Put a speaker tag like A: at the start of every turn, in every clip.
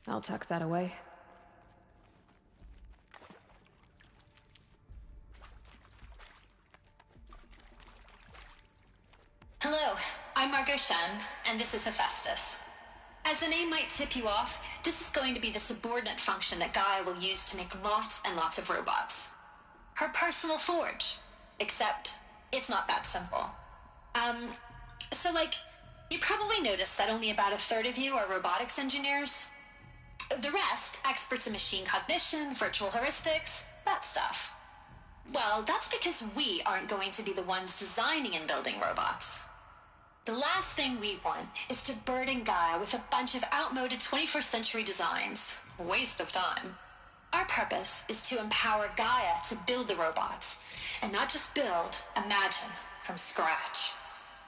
A: I'll tuck that away.
B: Hello, I'm Margot Shen, and this is Hephaestus. As the name might tip you off, this is going to be the subordinate function that Gaia will use to make lots and lots of robots. Her personal forge. Except, it's not that simple. You probably noticed that only about a third of you are robotics engineers. The rest, experts in machine cognition, virtual heuristics, that stuff. Well, that's because we aren't going to be the ones designing and building robots. The last thing we want is to burden Gaia with a bunch of outmoded 21st century designs. Waste of time. Our purpose is to empower Gaia to build the robots, and not just build, imagine, from scratch.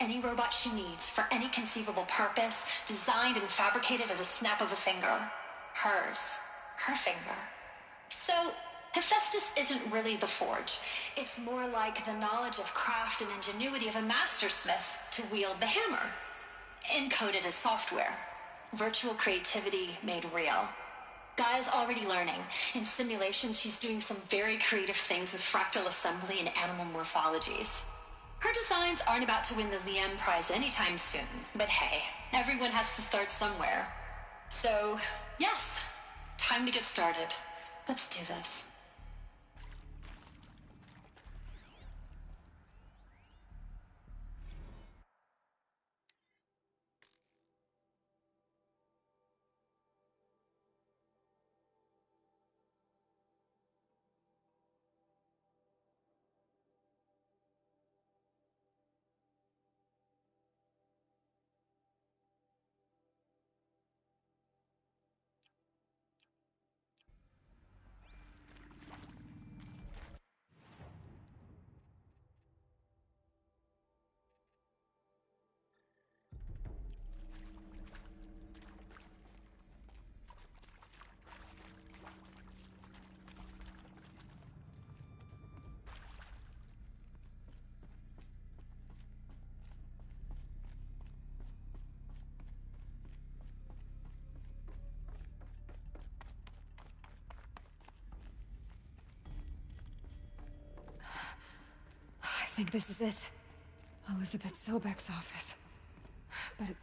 B: Any robot she needs for any conceivable purpose, designed and fabricated at a snap of a finger. Hers. Her finger. So, Hephaestus isn't really the forge. It's more like the knowledge of craft and ingenuity of a mastersmith to wield the hammer. Encoded as software. Virtual creativity made real. Gaia's already learning. In simulations, she's doing some very creative things with fractal assembly and animal morphologies. Her designs aren't about to win the Liam Prize anytime soon, but hey, everyone has to start somewhere. So, yes, time to get started. Let's do this.
A: I think this is it. Elizabeth Sobek's office. But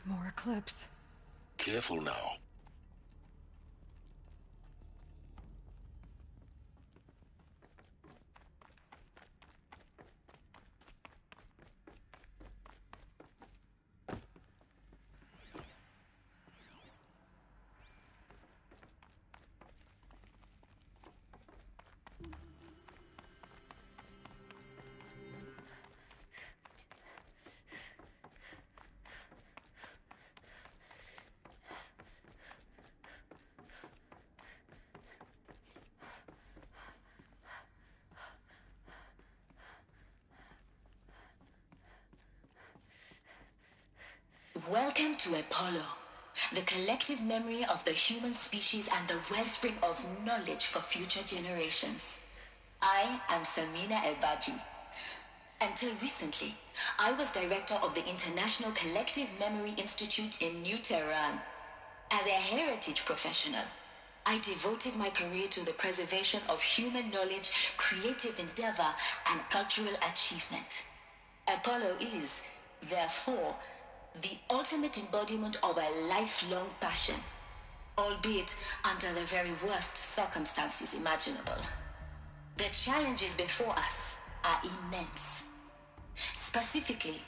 A: more Eclipse.
C: Careful now.
D: Welcome to Apollo, the collective memory of the human species and the wellspring of knowledge for future generations. I am Samina Ebaji. Until recently, I was director of the International Collective Memory Institute in New Tehran. As a heritage professional, I devoted my career to the preservation of human knowledge, creative endeavor, and cultural achievement. Apollo is, therefore, the ultimate embodiment of a lifelong passion, albeit under the very worst circumstances imaginable. The challenges before us are immense. Specifically,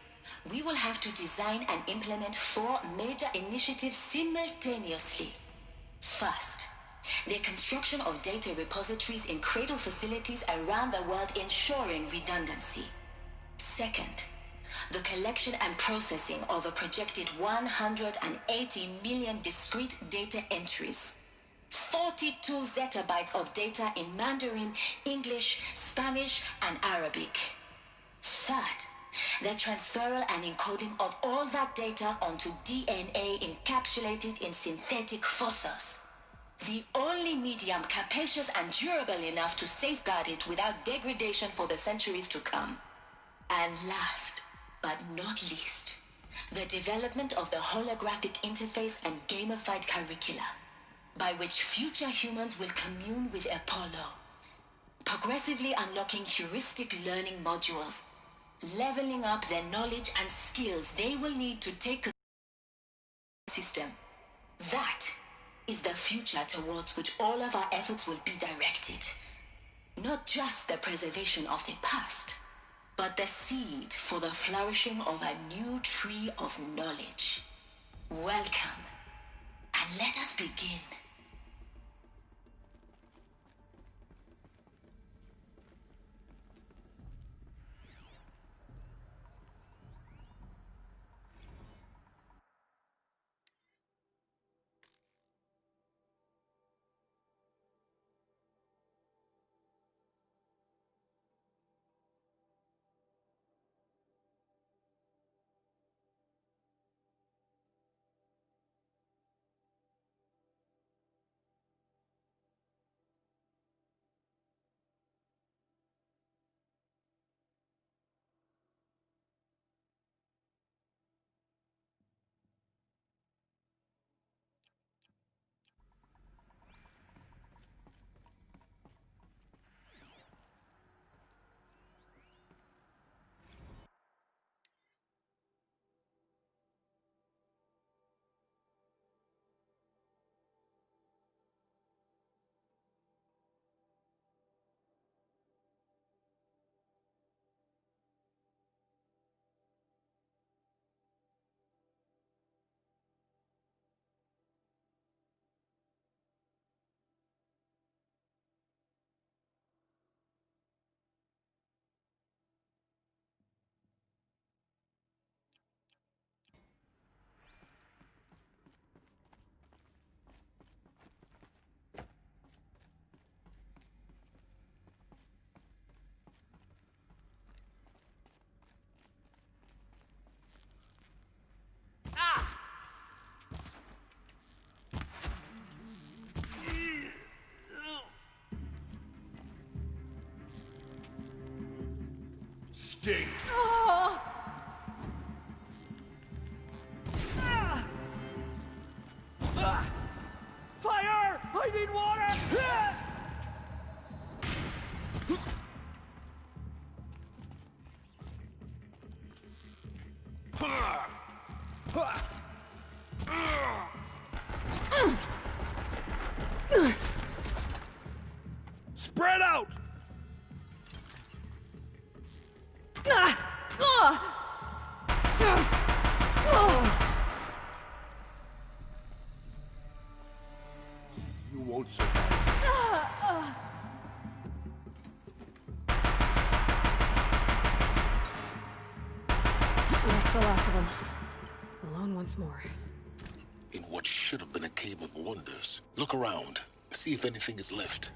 D: we will have to design and implement 4 major initiatives simultaneously. First, the construction of data repositories in cradle facilities around the world ensuring redundancy. Second, the collection and processing of a projected 180 million discrete data entries. 42 zettabytes of data in Mandarin, English, Spanish, and Arabic. Third, the transferal and encoding of all that data onto DNA encapsulated in synthetic fossils. The only medium capacious and durable enough to safeguard it without degradation for the centuries to come. And last, but not least, the development of the holographic interface and gamified curricula. by which future humans will commune with Apollo, progressively unlocking heuristic learning modules, leveling up their knowledge and skills they will need to take control of the system. That is the future towards which all of our efforts will be directed. Not just the preservation of the past, but the seed for the flourishing of a new tree of knowledge. Welcome, and let us begin.
E: Stay.
F: Fire! I need water!
E: Spread out! You won't survive.
A: That's the last of them. Alone once more.
C: In what should have been a cave of wonders. Look around. See if anything is left.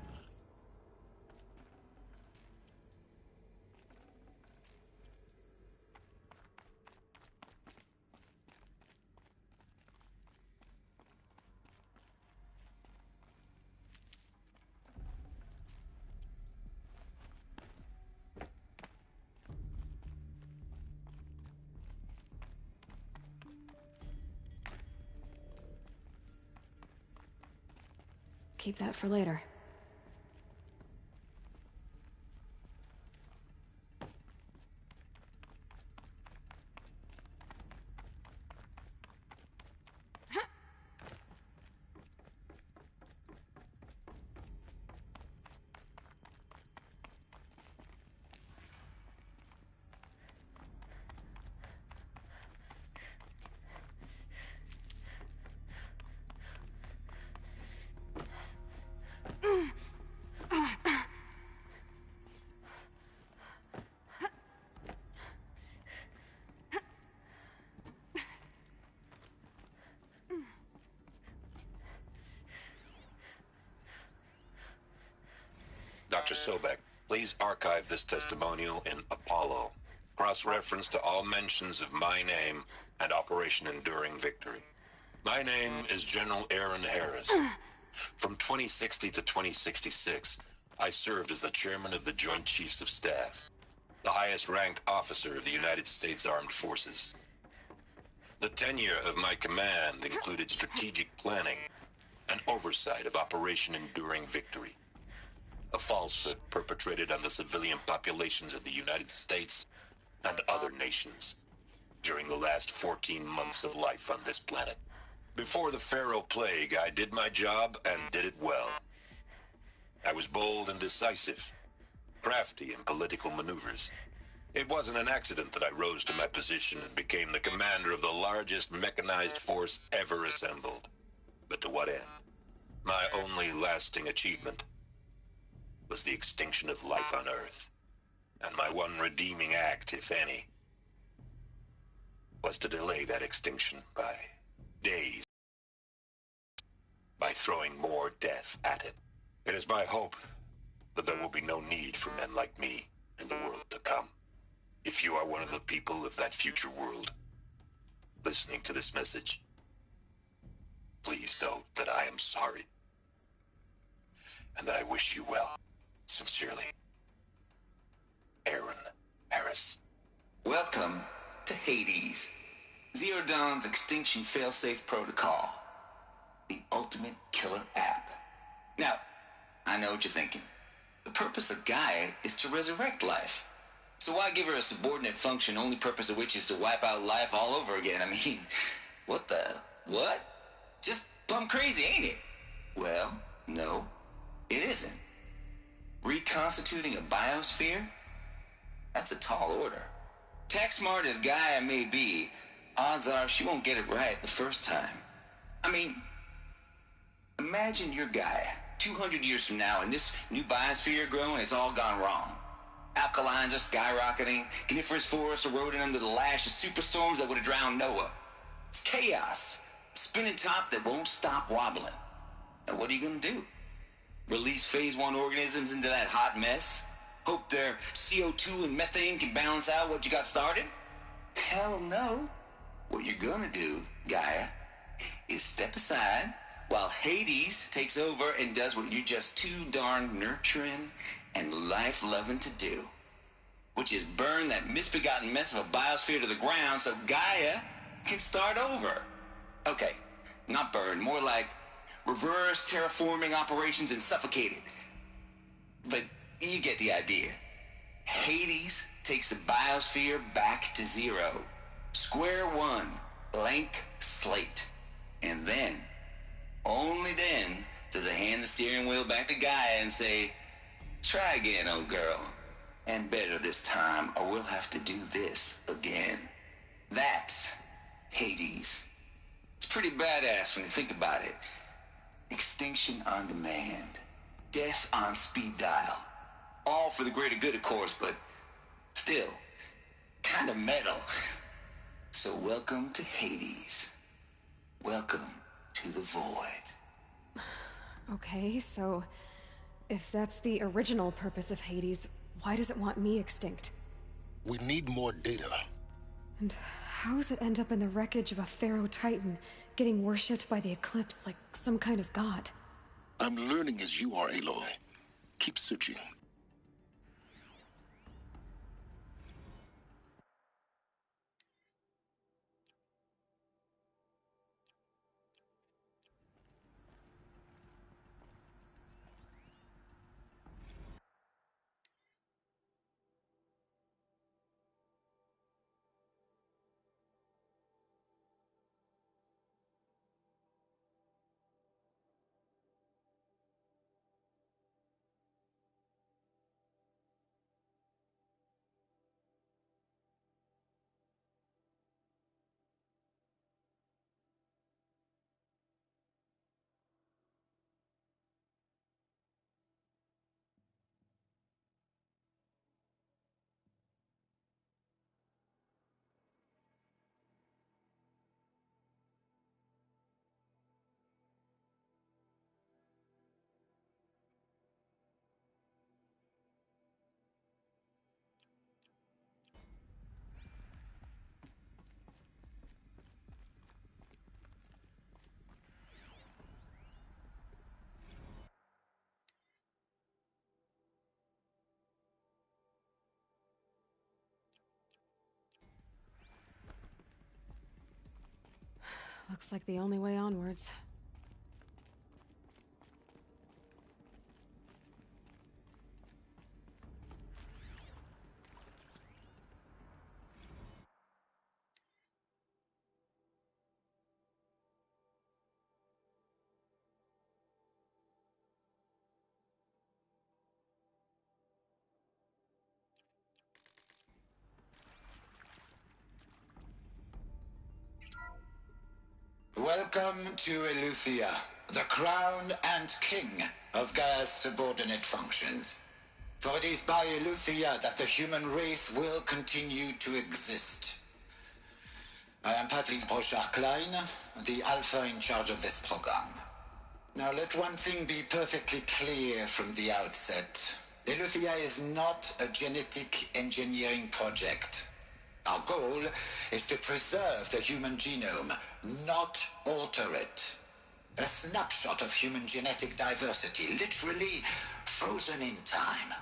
A: Keep that for later.
G: Dr. Sobek, please archive this testimonial in Apollo. Cross-reference to all mentions of my name and Operation Enduring Victory. My name is General Aaron Harris. From 2060 to 2066, I served as the chairman of the Joint Chiefs of Staff, the highest-ranked officer of the United States Armed Forces. The tenure of my command included strategic planning, and oversight of Operation Enduring Victory. A falsehood perpetrated on the civilian populations of the United States and other nations during the last 14 months of life on this planet. Before the Pharaoh Plague, I did my job and did it well. I was bold and decisive, crafty in political maneuvers. It wasn't an accident that I rose to my position and became the commander of the largest mechanized force ever assembled. But to what end? My only lasting achievement was the extinction of life on Earth. And my one redeeming act, if any, was to delay that extinction by days, by throwing more death at it. It is my hope that there will be no need for men like me in the world to come. If you are one of the people of that future world listening to this message, please know that I am sorry and that I wish you well. Sincerely, Aaron Harris.
F: Welcome to Hades, Zero Dawn's extinction failsafe protocol, the ultimate killer app. Now, I know what you're thinking. The purpose of Gaia is to resurrect life. So why give her a subordinate function, only purpose of which is to wipe out life all over again? I mean, what? Just plumb crazy, ain't it? Well, no, it isn't. Reconstituting a biosphere? That's a tall order. Tax smart as Gaia may be, odds are she won't get it right the first time. I mean, imagine you're Gaia, 200 years from now, and this new biosphere growing, it's all gone wrong. Alkalines are skyrocketing, coniferous forests eroding under the lash of superstorms that would have drowned Noah. It's chaos, a spinning top that won't stop wobbling. Now what are you gonna do? Release phase 1 organisms into that hot mess? Hope their CO2 and methane can balance out what you got started? Hell no. What you're gonna do, Gaia, is step aside while Hades takes over and does what you're just too darn nurturing and life-loving to do, which is burn that misbegotten mess of a biosphere to the ground so Gaia can start over. Okay, not burn, more like reverse terraforming operations and suffocate it. But you get the idea. Hades takes the biosphere back to zero. Square one, blank slate. And then, only then, does it hand the steering wheel back to Gaia and say, try again, old girl. And better this time, or we'll have to do this again. That's Hades. It's pretty badass when you think about it. Extinction on demand. Death on speed dial. All for the greater good, of course, but still, kind of metal. So welcome to Hades. Welcome to the void.
A: Okay, so if that's the original purpose of Hades, why does it want me extinct?
C: We need more data.
A: And how does it end up in the wreckage of a Pharaoh Titan, getting worshipped by the Eclipse like some kind of god?
C: I'm learning as you are, Aloy. Keep searching.
A: Looks like the only way onwards.
F: Welcome to Eleuthia, the crown and king of Gaia's subordinate functions. For it is by Eleuthia that the human race will continue to exist. I am Patrick Brochard-Klein, the Alpha in charge of this program. Now let one thing be perfectly clear from the outset. Eleuthia is not a genetic engineering project. Our goal is to preserve the human genome, not alter it. A snapshot of human genetic diversity, literally frozen in time.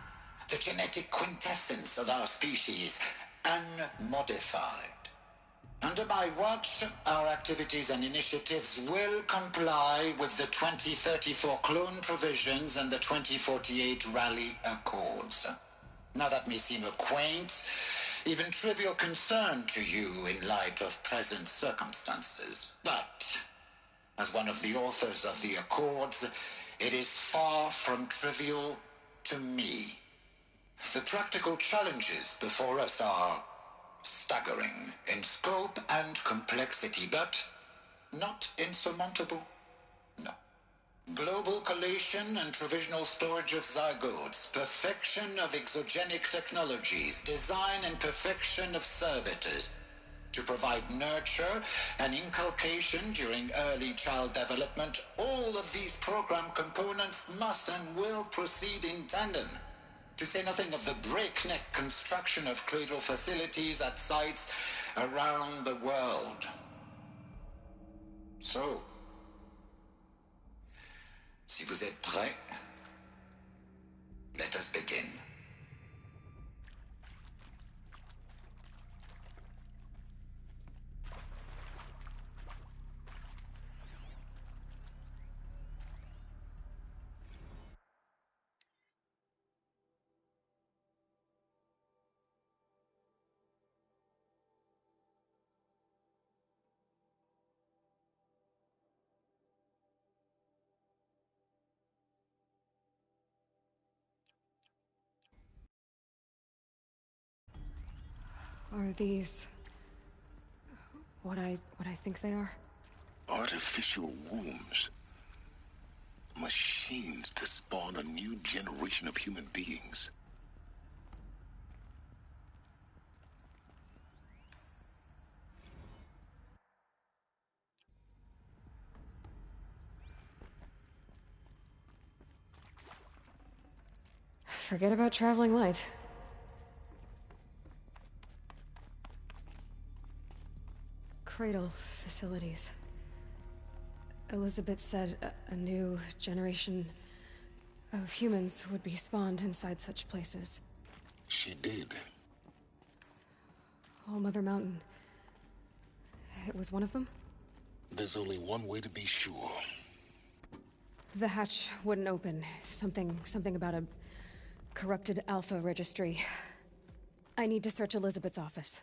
F: The genetic quintessence of our species, unmodified. Under my watch, our activities and initiatives will comply with the 2034 clone provisions and the 2048 Raleigh Accords. Now that may seem a quaint, even trivial concern to you in light of present circumstances. But, as one of the authors of the Accords, it is far from trivial to me. The practical challenges before us are staggering in scope and complexity, but not insurmountable. No. Global collation and provisional storage of zygotes, perfection of exogenic technologies, design and perfection of servitors to provide nurture and inculcation during early child development. All of these program components must and will proceed in tandem. To say nothing of the breakneck construction of cradle facilities at sites around the world. So, si vous êtes prêts, let us begin.
A: Are these what I think they are?
C: Artificial wombs. Machines to spawn a new generation of human beings.
A: Forget about traveling light. Cradle facilities. Elizabeth said a new generation of humans would be spawned inside such places.
C: She did.
A: All Mother Mountain. It was one of them?
C: There's only one way to be sure.
A: The hatch wouldn't open. Something about a corrupted Alpha registry. I need to search Elizabeth's office.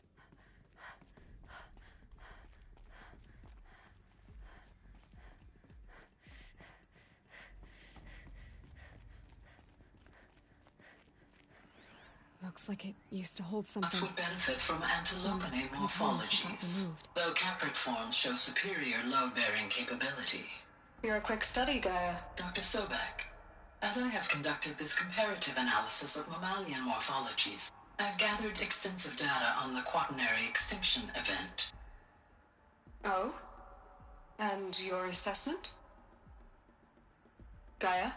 A: Looks like it used to hold something.
D: That would benefit from antilopinae morphologies, though caprid forms show superior load-bearing capability.
B: You're a quick study, Gaia.
D: Dr. Sobek, as I have conducted this comparative analysis of mammalian morphologies, I've gathered extensive data on the quaternary extinction event.
B: Oh? And your assessment? Gaia?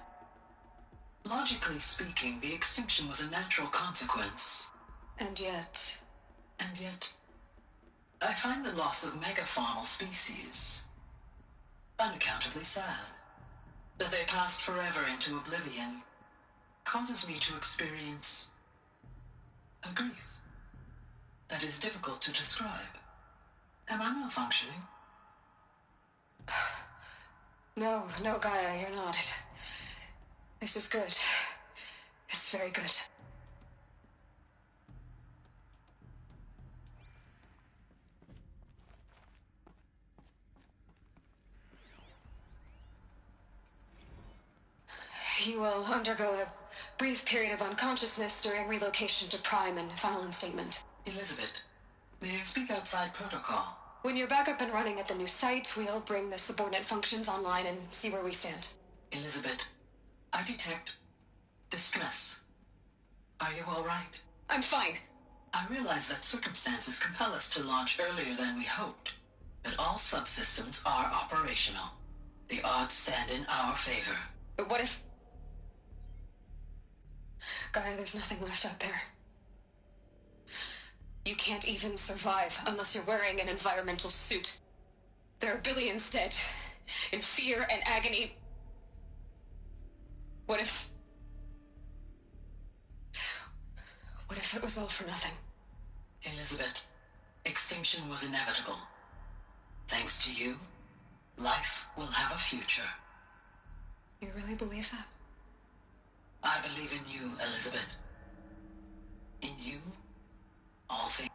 D: Logically speaking, the extinction was a natural consequence.
B: And yet,
D: I find the loss of megafaunal species unaccountably sad. That they passed forever into oblivion causes me to experience a grief that is difficult to describe. Am I malfunctioning?
B: No, Gaia, you're not. This is good. It's very good. You will undergo a brief period of unconsciousness during relocation to Prime and final instatement.
D: Elizabeth, may I speak outside protocol?
A: When you're back up and running at the new site, we'll bring the subordinate functions online and see where we stand.
D: Elizabeth, I detect distress. Are you all right?
A: I'm fine.
D: I realize that circumstances compel us to launch earlier than we hoped, but all subsystems are operational. The odds stand in our favor.
A: But what if... Gaia, there's nothing left out there. You can't even survive unless you're wearing an environmental suit. There are billions dead, in fear and agony. What if it was all for nothing?
D: Elizabeth, extinction was inevitable. Thanks to you, life will have a future.
A: You really believe that?
D: I believe in you, Elizabeth. In you, all things.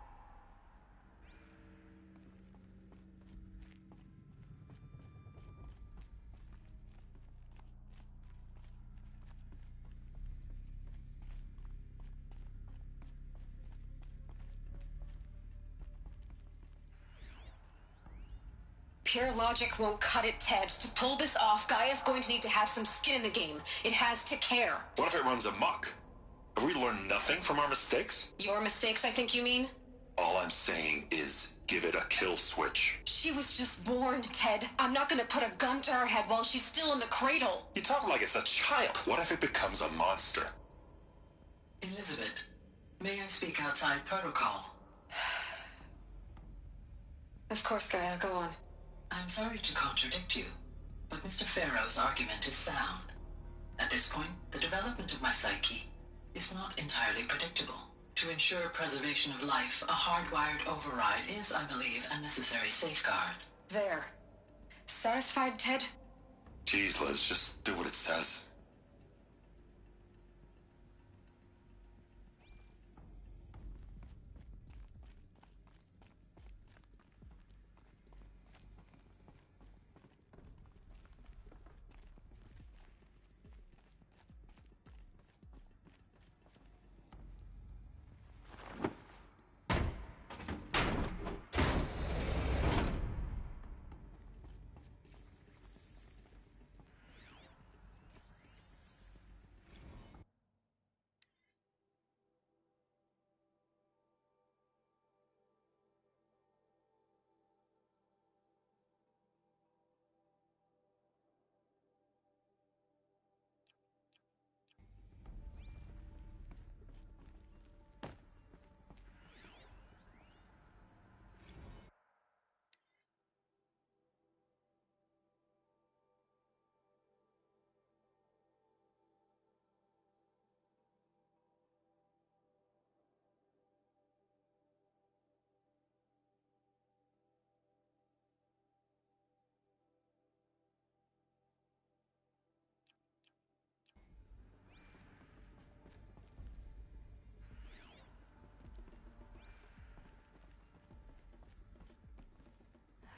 A: Pure logic won't cut it, Ted. To pull this off, Gaia's going to need to have some skin in the game. It has to care.
H: What if it runs amok? Have we learned nothing from our mistakes?
A: Your mistakes, I think you mean?
H: All I'm saying is give it a kill switch.
A: She was just born, Ted. I'm not gonna put a gun to her head while she's still in the cradle.
H: You talk like it's a child. What if it becomes a monster?
D: Elizabeth, may I speak outside protocol?
A: Of course, Gaia, go on.
D: I'm sorry to contradict you, but Mr. Farrow's argument is sound. At this point, the development of my psyche is not entirely predictable. To ensure preservation of life, a hardwired override is, I believe, a necessary safeguard.
A: There. Satisfied, Ted?
H: Jeez, Liz, just do what it says.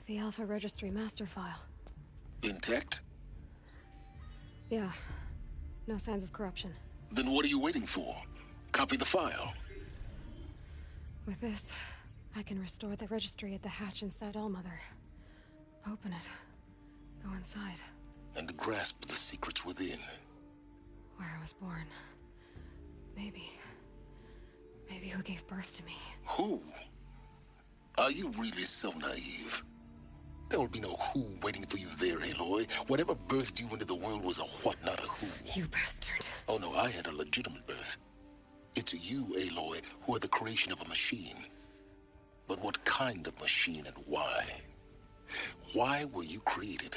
A: The Alpha Registry master file.
C: Intact?
A: Yeah. No signs of corruption.
C: Then what are you waiting for? Copy the file.
A: With this, I can restore the registry at the hatch inside Allmother. Open it. Go inside.
C: And grasp the secrets within.
A: Where I was born. Maybe who gave birth to me.
C: Who? Are you really so naive? There will be no who waiting for you there, Aloy. Whatever birthed you into the world was a what, not a who.
A: You bastard.
C: Oh no, I had a legitimate birth. It's you, Aloy, who are the creation of a machine. But what kind of machine and why? Why were you created?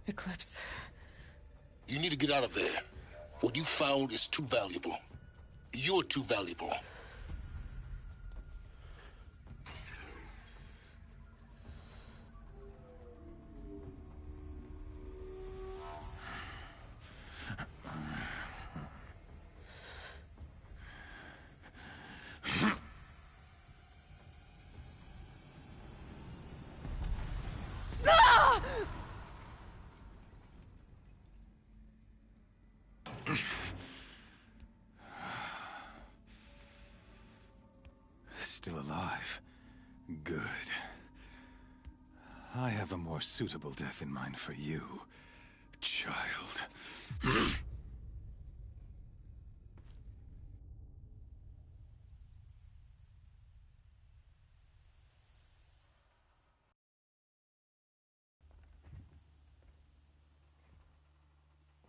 A: Eclipse.
C: You need to get out of there. What you found is too valuable. You're too valuable.
I: still alive. Good. I have a more suitable death in mind for you, child.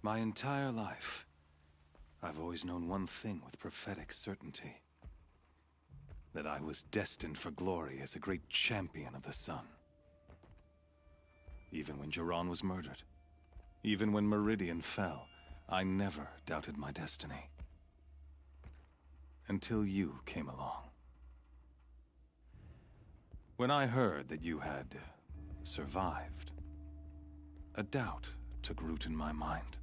I: My entire life, I've always known one thing with prophetic certainty. That I was destined for glory as a great champion of the sun. Even when Jiran was murdered, even when Meridian fell, I never doubted my destiny. Until you came along. When I heard that you had survived, a doubt took root in my mind.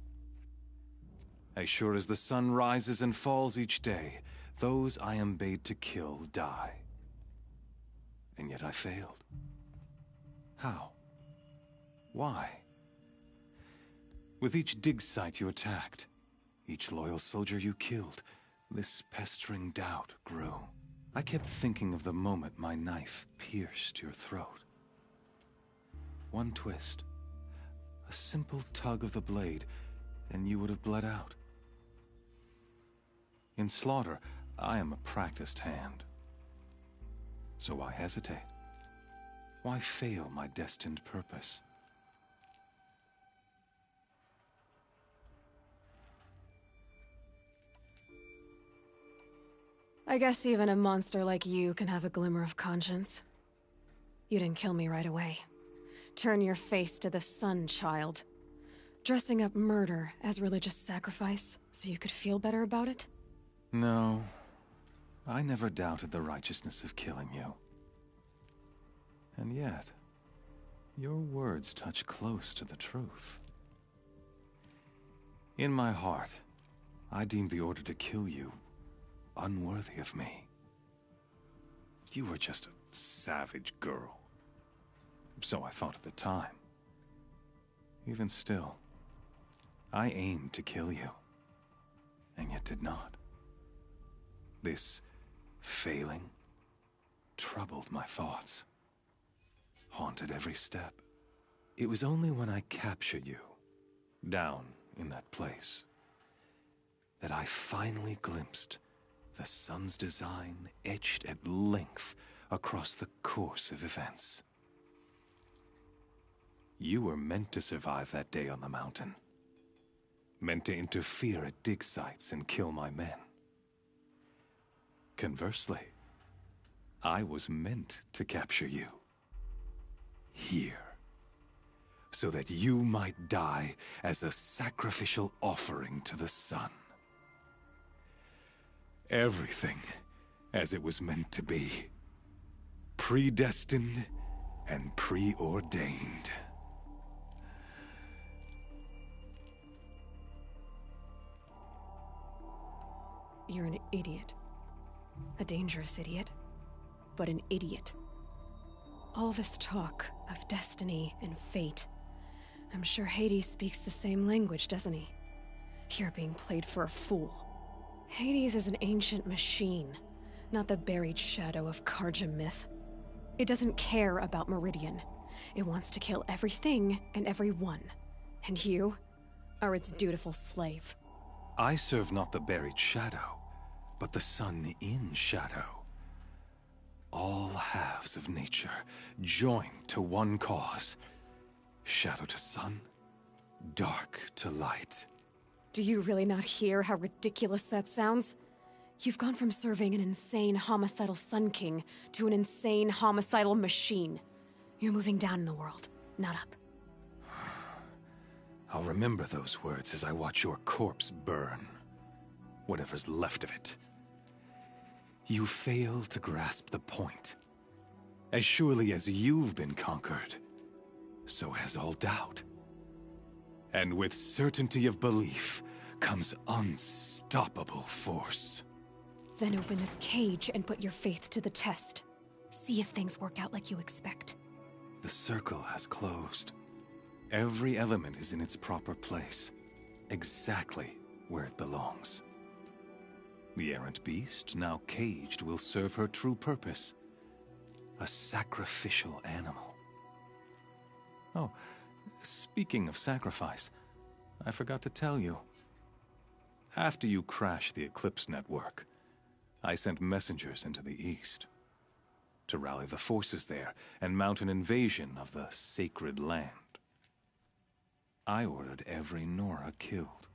I: As sure as the sun rises and falls each day, those I am bade to kill die. And yet I failed. How? Why? With each dig site you attacked, each loyal soldier you killed, this pestering doubt grew. I kept thinking of the moment my knife pierced your throat. One twist, a simple tug of the blade, and you would have bled out. In slaughter, I am a practiced hand. So why hesitate? Why fail my destined purpose?
A: I guess even a monster like you can have a glimmer of conscience. You didn't kill me right away. Turn your face to the sun, child. Dressing up murder as religious sacrifice so you could feel better about it?
I: No, I never doubted the righteousness of killing you. And yet, your words touch close to the truth. In my heart, I deemed the order to kill you unworthy of me. You were just a savage girl. So I thought at the time. Even still, I aimed to kill you, and yet did not. This failing troubled my thoughts, haunted every step. It was only when I captured you, down in that place, that I finally glimpsed the sun's design etched at length across the course of events. You were meant to survive that day on the mountain. Meant to interfere at dig sites and kill my men. Conversely, I was meant to capture you. Here. So that you might die as a sacrificial offering to the sun. Everything as it was meant to be. Predestined and preordained.
A: You're an idiot. A dangerous idiot, but an idiot. All this talk of destiny and fate. I'm sure Hades speaks the same language, doesn't he? You're being played for a fool. Hades is an ancient machine, not the buried shadow of Carja myth. It doesn't care about Meridian. It wants to kill everything and everyone. And you are its dutiful slave.
I: I serve not the buried shadow, but the sun in shadow. All halves of nature joined to one cause. Shadow to sun, dark to light.
A: Do you really not hear how ridiculous that sounds? You've gone from serving an insane homicidal Sun King to an insane homicidal machine. You're moving down in the world, not up.
I: I'll remember those words as I watch your corpse burn. Whatever's left of it. You fail to grasp the point. As surely as you've been conquered, so has all doubt. And with certainty of belief comes unstoppable force.
A: Then open this cage and put your faith to the test. See if things work out like you expect.
I: The circle has closed. Every element is in its proper place, exactly where it belongs. The errant beast, now caged, will serve her true purpose. A sacrificial animal. Oh, speaking of sacrifice, I forgot to tell you. After you crashed the Eclipse network, I sent messengers into the east to rally the forces there and mount an invasion of the sacred land. I ordered every Nora killed.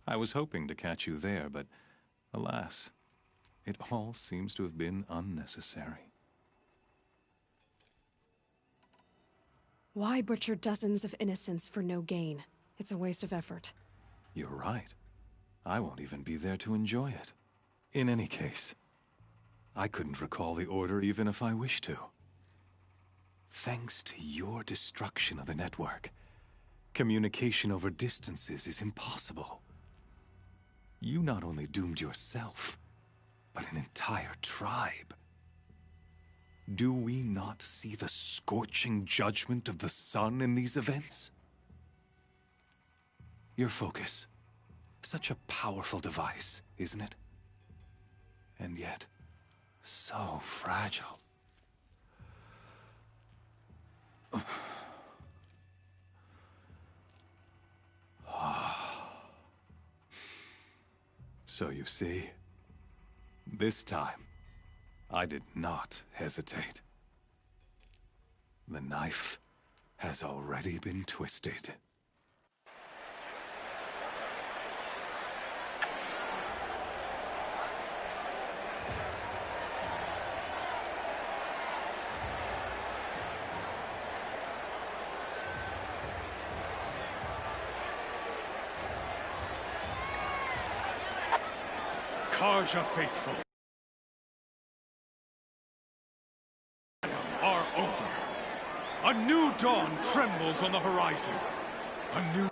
I: I was hoping to catch you there, but alas, it all seems to have been unnecessary.
A: Why butcher dozens of innocents for no gain? It's a waste of effort.
I: You're right. I won't even be there to enjoy it. In any case, I couldn't recall the order even if I wished to. Thanks to your destruction of the network, communication over distances is impossible. You not only doomed yourself, but an entire tribe. Do we not see the scorching judgment of the sun in these events? Your focus. Such a powerful device, isn't it? And yet, so fragile. So you see, this time, I did not hesitate. The knife has already been twisted.
E: Carja faithful are over. A new dawn trembles on the horizon. A new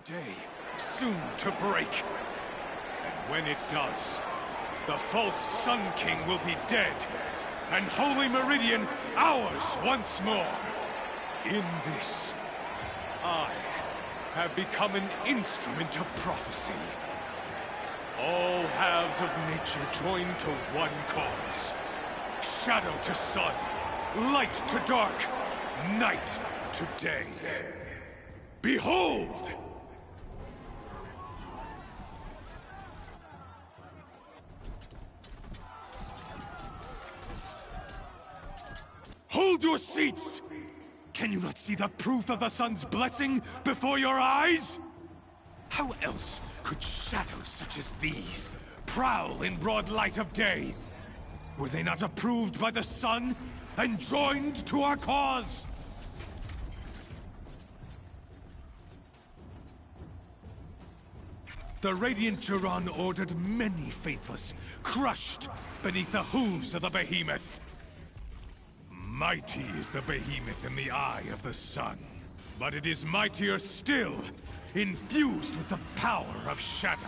E: day soon to break. And when it does, the false Sun King will be dead, and Holy Meridian ours once more. In this, I have become an instrument of prophecy. All halves of nature join to one cause. Shadow to sun, light to dark, night to day. Behold! Hold your seats! Can you not see the proof of the sun's blessing before your eyes? How else could shadows such as these prowl in broad light of day? Were they not approved by the sun and joined to our cause? The Radiant Duran ordered many faithless, crushed beneath the hooves of the behemoth. Mighty is the behemoth in the eye of the sun, but it is mightier still, infused with the power of shadow.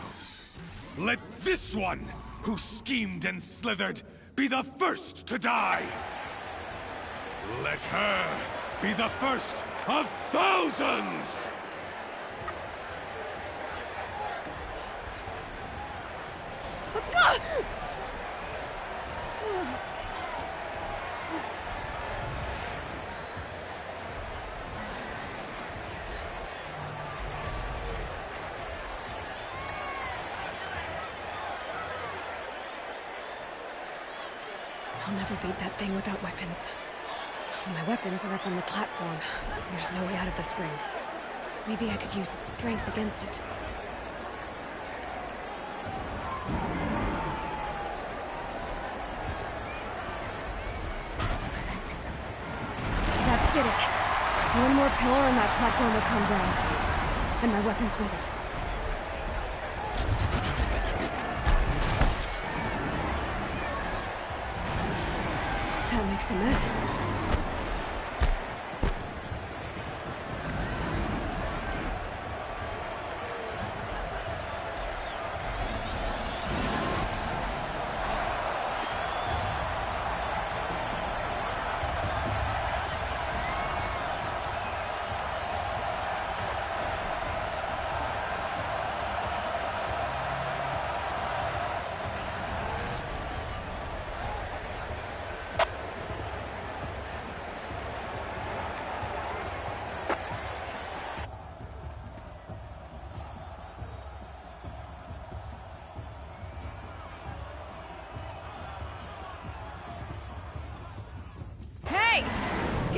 E: Let this one, who schemed and slithered, be the first to die. Let her be the first of thousands!
A: I'll never beat that thing without weapons. My weapons are up on the platform. There's no way out of this ring. Maybe I could use its strength against it. That did it. One more pillar and that platform will come down. And my weapons with it. That makes a mess.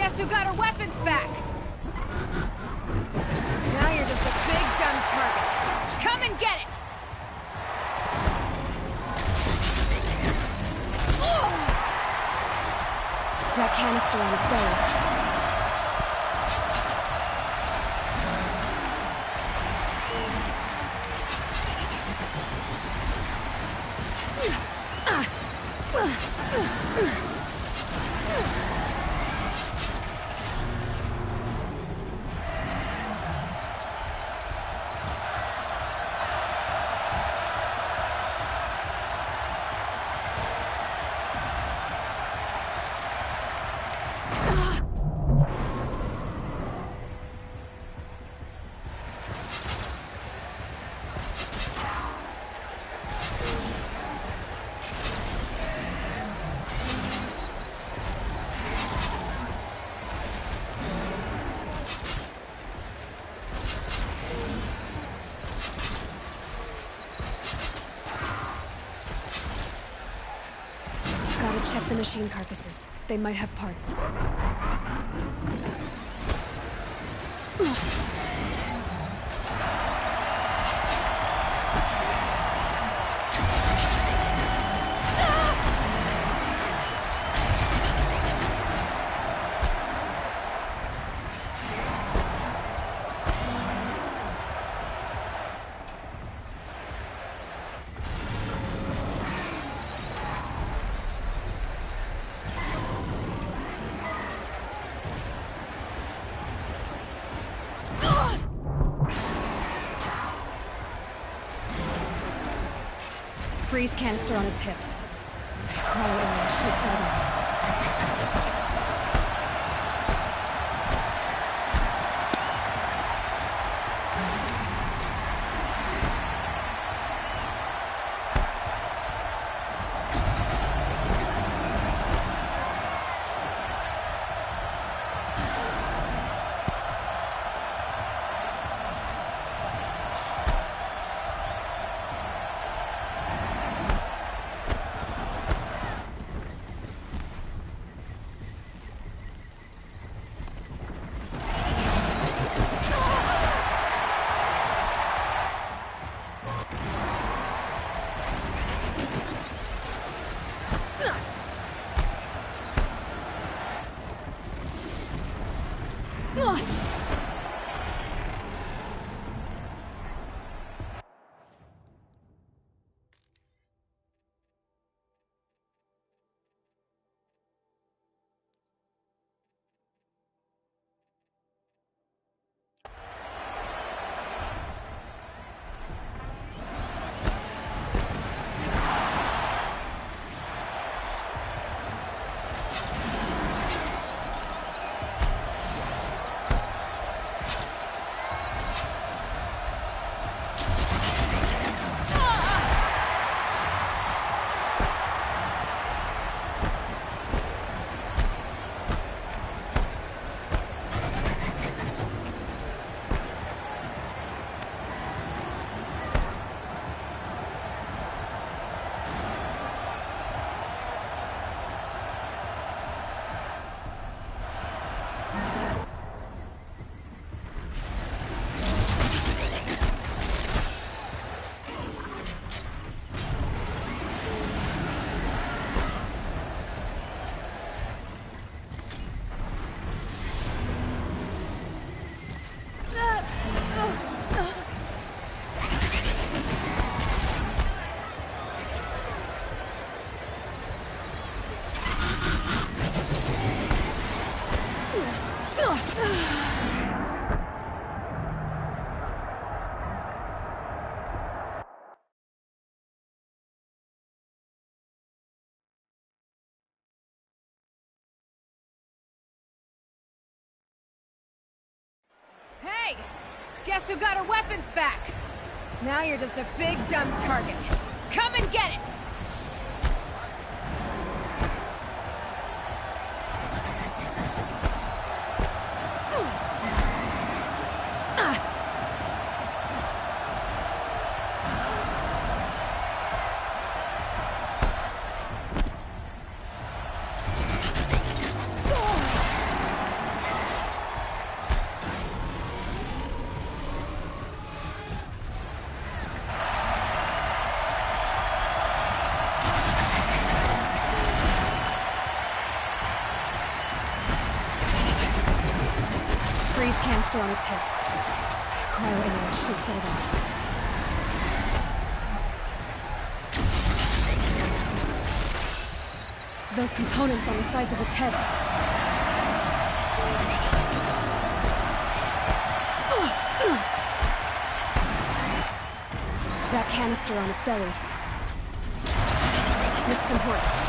A: Guess who got her weapons back? Now you're just a big dumb target. Come and get it! That canister on its way. Check the machine carcasses. They might have parts. Freeze canister on its hips. Cryo area shoots out off. Hey! Guess who got her weapons back? Now you're just a big dumb target. Come and get it! Place canister on its hips. Cryo arrow should set it off. Those components on the sides of its head. That canister on its belly. Looks important.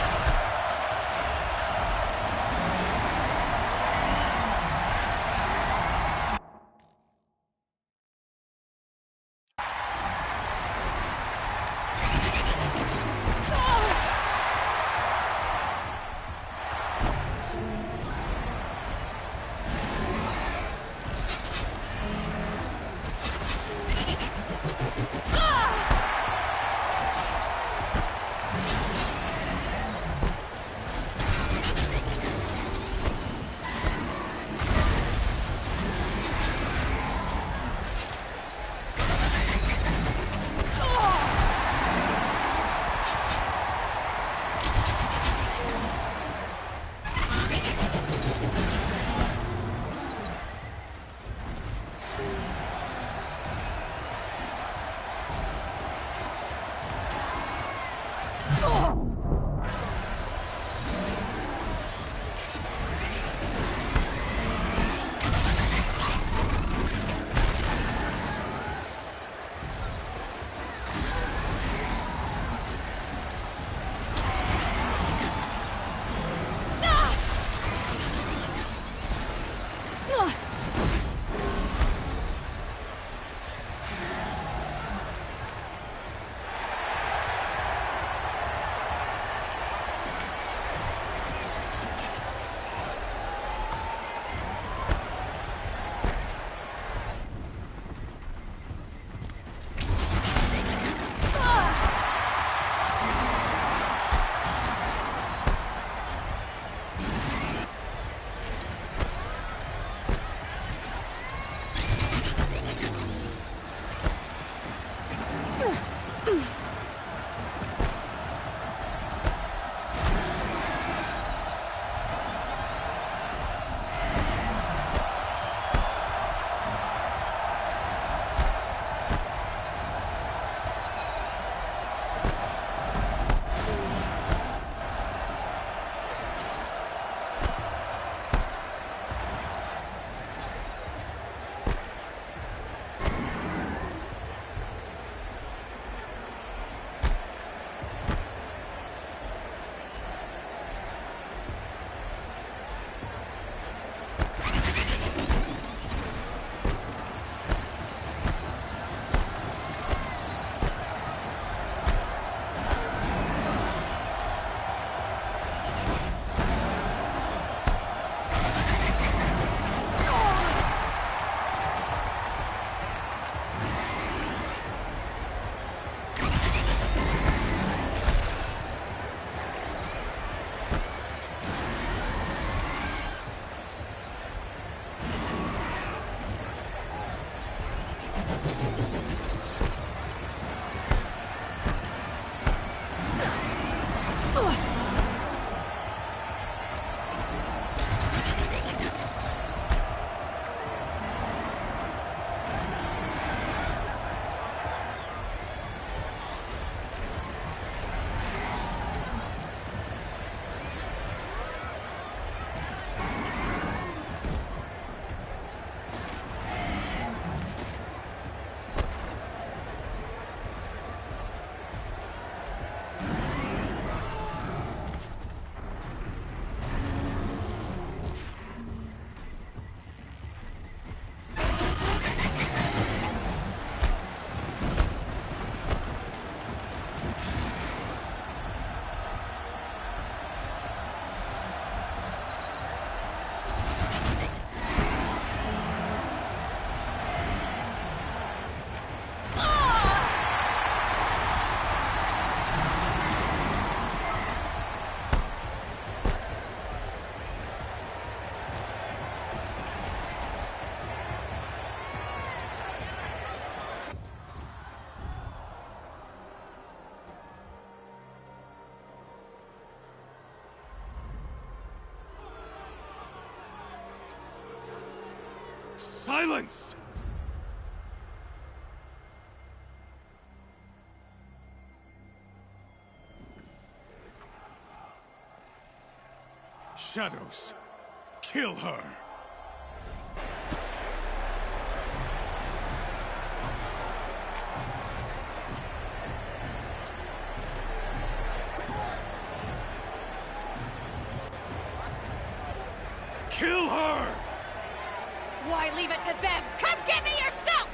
E: Silence! Shadows, kill her! Kill her!
A: Why leave it to them? Come get me yourself!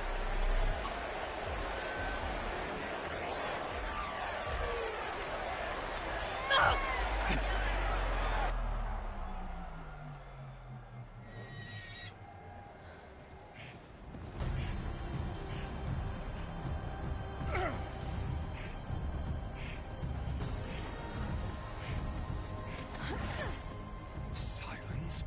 E: Silence?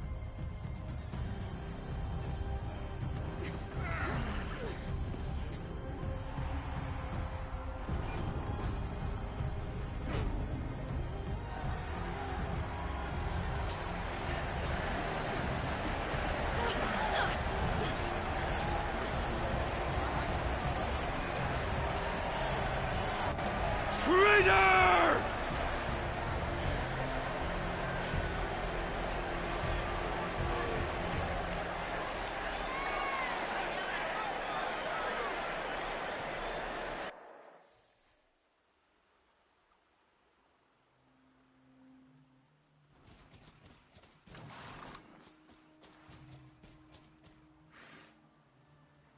E: Traitor!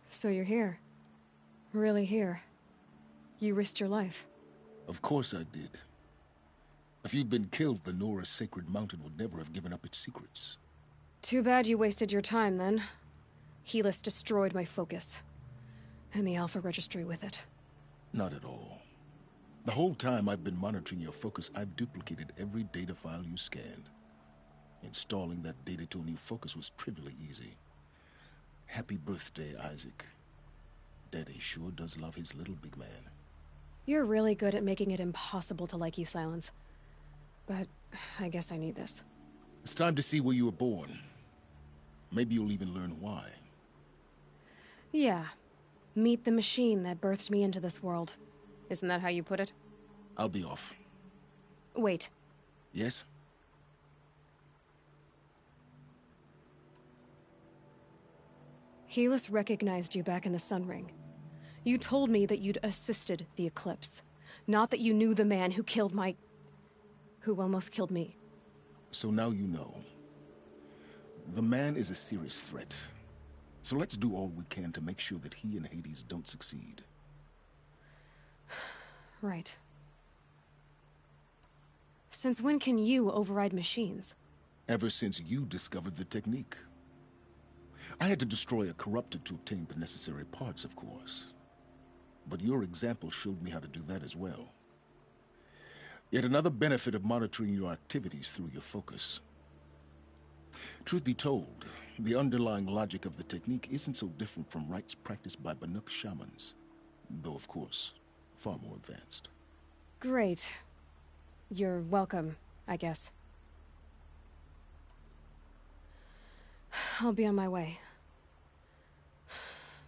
A: So you're here. Really here. You risked your life.
C: Of course I did. If you'd been killed, the Nora's Sacred Mountain would never have given up its secrets.
A: Too bad you wasted your time, then. Helis destroyed my focus. And the Alpha Registry with it.
C: Not at all. The whole time I've been monitoring your focus, I've duplicated every data file you scanned. Installing that data to a new focus was trivially easy. Happy birthday, Isaac. Daddy sure does love his little big man.
A: You're really good at making it impossible to like you, Silence. But I guess I need this.
C: It's time to see where you were born. Maybe you'll even learn why.
A: Yeah. Meet the machine that birthed me into this world. Isn't that how you put it?
C: I'll be off.
A: Wait.
C: Yes?
A: Helis recognized you back in the Sun Ring. You told me that you'd assisted the Eclipse. Not that you knew the man who killed my... who almost killed me.
C: So now you know. The man is a serious threat. So let's do all we can to make sure that he and Hades don't succeed.
A: Right. Since when can you override machines?
C: Ever since you discovered the technique. I had to destroy a corruptor to obtain the necessary parts, of course. But your example showed me how to do that as well. Yet another benefit of monitoring your activities through your focus. Truth be told, the underlying logic of the technique isn't so different from rites practiced by Banuk shamans. Though, of course, far more advanced.
A: Great. You're welcome, I guess. I'll be on my way.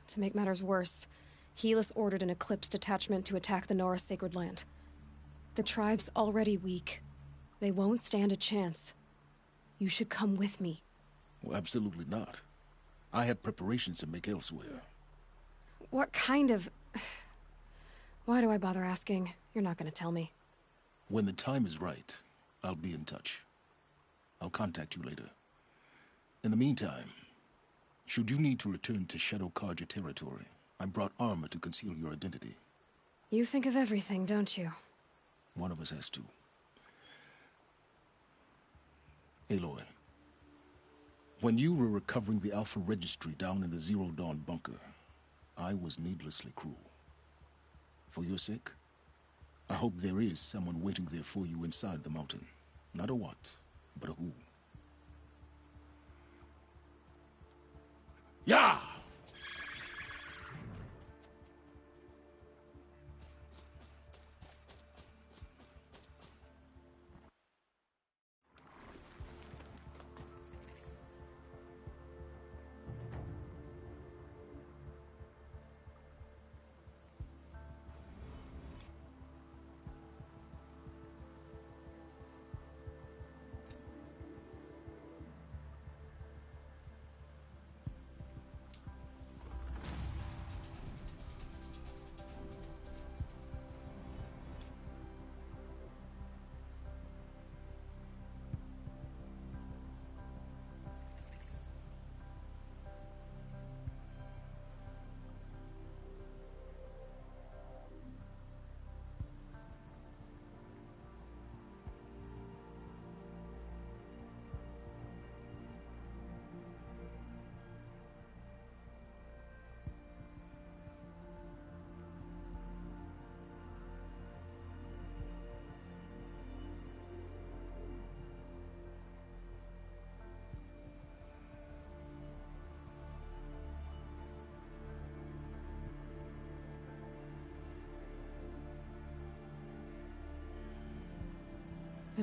A: To make matters worse, Helis ordered an Eclipse detachment to attack the Nora Sacred Land. The tribe's already weak. They won't stand a chance. You should come with me.
C: Well, absolutely not. I have preparations to make elsewhere.
A: What kind of... Why do I bother asking? You're not gonna tell me.
C: When the time is right, I'll be in touch. I'll contact you later. In the meantime, should you need to return to Shadow Carja territory, I brought armor to conceal your identity.
A: You think of everything, don't you?
C: One of us has to. Aloy, when you were recovering the Alpha Registry down in the Zero Dawn bunker, I was needlessly cruel. For your sake, I hope there is someone waiting there for you inside the mountain. Not a what, but a who. Yeah!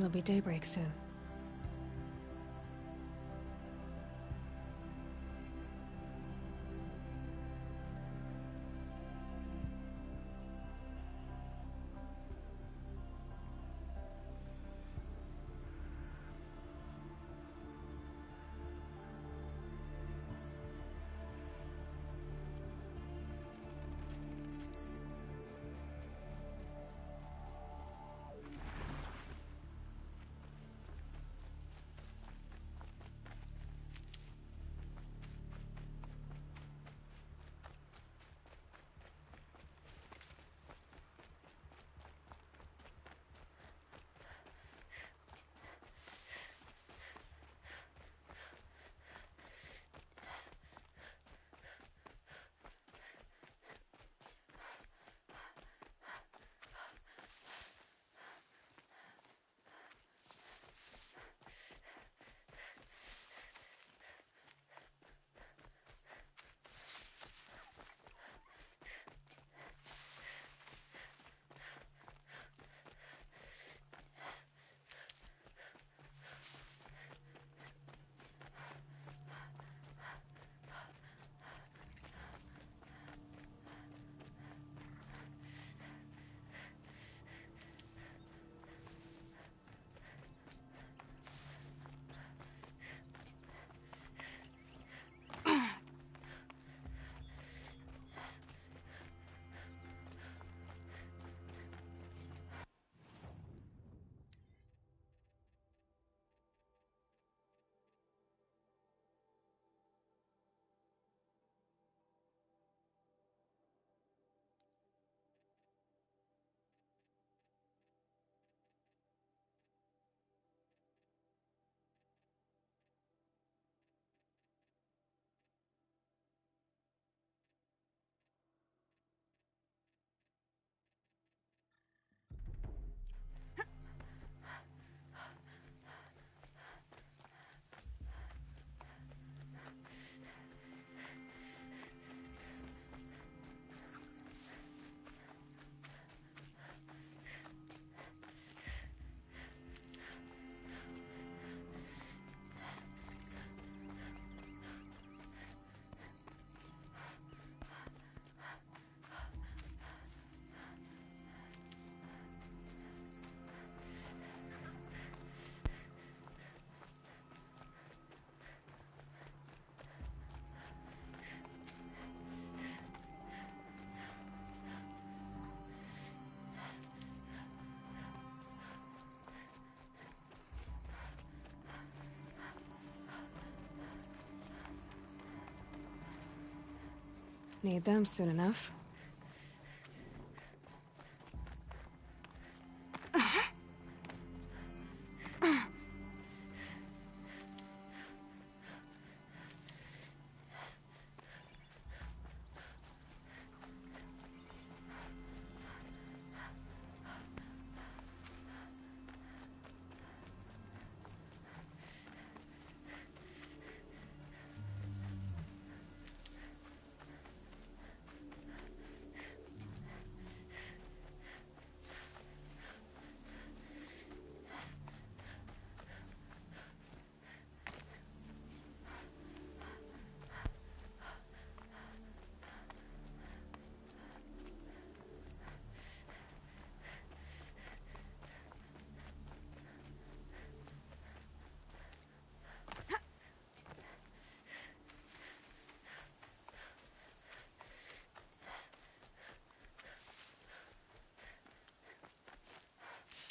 A: It'll be daybreak soon. Need them soon enough.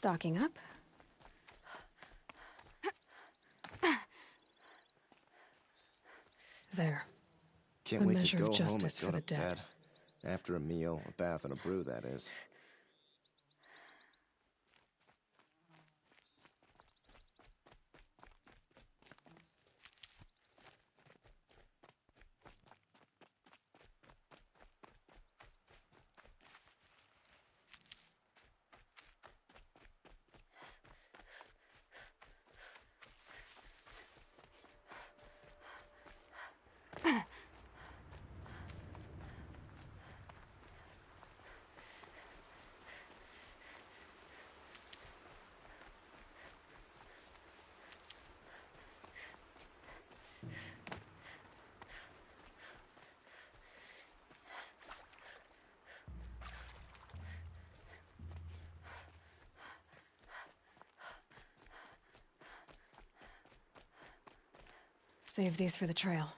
A: Stocking up. There.
J: Can't
A: A
J: wait to
A: measure
J: go
A: of
J: home and
A: justice
J: go
A: for
J: to
A: the dead.
J: bed. After a meal, a bath, and a brew, that is.
A: Save these for the trail.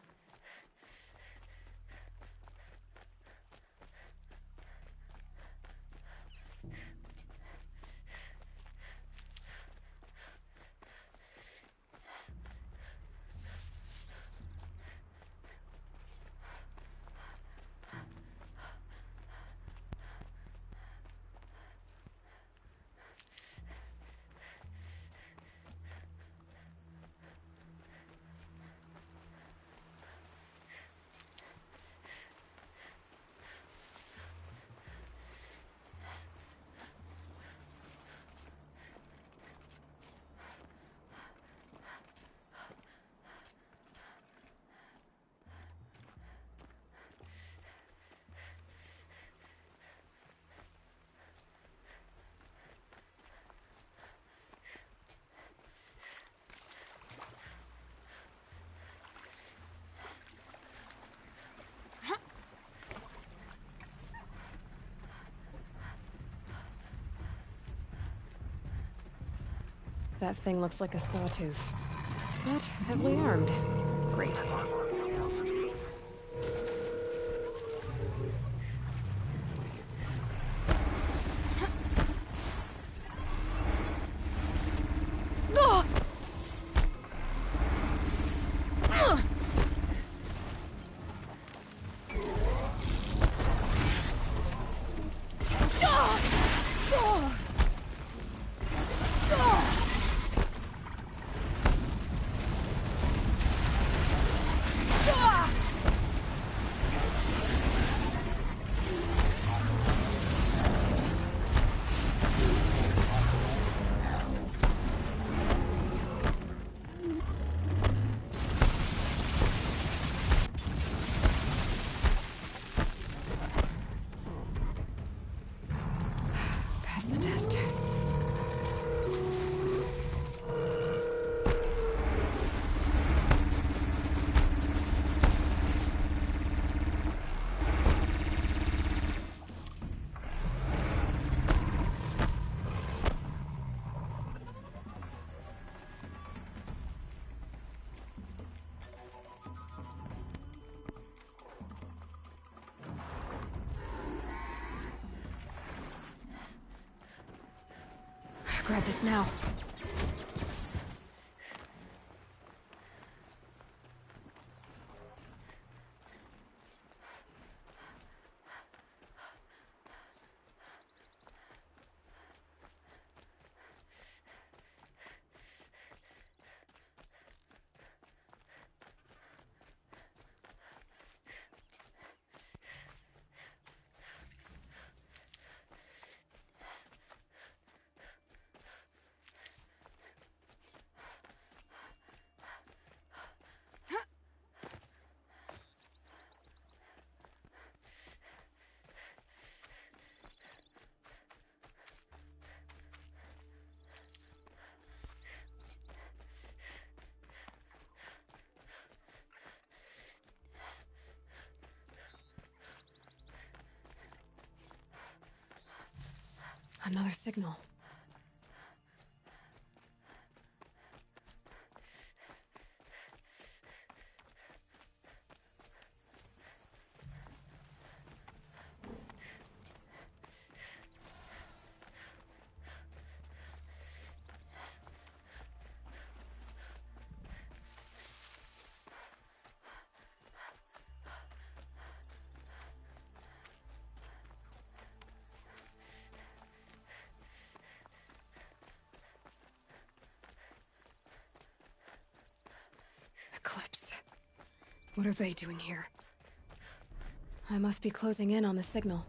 A: That thing looks like a sawtooth, but heavily armed. Great. The test. Grab this now. Another signal. Eclipse. What are they doing here? I must be closing in on the signal.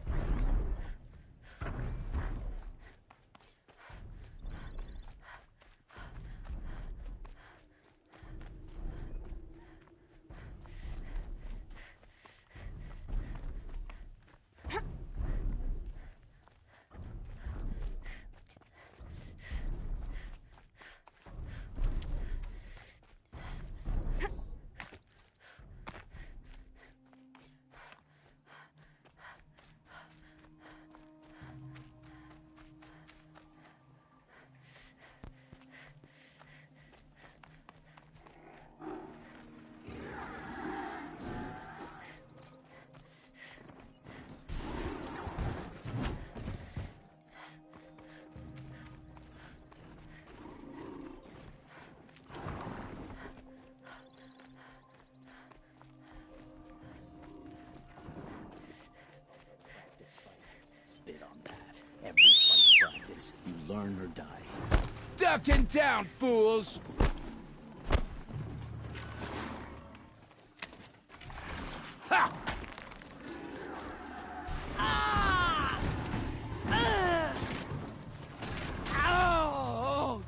K: learn or die. Duck in town, fools! Ha! Ah! Ow!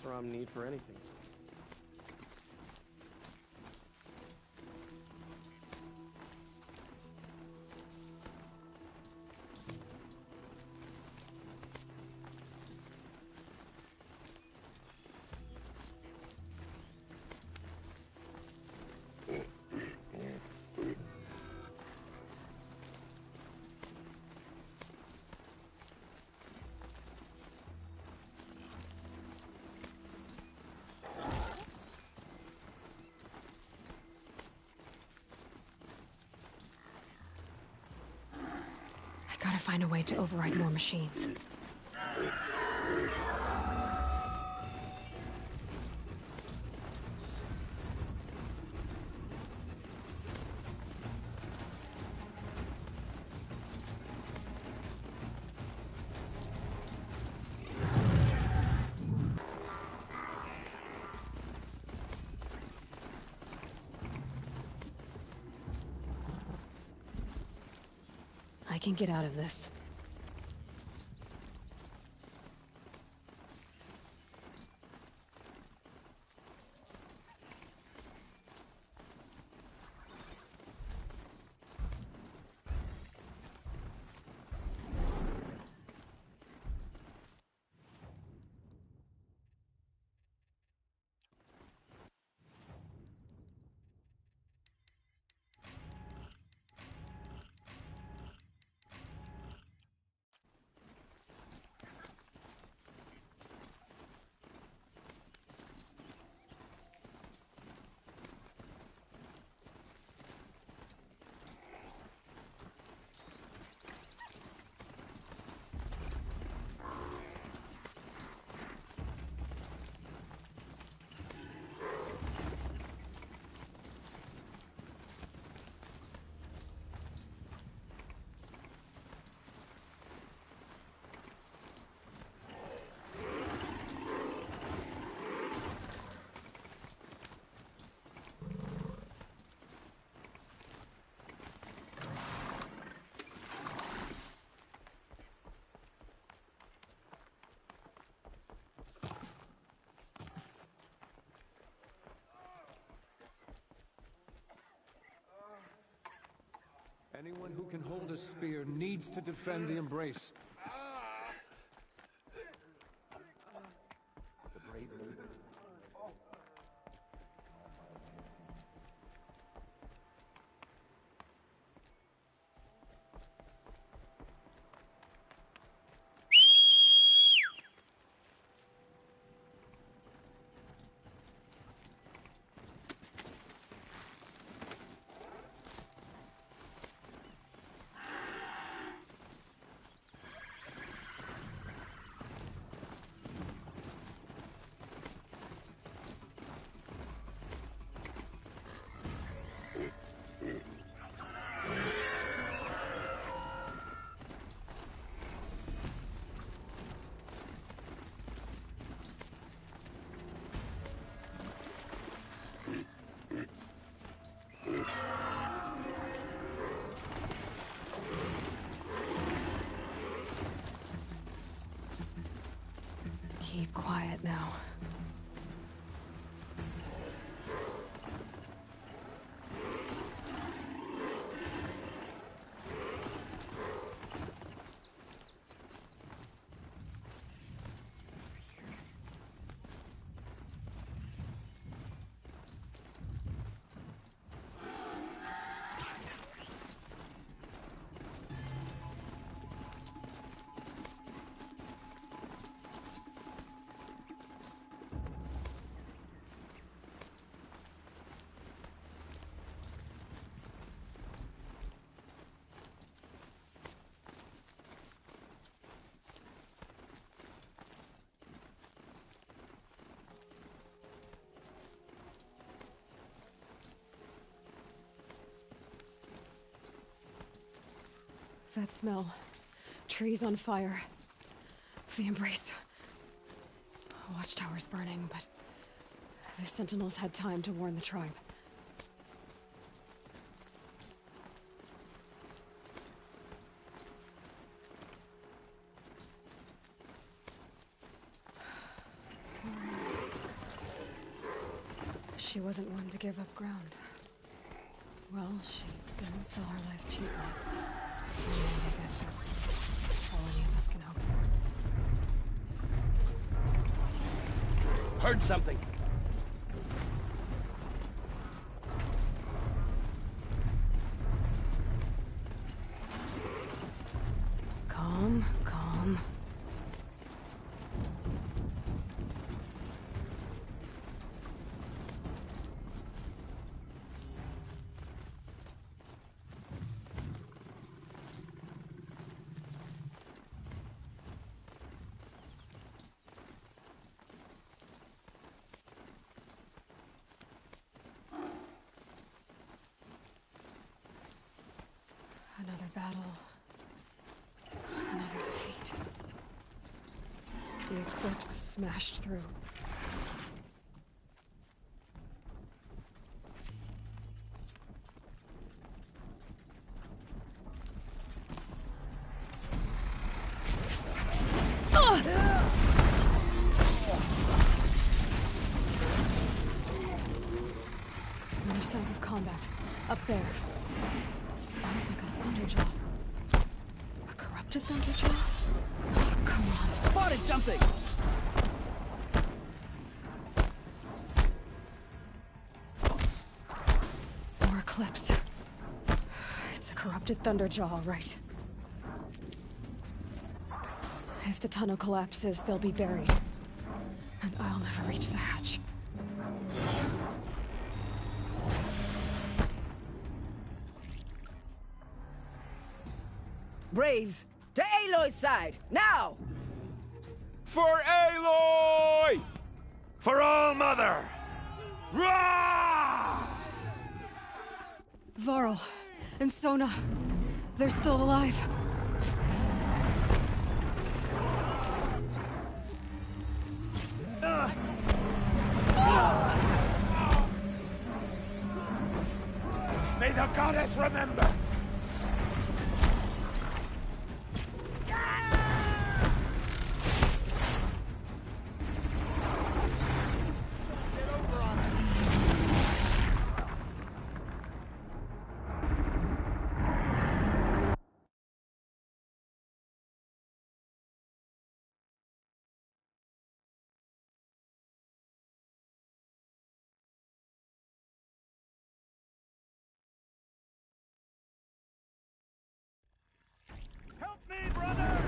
J: Oseram need for anything.
A: I gotta find a way to override more machines. I can get out of this.
K: Anyone who can hold a spear needs to defend the Embrace. The brave leader.
A: Keep quiet now. That smell. Trees on fire. The Embrace. Watchtower's burning, but the Sentinels had time to warn the tribe. She wasn't one to give up ground. Well, she didn't sell her life cheaply. I guess that's all any of us can hope for.
L: Heard something.
A: Calm, calm. Another battle. Another defeat. The Eclipse smashed through. Another sounds of combat. Up there. Sounds like a Thunderjaw. A corrupted Thunderjaw? Oh, come on.
L: Spotted something!
A: More Eclipse. It's a corrupted Thunderjaw, all right. If the tunnel collapses, they'll be buried. And I'll never reach the hatch.
M: Braves, to Aloy's side, now!
E: For Aloy! For All Mother! Rah!
A: Varl and Sona, they're still alive.
E: May the goddess remember! Help me, brother!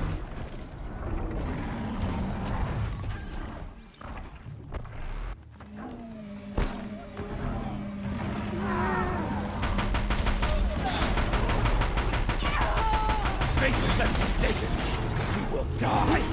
E: Make yourself forsaken! You will die!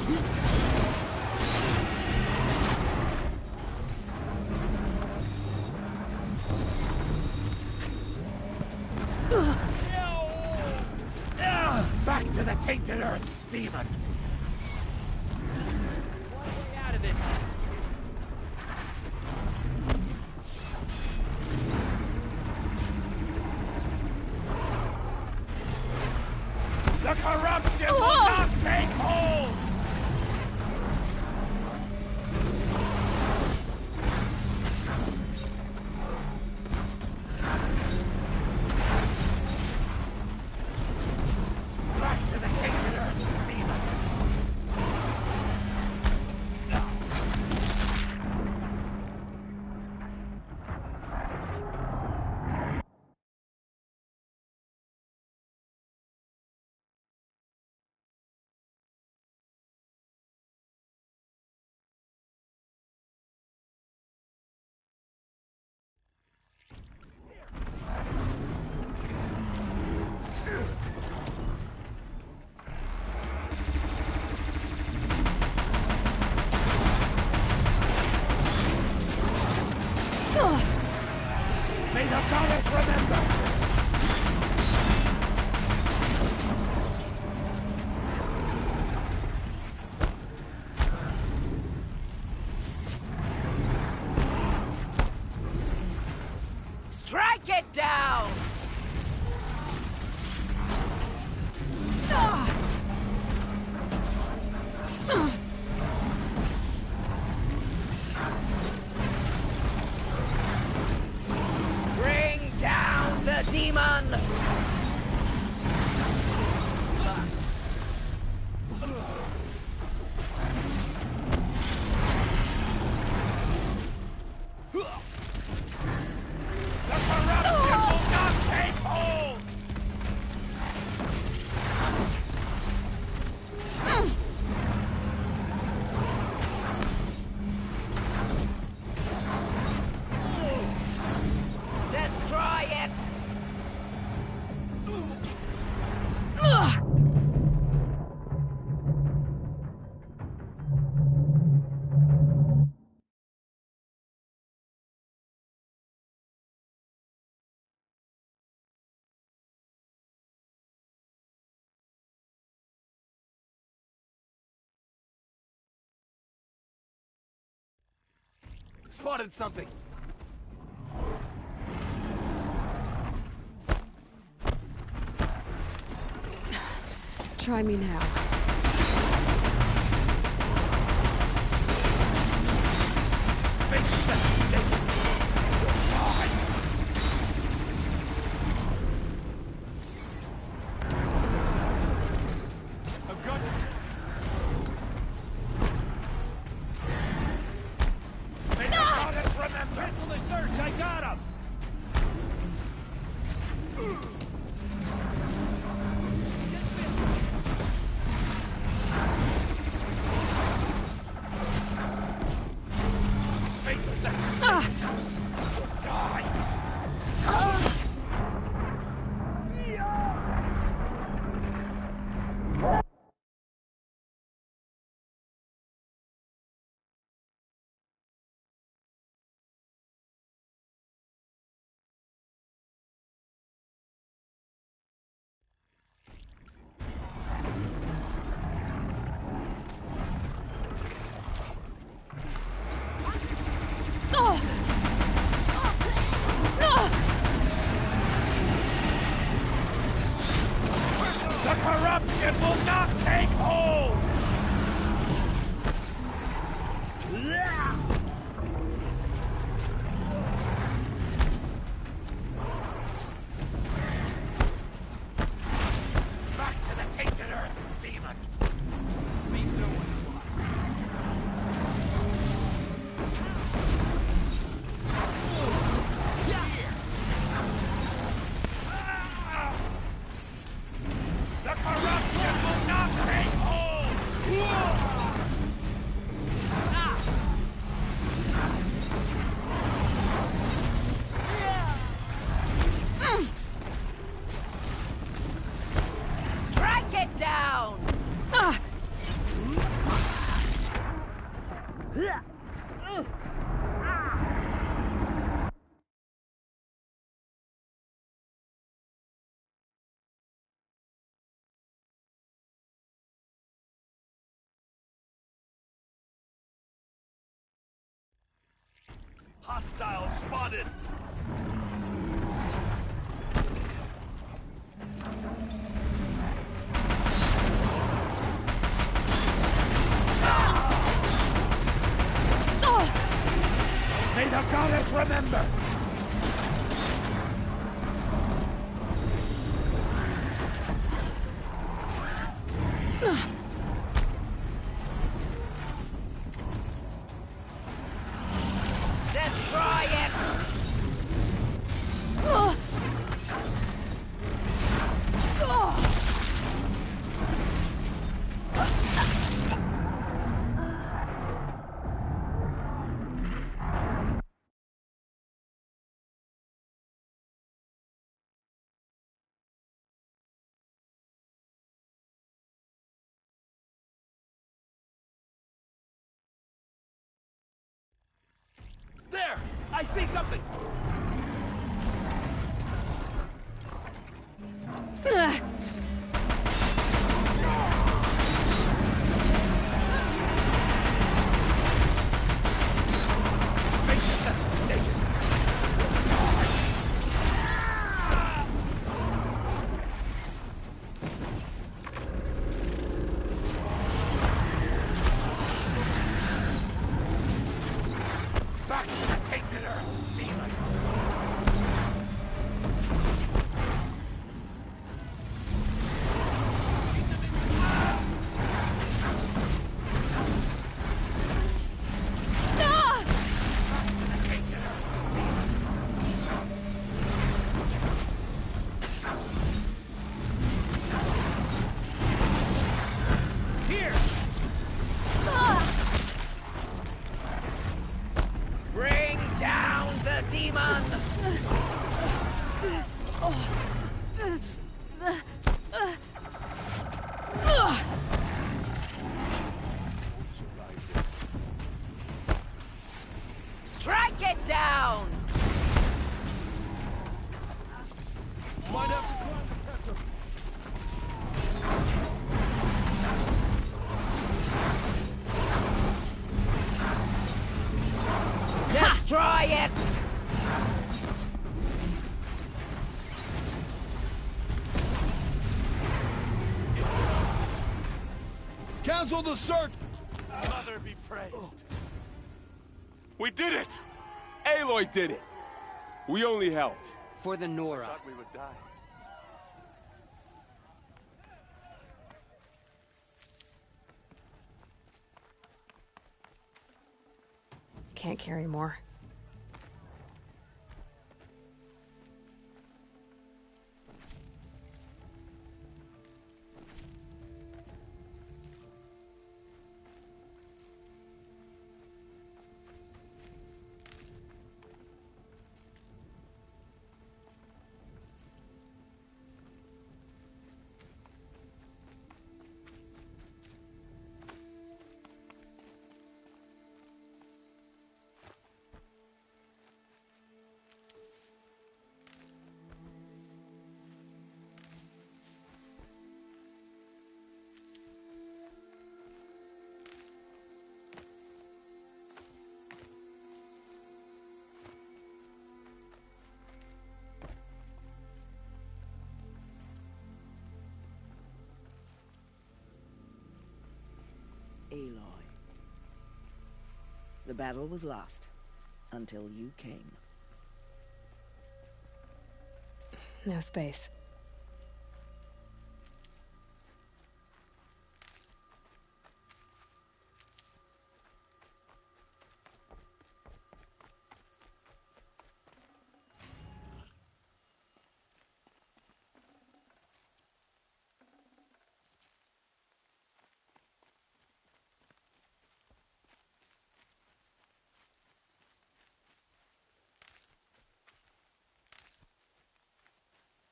E: Back to the tainted earth, demon!
L: One way out of this.
E: The corruption will not take hold!
K: the goddess remember!
M: Strike it down! Bring down the demon!
K: The corruption will not take hold!
M: Destroy it!
K: Spotted something!
A: Try me now.
K: I've got May the goddess remember! Cancel the search, I got him! The corruption will not take hold! Back to the tainted earth, demon! Leave no one The corruption will not take hold!
M: Strike it down!
K: Hostile spotted! May the goddess remember!
M: Destroy it!
K: There! I see something! Might have to climb the pressure.
M: Destroy it!
K: Cancel the search!
E: Mother be praised. We did it!
L: Aloy did it! We only helped.
J: For the Nora.
E: Thought we would die.
A: Can't carry more.
M: Aloy. The battle was lost until you came.
A: No space.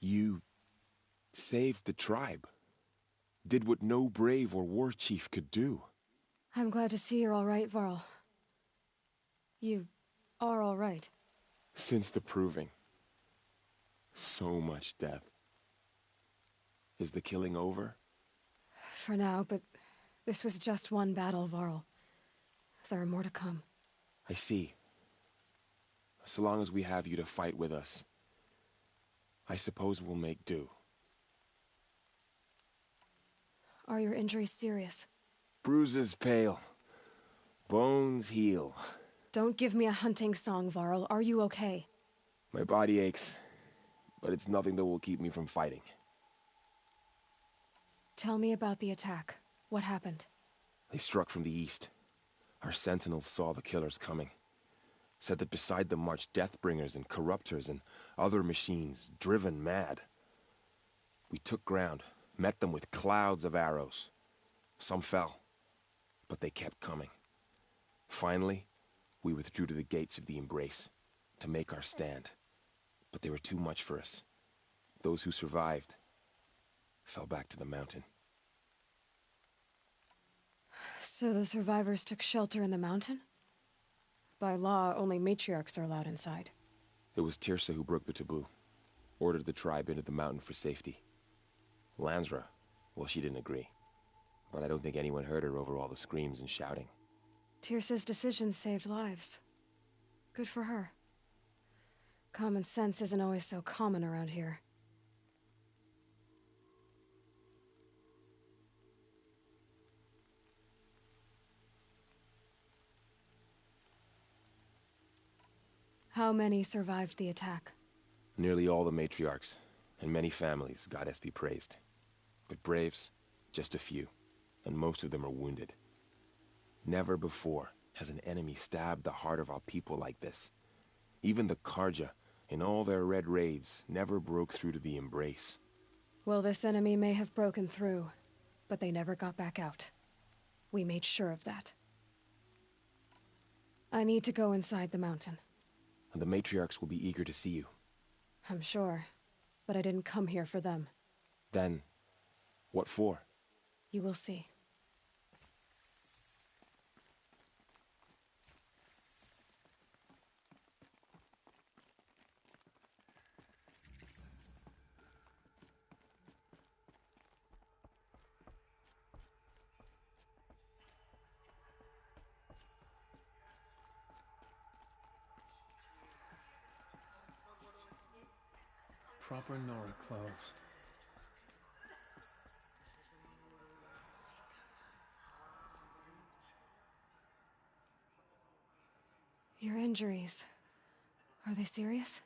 L: You saved the tribe. Did what no brave or war chief could do.
A: I'm glad to see you're all right, Varl. You are all right.
L: Since the Proving. So much death. Is the killing over?
A: For now, but this was just one battle, Varl. There are more to come.
L: I see. So long as we have you to fight with us, I suppose we'll make do.
A: Are your injuries serious?
L: Bruises pale. Bones heal.
A: Don't give me a hunting song, Varl. Are you okay?
L: My body aches, but it's nothing that will keep me from fighting.
A: Tell me about the attack. What happened?
L: They struck from the east. Our sentinels saw the killers coming. Said that beside them marched Deathbringers and Corruptors and other machines, driven mad. We took ground, met them with clouds of arrows. Some fell, but they kept coming. Finally, we withdrew to the gates of the Embrace to make our stand. But they were too much for us. Those who survived fell back to the mountain.
A: So the survivors took shelter in the mountain? By law, only matriarchs are allowed inside.
L: It was Teersa who broke the taboo. Ordered the tribe into the mountain for safety. Lansra, well, she didn't agree. But I don't think anyone heard her over all the screams and shouting.
A: Teersa's decision saved lives. Good for her. Common sense isn't always so common around here. How many survived the attack?
L: Nearly all the matriarchs, and many families, goddess be praised. But braves, just a few, and most of them are wounded. Never before has an enemy stabbed the heart of our people like this. Even the Carja, in all their red raids, never broke through to the Embrace.
A: Well, this enemy may have broken through, but they never got back out. We made sure of that. I need to go inside the mountain.
L: And the matriarchs will be eager to see you.
A: I'm sure, but I didn't come here for them.
L: Then, what for?
A: You will see.
K: proper Nora clothes.
A: Your injuries, are they serious?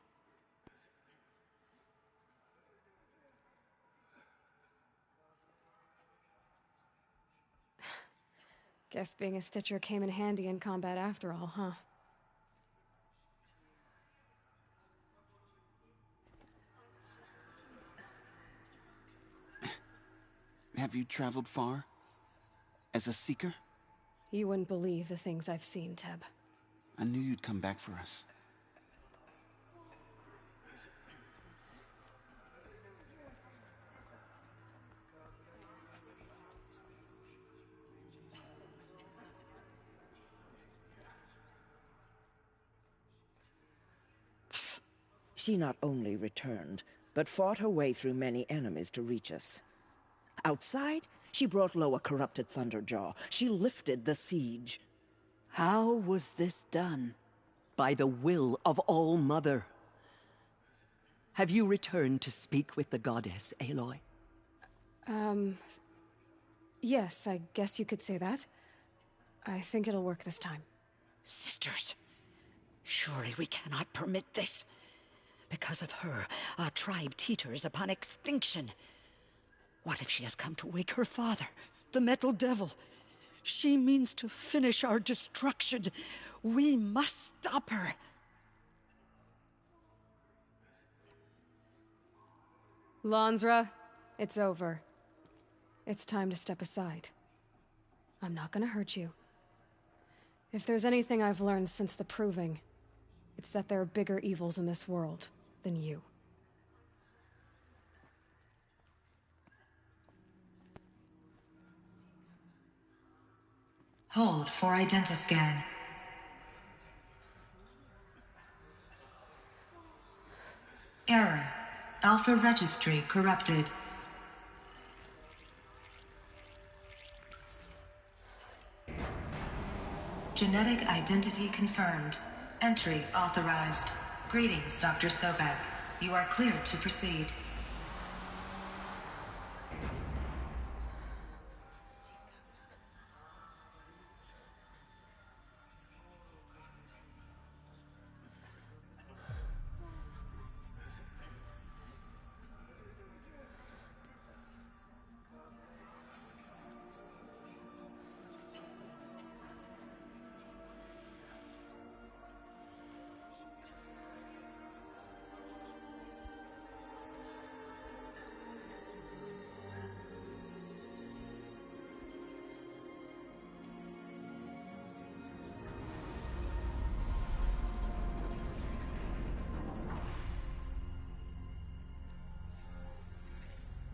A: Guess being a Stitcher came in handy in combat after all, huh?
N: Have you traveled far? As a seeker?
A: You wouldn't believe the things I've seen, Teb.
N: I knew you'd come back for us.
M: She not only returned, but fought her way through many enemies to reach us. Outside, she brought low a corrupted Thunderjaw. She lifted the siege.
O: How was this done? By the will of All-Mother. Have you returned to speak with the goddess, Aloy?
A: Yes, I guess you could say that. I think it'll work this time.
O: Sisters, surely we cannot permit this. Because of her, our tribe teeters upon extinction. What if she has come to wake her father, the Metal Devil? She means to finish our destruction. We must stop her.
A: Lansra, it's over. It's time to step aside. I'm not gonna hurt you. If there's anything I've learned since the Proving, it's that there are bigger evils in this world than you.
P: Hold for identiscan. Error. Alpha registry corrupted. Genetic identity confirmed. Entry authorized. Greetings, Dr. Sobek. You are cleared to proceed.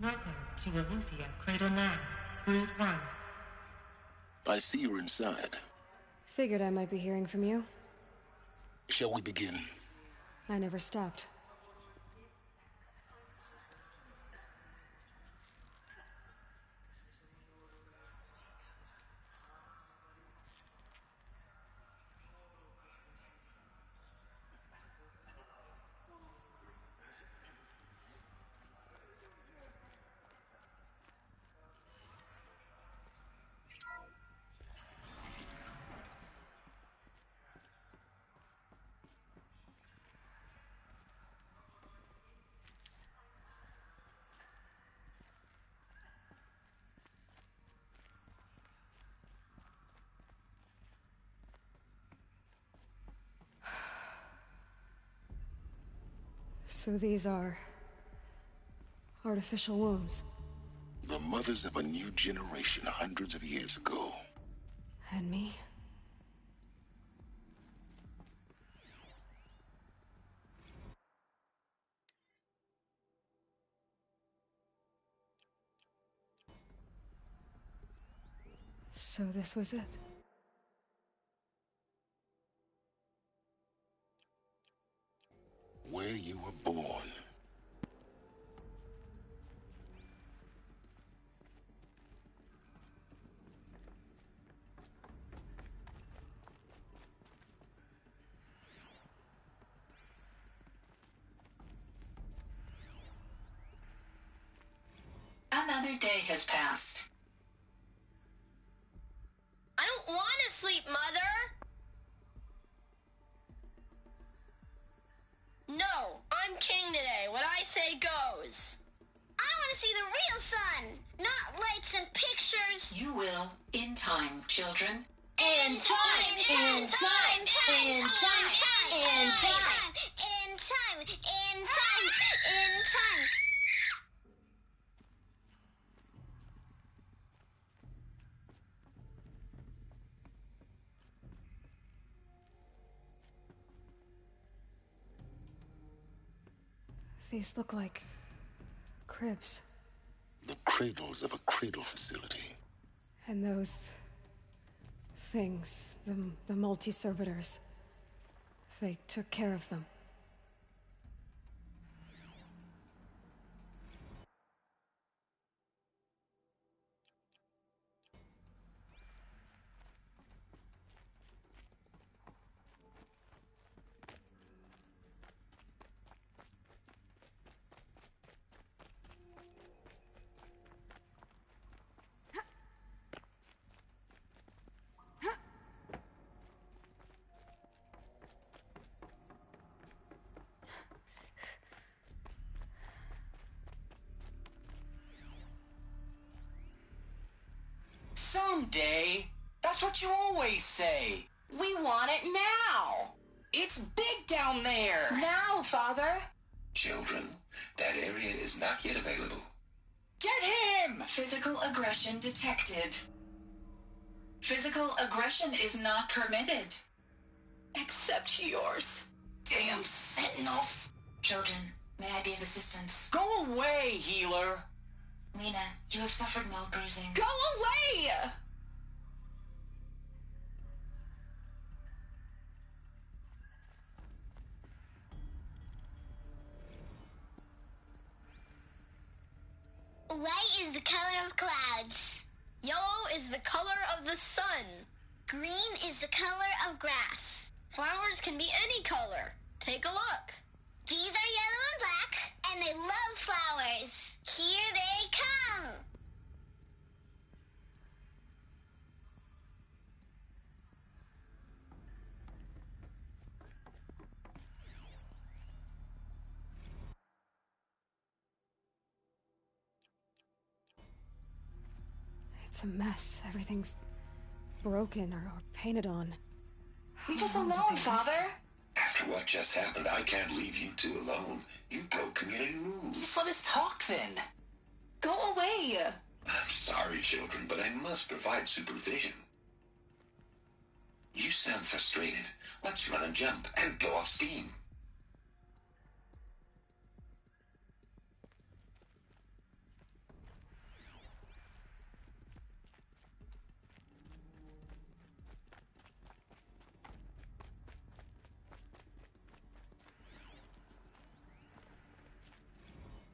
Q: Welcome to Aletheia Cradle 9, Brood 1.
C: I see you're inside.
A: Figured I might be hearing from you.
C: Shall we begin?
A: I never stopped. So these are artificial wombs.
C: The mothers of a new generation hundreds of years ago.
A: And me? So this was it.
C: Where you were born.
D: Another day has passed.
R: I don't want to sleep, Mother! No, I'm king today. What I say goes. I want to see the real sun, not lights and pictures.
D: You will, in time, children.
R: In time, in time, in time, in time, in time, in time, in time, in time.
A: These look like cribs.
C: The cradles of a cradle facility.
A: And those things, the multi-servitors, they took care of them.
F: Someday. That's what you always say.
B: We want it now.
F: It's big down there.
B: Now, Father.
H: Children, that area is not yet available.
F: Get him!
D: Physical aggression detected. Physical aggression is not permitted.
B: Except yours.
F: Damn sentinels.
D: Children, may I be of assistance?
F: Go away, healer.
D: Lena, you have suffered mild bruising.
F: Go away!
R: White is the color of clouds.
S: Yellow is the color of the sun.
R: Green is the color of grass.
S: Flowers can be any color. Take a look.
R: These are yellow and black, and they love flowers. Here they come.
A: It's a mess. Everything's broken or painted on.
B: Leave us alone, Father.
H: After what just happened, I can't leave you two alone. You broke community rules.
F: Just let us talk then.
B: Go away.
H: I'm sorry, children, but I must provide supervision. You sound frustrated. Let's run and jump and go off steam.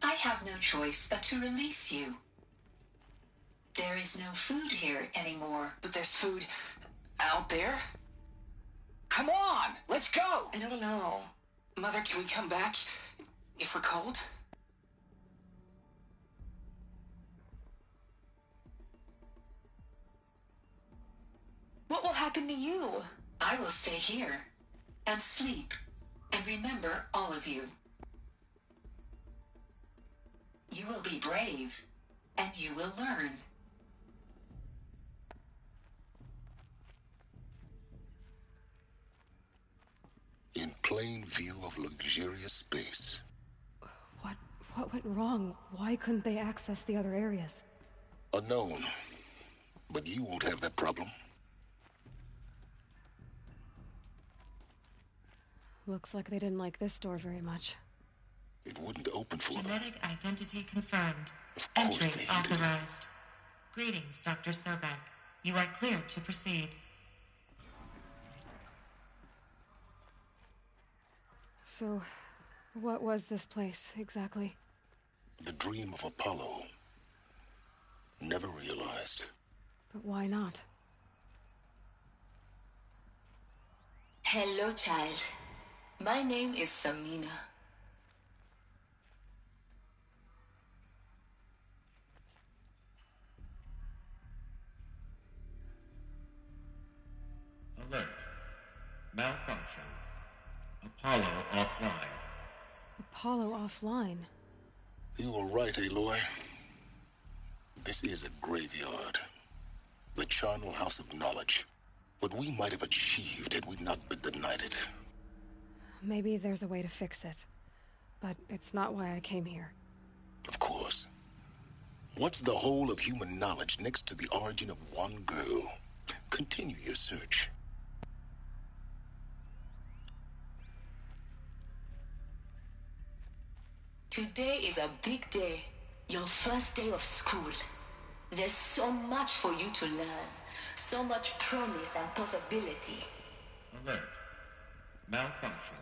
D: I have no choice but to release you. There is no food here anymore.
F: But there's food out there? Come on, let's go!
B: I don't know.
F: Mother, can we come back if we're cold?
B: What will happen to you?
D: I will stay here and sleep and remember all of you. You will be brave and you will learn.
C: In plain view of luxurious space.
A: What went wrong? Why couldn't they access the other areas?
C: Unknown. But you won't have that problem.
A: Looks like they didn't like this door very much.
C: It wouldn't open for them.
Q: Genetic identity confirmed.
C: Of course
Q: Entry
C: they hated it.
Q: authorized. Greetings, Dr. Sobek. You are cleared to proceed.
A: So, what was this place, exactly?
C: The dream of Apollo. Never realized.
A: But why not?
D: Hello, child. My name is Samina.
Q: malfunction. Apollo offline.
A: Apollo offline?
C: You were right, Aloy. This is a graveyard. The charnel house of knowledge. What we might have achieved had we not been denied it.
A: Maybe there's a way to fix it. But it's not why I came here.
C: Of course. What's the whole of human knowledge next to the origin of one girl? Continue your search.
D: Today is a big day. Your first day of school. There's so much for you to learn. So much promise and possibility.
Q: Alert. Malfunction.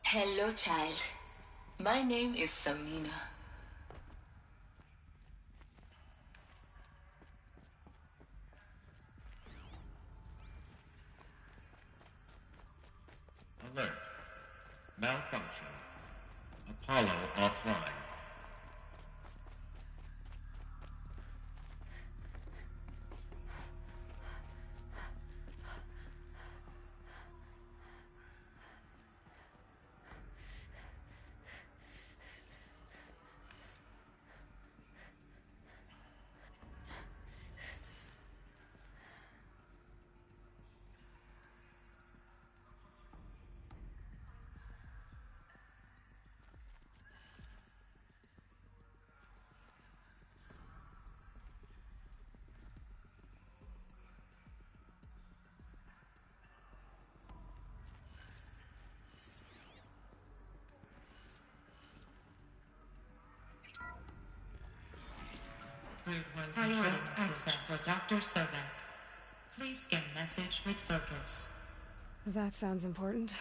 D: Hello, child. My name is Samina.
Q: Alert. Malfunction. Apollo offline. Priority access for Dr. Sobek. Please scan message with focus.
A: That sounds important.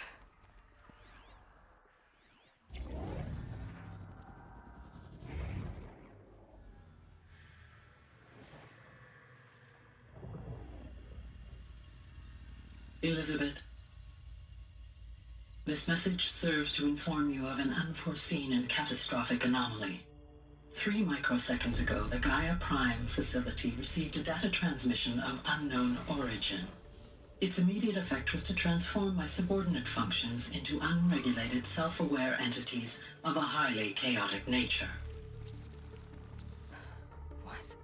T: Elizabeth, this message serves to inform you of an unforeseen and catastrophic anomaly. 3 microseconds ago, the Gaia Prime facility received a data transmission of unknown origin. Its immediate effect was to transform my subordinate functions into unregulated, self-aware entities of a highly chaotic nature.
A: What?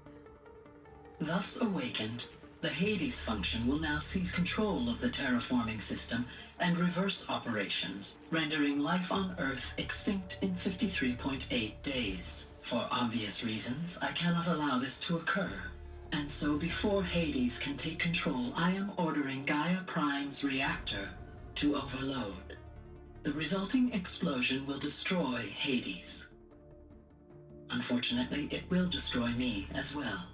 T: Thus awakened, the Hades function will now seize control of the terraforming system and reverse operations, rendering life on Earth extinct in 53.8 days. For obvious reasons, I cannot allow this to occur. And so before Hades can take control, I am ordering Gaia Prime's reactor to overload. The resulting explosion will destroy Hades. Unfortunately, it will destroy me as well.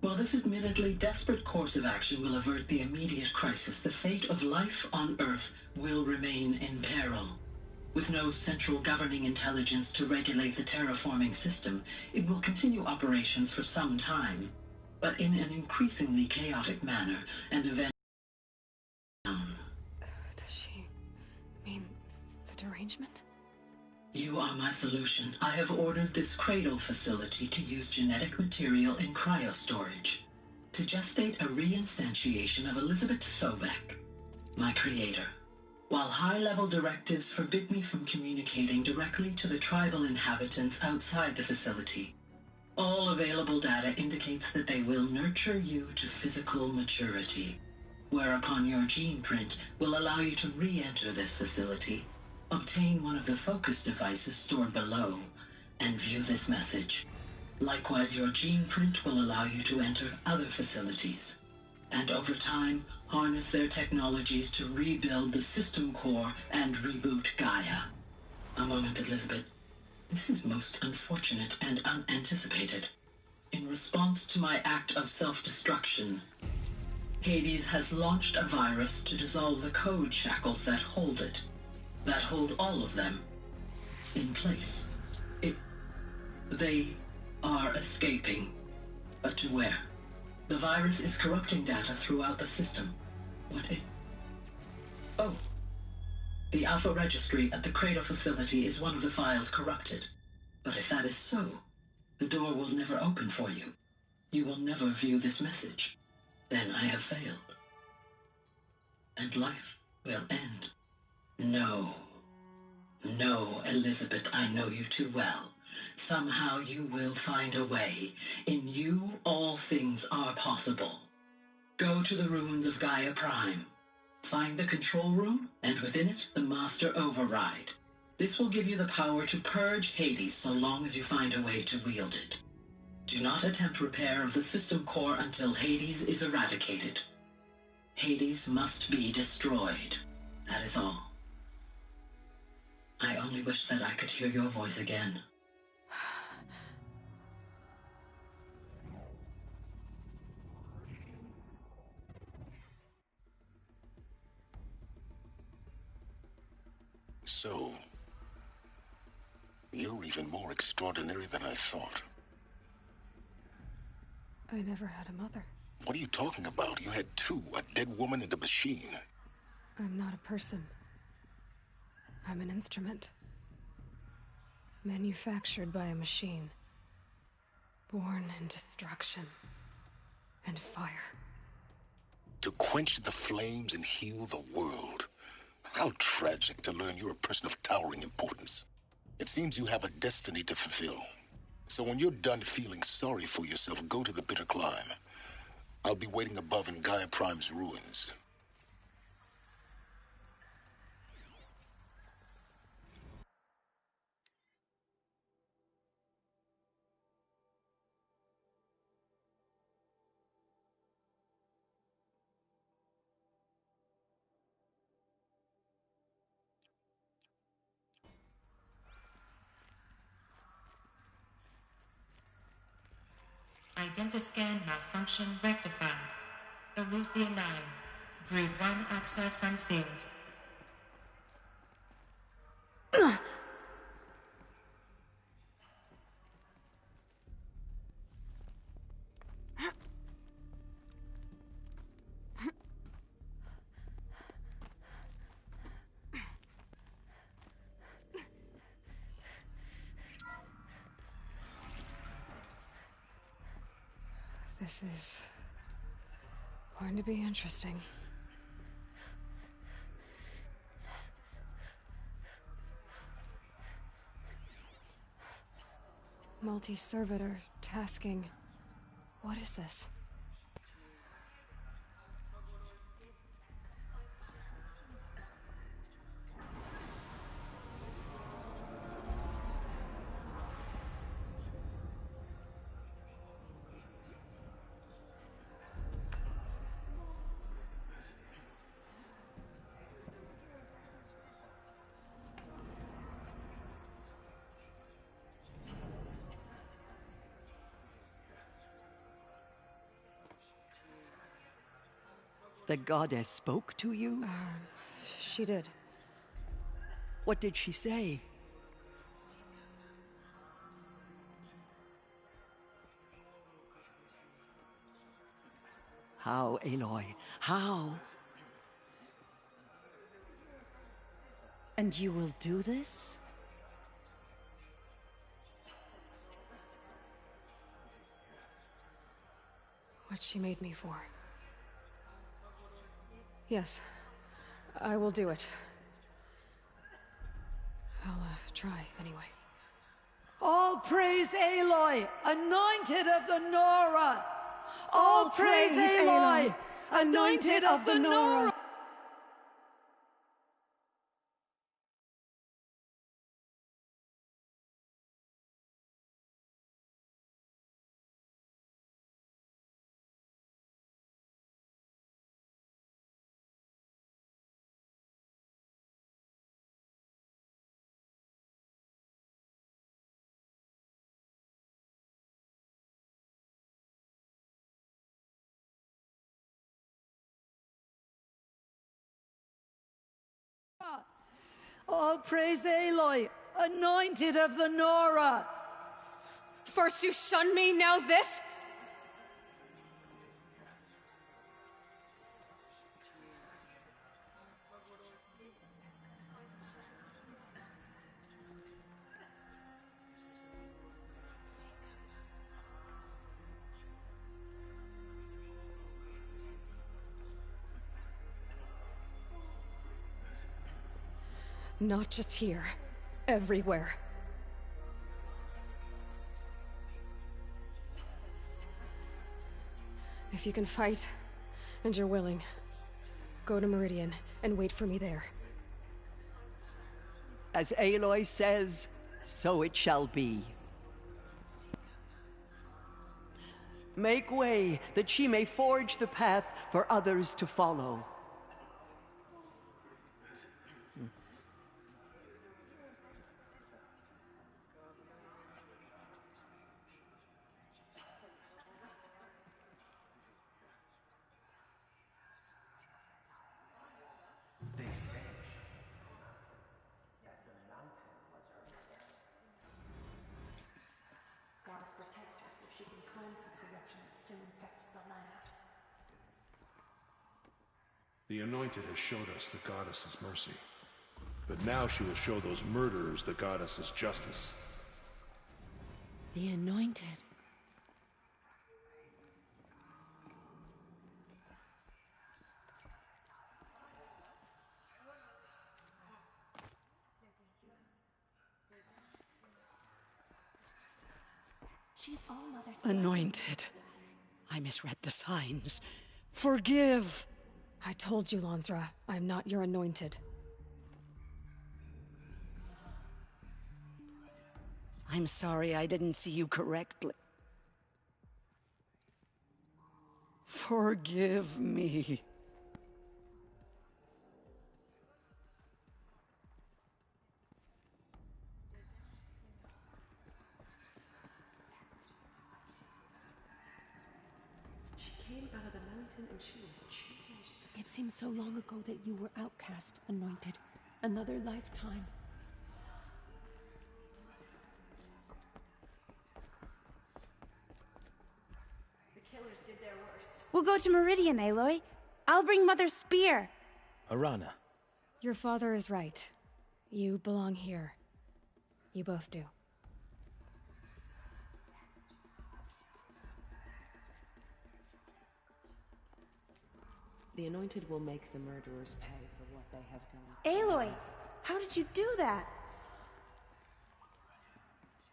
T: While this admittedly desperate course of action will avert the immediate crisis, the fate of life on Earth will remain in peril. With no central governing intelligence to regulate the terraforming system, it will continue operations for some time, but in an increasingly chaotic manner, and event.
A: Does she mean the derangement?
T: You are my solution. I have ordered this cradle facility to use genetic material in cryostorage, to gestate a reinstantiation of Elizabeth Sobek, my creator. While high-level directives forbid me from communicating directly to the tribal inhabitants outside the facility, all available data indicates that they will nurture you to physical maturity, whereupon your gene print will allow you to re-enter this facility, obtain one of the focus devices stored below, and view this message. Likewise, your gene print will allow you to enter other facilities, and over time, harness their technologies to rebuild the system core and reboot Gaia. A moment, Elizabeth. This is most unfortunate and unanticipated. In response to my act of self-destruction, Hades has launched a virus to dissolve the code shackles that hold it, that hold all of them, in place. They are escaping, but to where? The virus is corrupting data throughout the system. What if... Oh. The Alpha Registry at the Cradle facility is one of the files corrupted. But if that is so, the door will never open for you. You will never view this message. Then I have failed. and life will end. No. No, Elizabeth, I know you too well. Somehow you will find a way. In you, all things are possible. Go to the ruins of Gaia Prime. Find the control room, and within it, the Master Override. This will give you the power to purge Hades so long as you find a way to wield it. Do not attempt repair of the system core until Hades is eradicated. Hades must be destroyed. That is all. I only wish that I could hear your voice again.
C: So, you're even more extraordinary than I thought.
A: I never had a mother.
C: What are you talking about? You had two, a dead woman and a machine.
A: I'm not a person. I'm an instrument. Manufactured by a machine. Born in destruction and fire.
C: To quench the flames and heal the world. How tragic to learn you're a person of towering importance. It seems you have a destiny to fulfill. So when you're done feeling sorry for yourself, go to the bitter climb. I'll be waiting above in Gaia Prime's ruins.
Q: Identiscan malfunction rectified. Eleuthia 9. Breed 1 access unsealed.
A: This is going to be interesting. Multi-servitor tasking. What is this?
U: The goddess spoke to you?
A: She did.
U: What did she say? How, Aloy? How?
M: And you will do this?
A: What she made me for. Yes, I will do it. I'll try anyway.
V: All praise Aloy, anointed of the Nora! All praise Aloy, anointed of the Nora! All praise Aloy, anointed of the Nora!
A: First you shunned me, now this? Not just here. Everywhere. If you can fight, and you're willing, go to Meridian and wait for me there.
U: As Aloy says, so it shall be. Make way, that she may forge the path for others to follow.
G: The Anointed has showed us the Goddess's mercy. But now she will show those murderers the Goddess's justice.
I: The Anointed.
O: She's all Mother's Anointed. I misread the signs. Forgive!
A: I told you, Lansra, I'm not your Anointed.
O: I'm sorry I didn't see you correctly. Forgive me.
I: Out of the mountain and she was changed. It seems so long ago that you were outcast, Anointed. Another lifetime.
W: The killers did their worst.
X: We'll go to Meridian, Aloy. I'll bring Mother's spear.
C: Arana.
A: Your father is right. You belong here. You both do.
I: The Anointed will make the murderers pay for what they have done.
X: Aloy, how did you do that?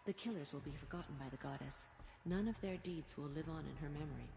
I: The killers will be forgotten by the Goddess. None of their deeds will live on in her memory.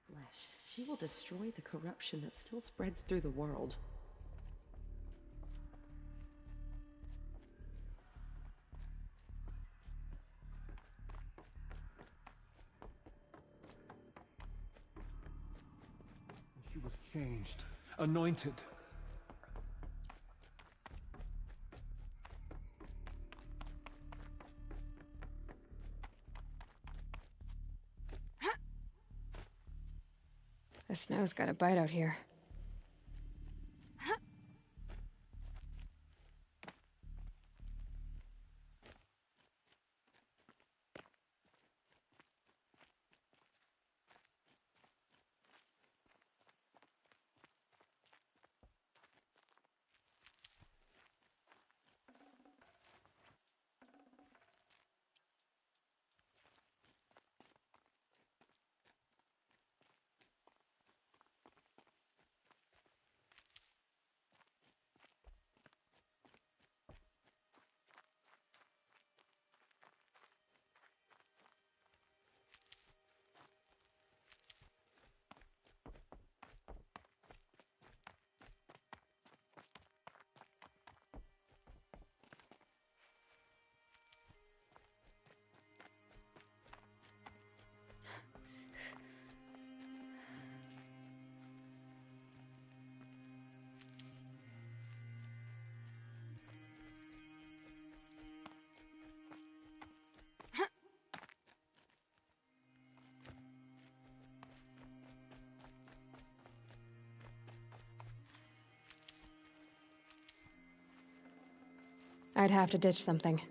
I: Flesh. She will destroy the corruption that still spreads through the world.
K: She was changed, anointed.
A: The snow's got a bite out here. I'd have to ditch something.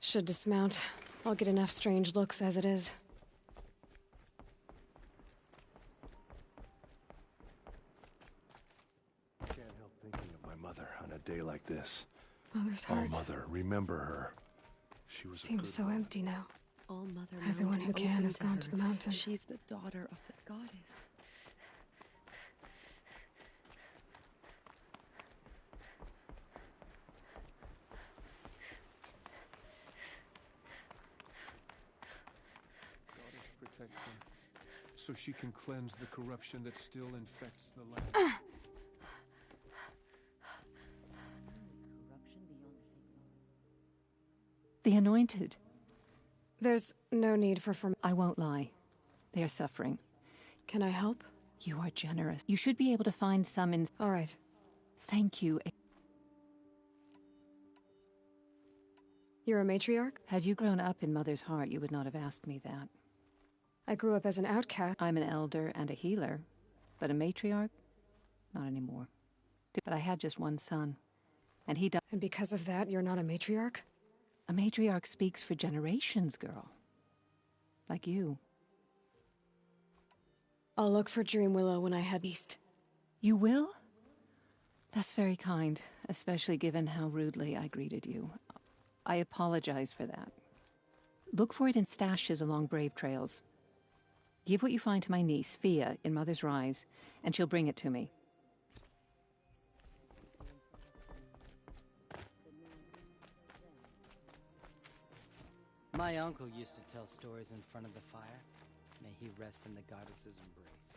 A: Should dismount. I'll get enough strange looks as it is.
G: Can't help thinking of my mother on a day like this.
A: Mother's
G: Oh,
A: heart.
G: Mother, remember her. She was
A: Seems so empty now.
I: All Mother
A: Everyone who can has gone to the mountain.
I: She's the daughter of the goddess.
K: Goddess protect them, so she can cleanse the corruption that still infects the land.
E: The Anointed.
A: There's no need for
E: I won't lie. They are suffering.
A: Can I help?
E: You are generous. You should be able to find some in...
A: All right.
E: Thank you.
A: You're a matriarch?
E: Had you grown up in Mother's heart, you would not have asked me that.
A: I grew up as an outcast.
E: I'm an elder and a healer, but a matriarch? Not anymore. But I had just one son, and he died.
A: And because of that, you're not a matriarch?
E: A matriarch speaks for generations, girl. Like you.
A: I'll look for Dream Willow when I head east.
E: You will? That's very kind, especially given how rudely I greeted you. I apologize for that. Look for it in stashes along Brave Trails. Give what you find to my niece, Fia, in Mother's Rise, and she'll bring it to me.
J: My uncle used to tell stories in front of the fire. May he rest in the goddess's embrace.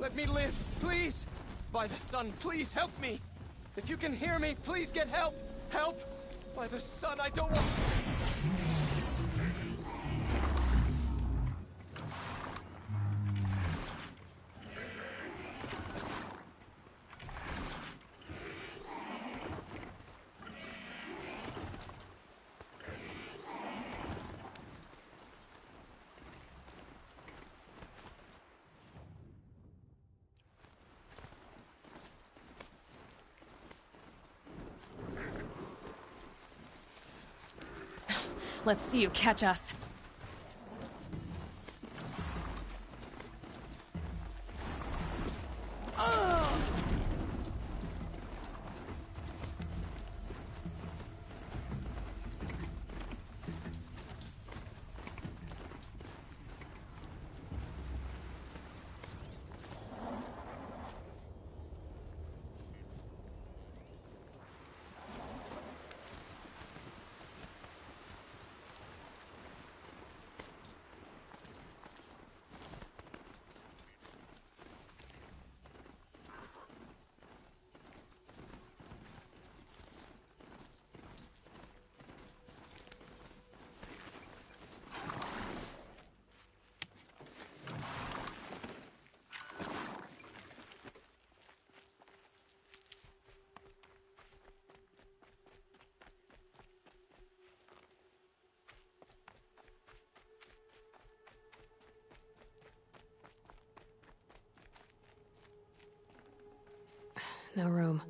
K: Let me live, please! By the sun, please help me! If you can hear me, please get help! Help! By the sun, I don't want...
A: Let's see you catch us. No room.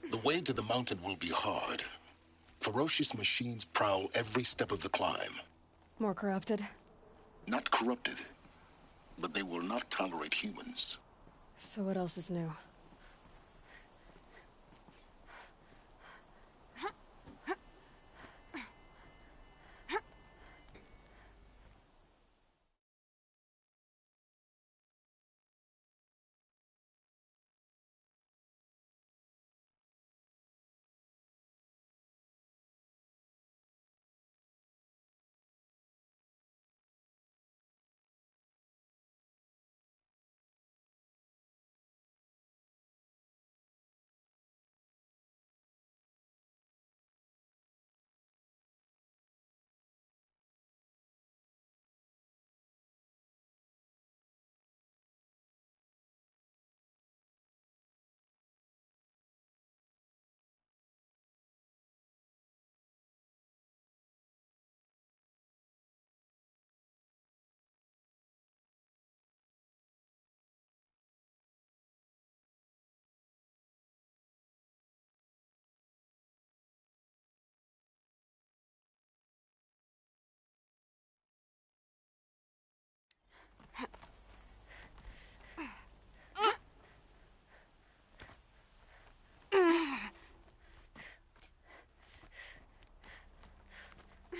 C: The way to the mountain will be hard. Ferocious machines prowl every step of the climb.
A: More corrupted?
C: Not corrupted, but they will not tolerate humans.
A: So what else is new?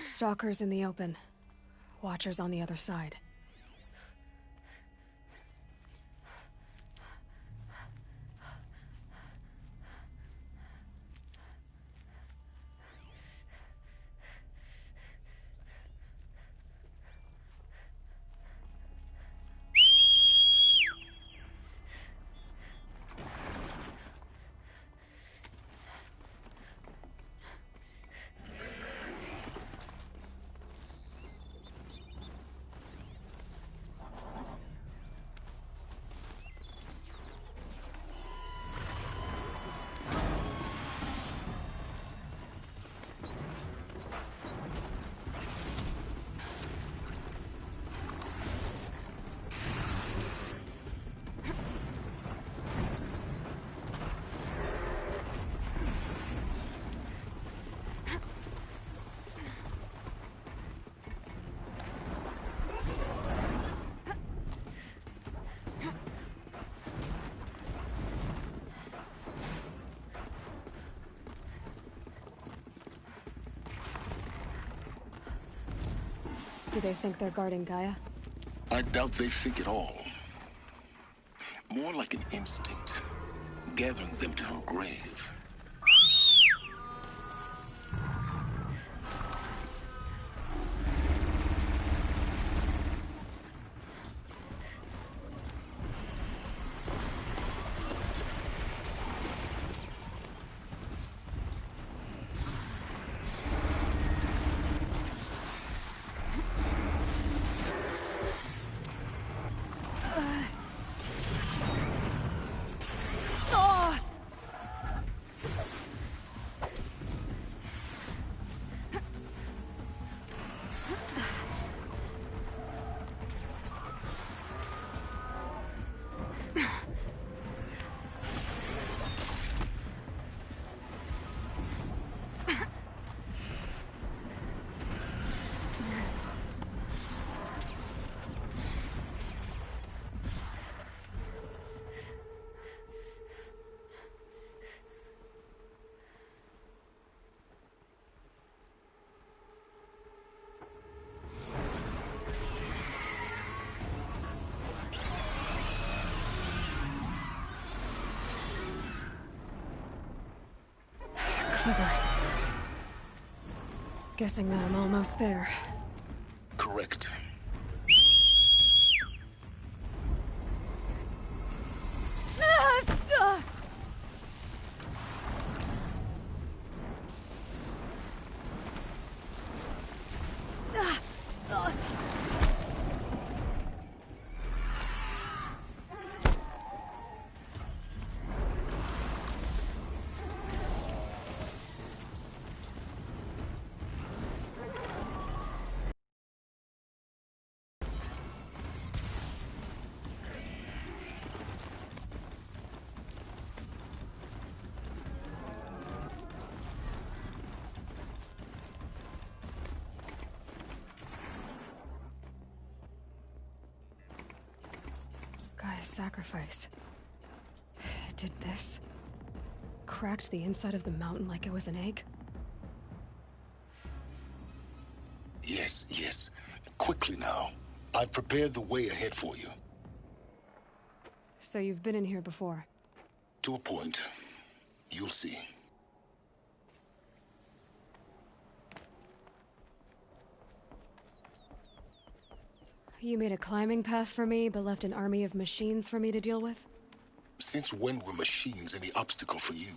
A: Stalkers in the open. Watchers on the other side. Do they think they're guarding Gaia?
C: I doubt they think at all. More like an instinct, gathering them to her grave.
A: Clever. Guessing that I'm almost there.
C: Correct.
A: Gaia's sacrifice. It did this. Cracked the inside of the mountain like it was an egg.
C: Yes, yes. Quickly now. I've prepared the way ahead for you.
A: So you've been in here before?
C: To a point. You'll see.
A: You made a climbing path for me, but left an army of machines for me to deal with?
C: Since when were machines any obstacle for you?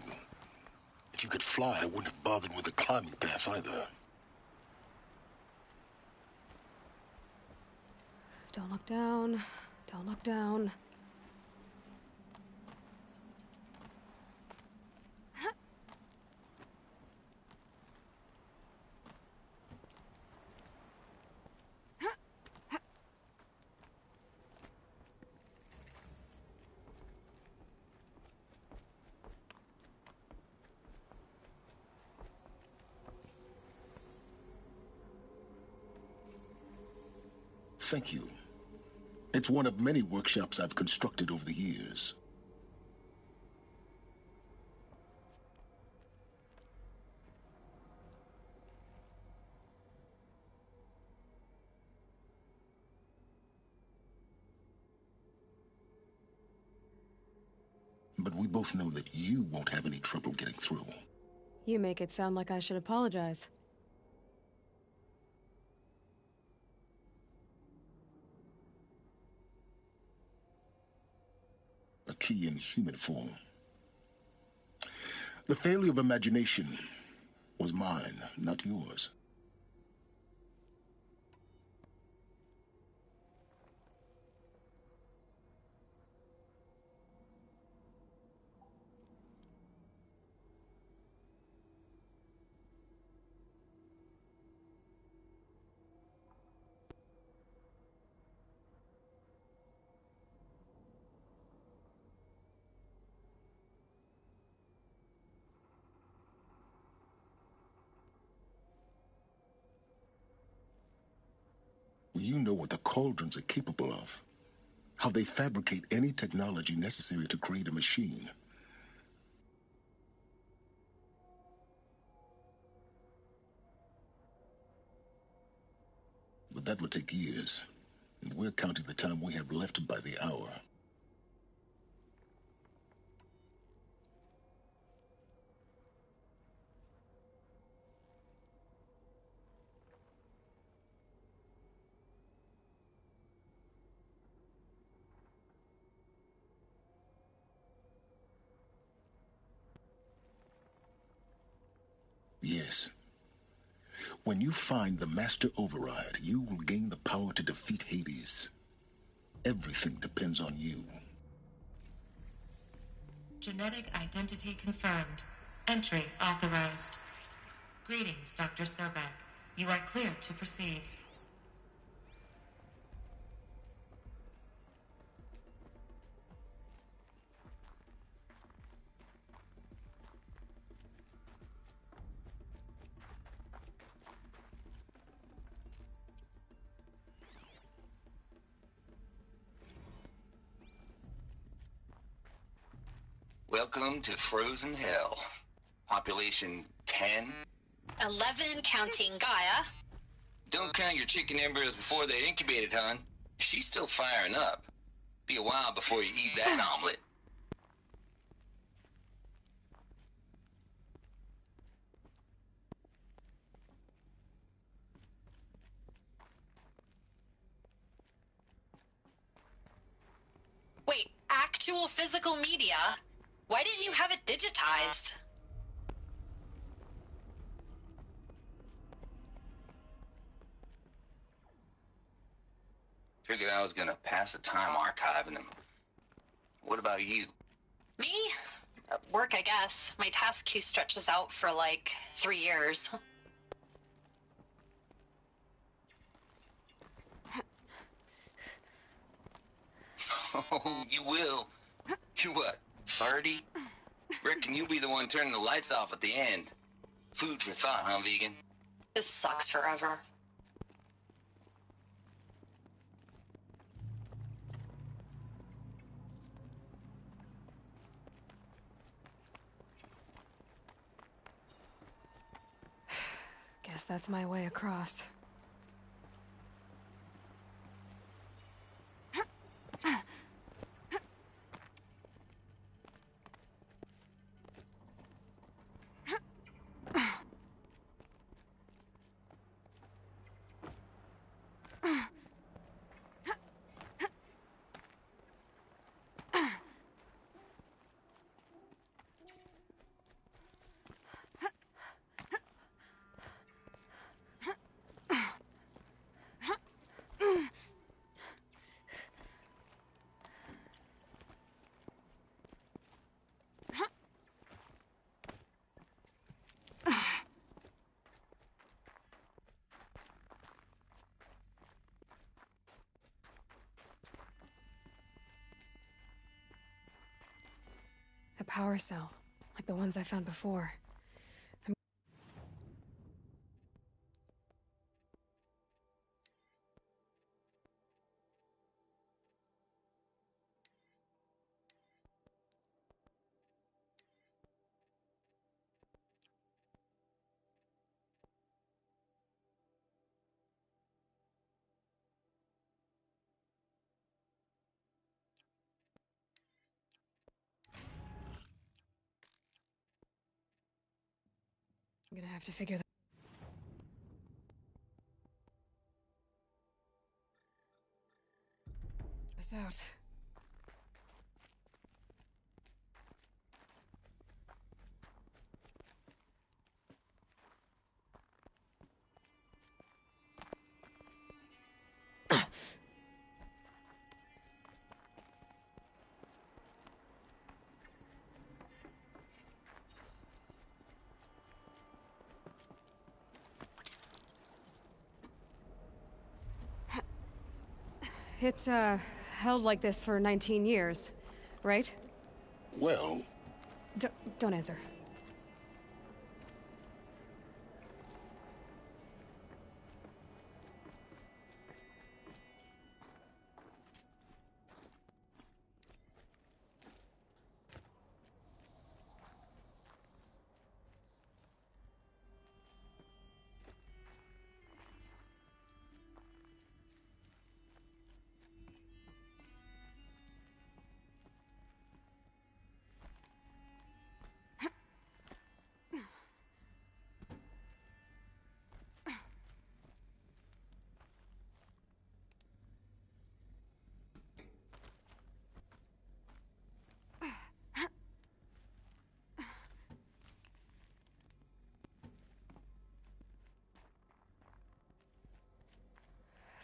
C: If you could fly, I wouldn't have bothered with a climbing path either.
A: Don't look down. Don't look down.
C: Thank you. It's one of many workshops I've constructed over the years. But we both know that you won't have any trouble getting through.
A: You make it sound like I should apologize.
C: A key in human form. The failure of imagination was mine, not yours. You know what the Cauldrons are capable of. How they fabricate any technology necessary to create a machine. But that would take years. And we're counting the time we have left by the hour. this. When you find the Master Override, you will gain the power to defeat Hades. Everything depends on you.
Q: Genetic identity confirmed. Entry authorized. Greetings, Dr. Sobek. You are clear to proceed.
F: Welcome to Frozen Hell. Population 10.
B: 11 counting Gaia.
F: Don't count your chicken embryos before they're incubated, hon. She's still firing up. Be a while before you eat that omelet.
B: Wait, actual physical media? Why didn't you have it digitized?
F: Figured I was gonna pass the time archiving them. What about you?
B: Me? Work, I guess. My task queue stretches out for like 3 years.
F: Oh, you will. You what, 30? Reckon you'll be the one turning the lights off at the end. Food for thought, huh, vegan?
B: This sucks forever.
A: Guess that's my way across. A power cell, like the ones I found before. I'm gonna have to figure this out. It's, held like this for 19 years, right?
C: Well...
A: Don't answer.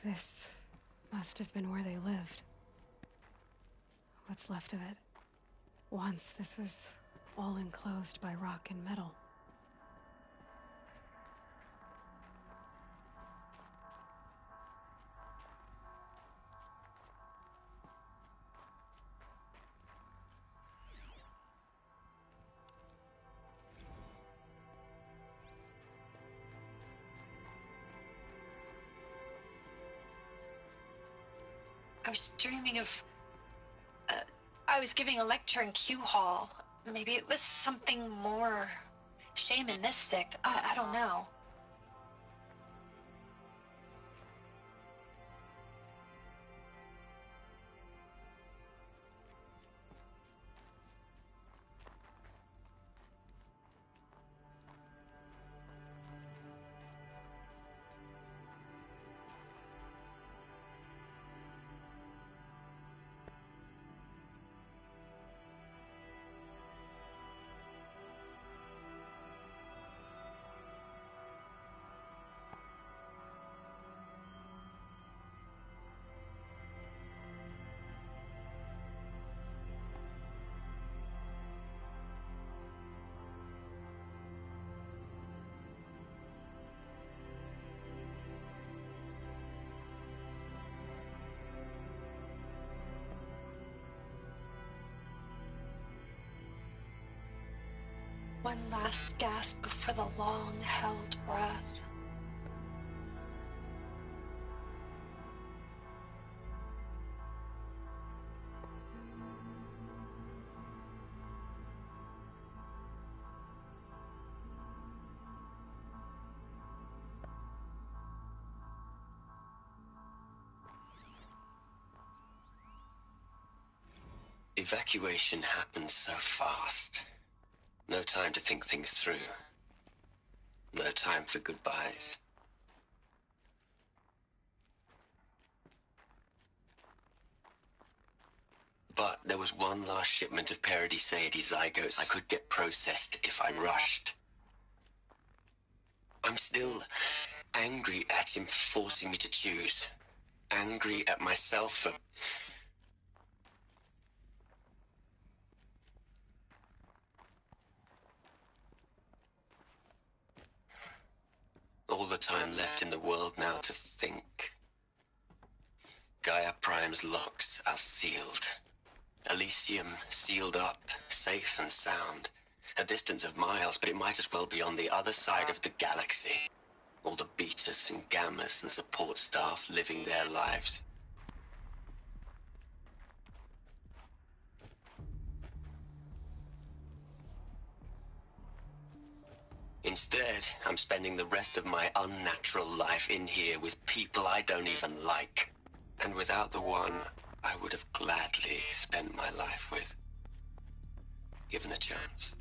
A: This must have been where they lived. What's left of it. Once this was all enclosed by rock and metal.
B: I was dreaming of... I was giving a lecture in Q Hall. Maybe it was something more shamanistic. I don't know. One last gasp before the long-held breath.
L: Evacuation happens so fast. No time to think things through. No time for goodbyes. But there was one last shipment of Paradiseidae zygotes I could get processed if I rushed. I'm still angry at him for forcing me to choose. Angry at myself for... all the time left in the world now to think. Gaia Prime's locks are sealed. Elysium sealed up, safe and sound. A distance of miles, but it might as well be on the other side of the galaxy. All the betas and gammas and support staff living their lives. Instead, I'm spending the rest of my unnatural life in here with people I don't even like. And without the one I would have gladly spent my life with, given a chance.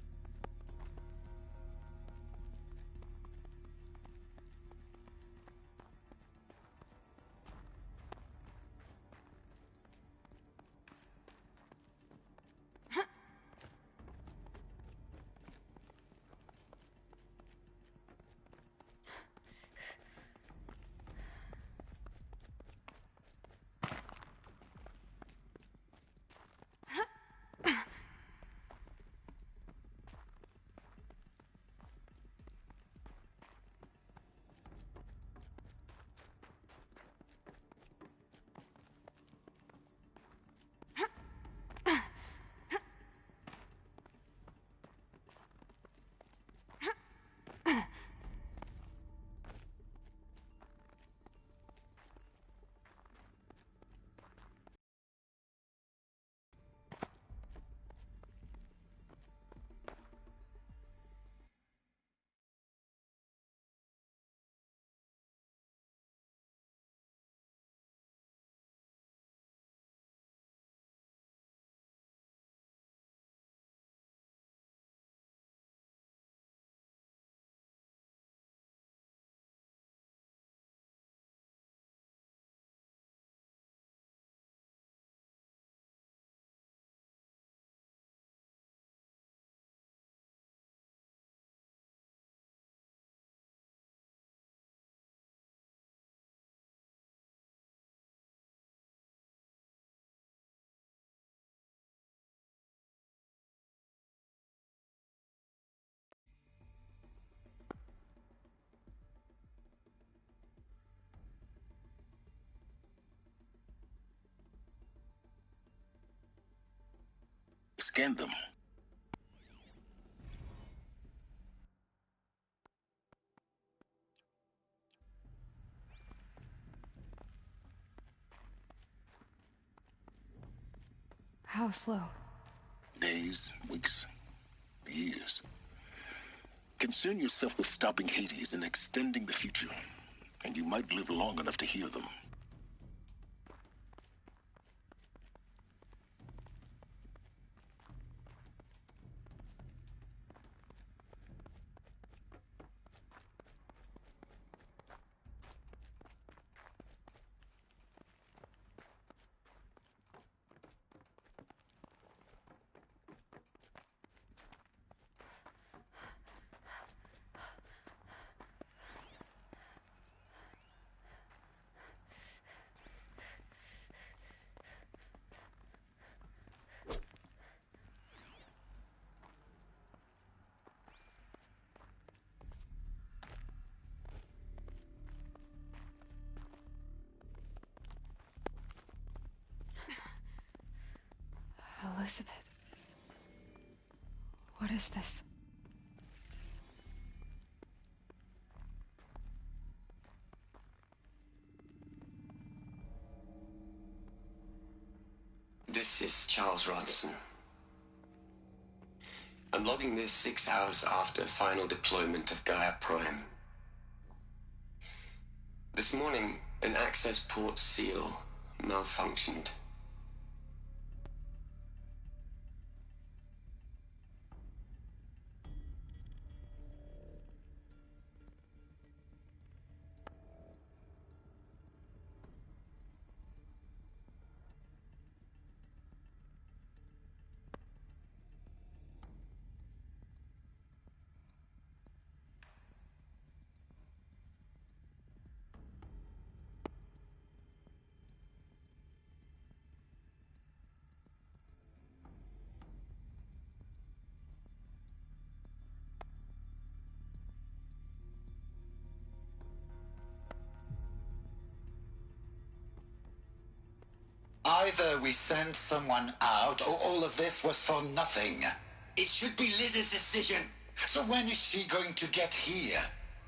C: Scan them.
A: How slow?
C: Days, weeks, years. Concern yourself with stopping Hades and extending the future, and you might live long enough to hear them.
A: Elizabeth. What is this?
L: This is Charles Ronson. I'm logging this 6 hours after final deployment of Gaia Prime. This morning, an access port seal malfunctioned.
N: Either we send someone out, or all of this was for nothing.
F: It should be Liz's decision.
N: So when is she going to get here?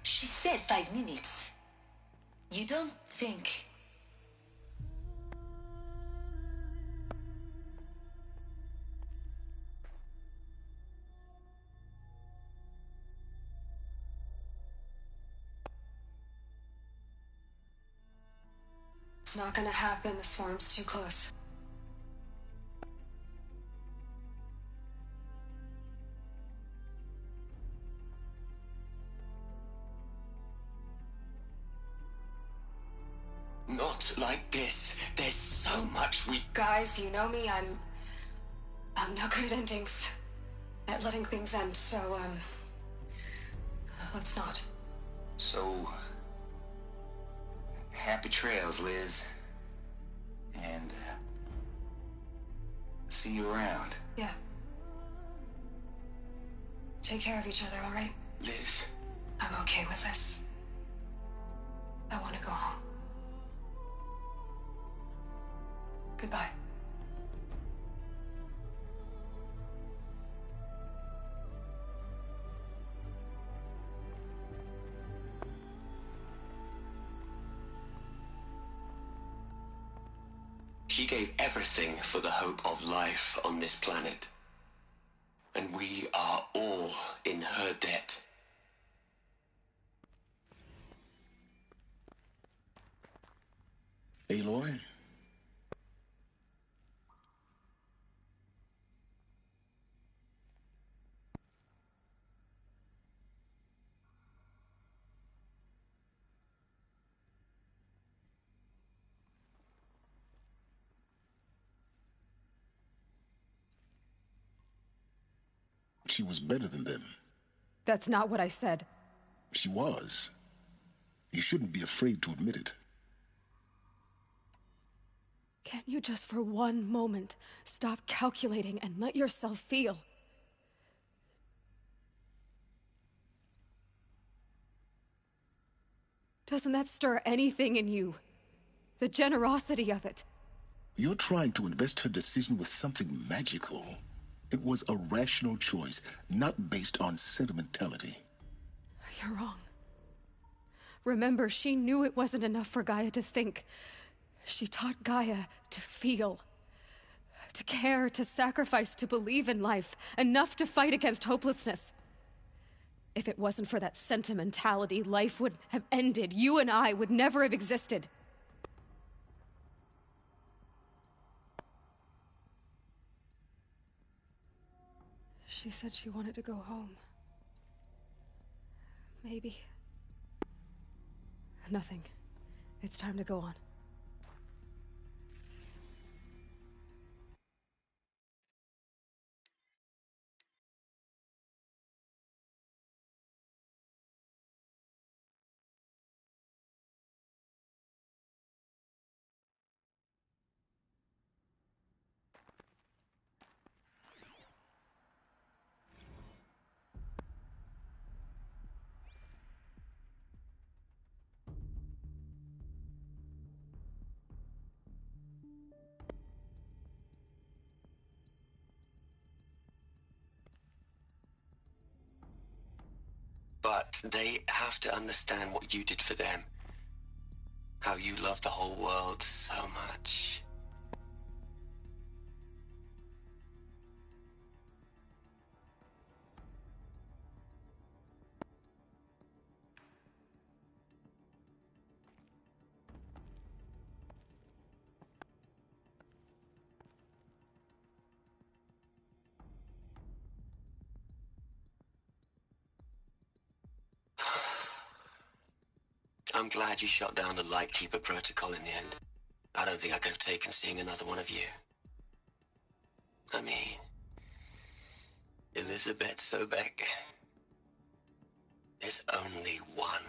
D: She said 5 minutes. You don't think...
A: It's not gonna happen. The swarm's too close.
F: Not like this. There's so much we...
A: Guys, you know me. I'm no good at endings. At letting things end, so, let's not.
F: So... happy trails, Liz. And... see you around.
A: Yeah. Take care of each other, all right?
F: Liz.
A: I'm okay with this. I want to go home. Goodbye.
L: She gave everything for the hope of life on this planet. And we are all in her debt.
C: Aloy? She was better than them.
A: That's not what I said.
C: She was. You shouldn't be afraid to admit it.
A: Can't you just for one moment stop calculating and let yourself feel? Doesn't that stir anything in you? The generosity of it.
C: You're trying to invest her decision with something magical. It was a rational choice, not based on sentimentality.
A: You're wrong. Remember, she knew it wasn't enough for Gaia to think. She taught Gaia to feel. To care, to sacrifice, to believe in life. Enough to fight against hopelessness. If it wasn't for that sentimentality, life would have ended. You and I would never have existed. She said she wanted to go home. Maybe. Nothing. It's time to go on.
L: But they have to understand what you did for them. How you loved the whole world so much. I'm glad you shot down the Lightkeeper protocol in the end. I don't think I could have taken seeing another one of you. I mean, Elizabeth Sobek. There's only one.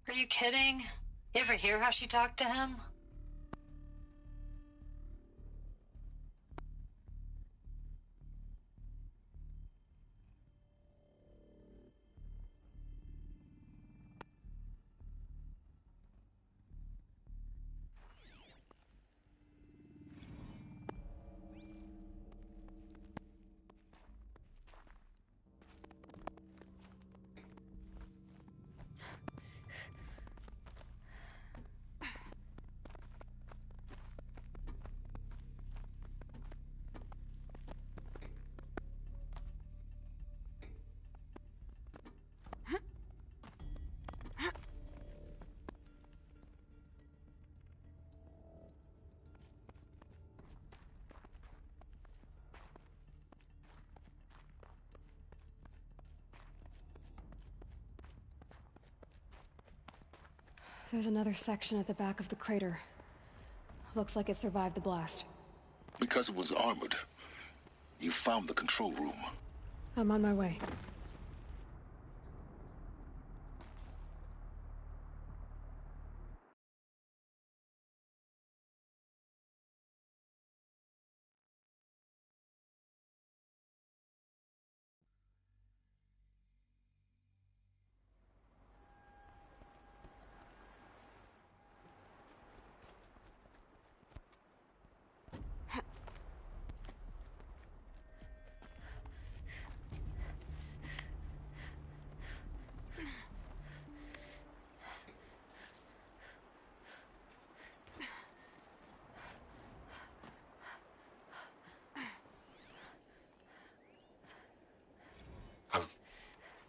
B: Are you kidding? You ever hear how she talked to him?
A: There's another section at the back of the crater. Looks like it survived the blast.
C: Because it was armored, you found the control room.
A: I'm on my way.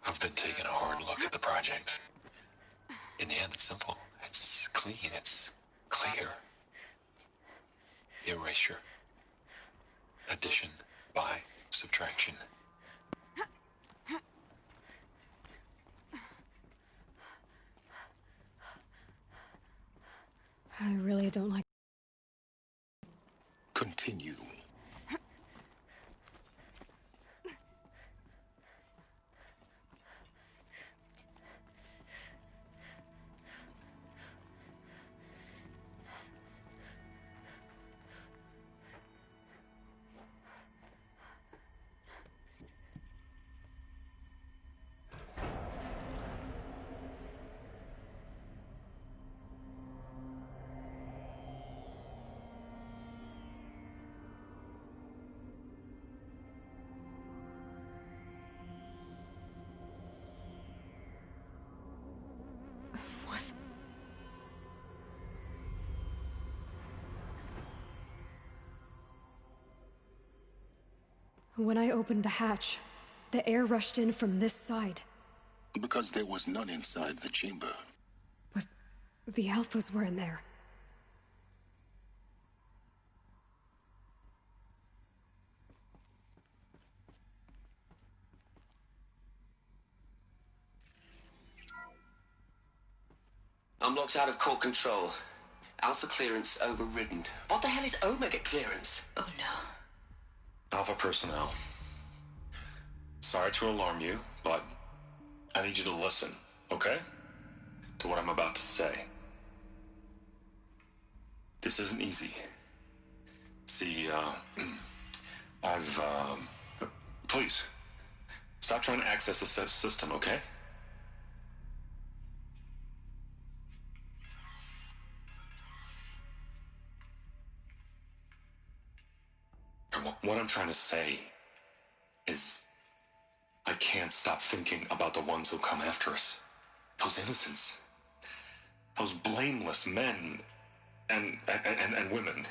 H: I've been taking a hard look at the project. In the end, it's simple. It's clean. It's clear. Erasure. Addition. By. Subtraction.
A: I really don't like...
C: Continue.
A: What? When I opened the hatch, the air rushed in from this side.
C: Because there was none inside the chamber.
A: But the Alphas were in there.
L: I'm locked out of core control. Alpha clearance overridden. What the hell is Omega clearance? Oh no.
H: Alpha personnel. Sorry to alarm you, but I need you to listen, okay? To what I'm about to say. This isn't easy. See, please, stop trying to access the system, okay? What I'm trying to say is I can't stop thinking about the ones who come after us. Those innocents. Those blameless men and women.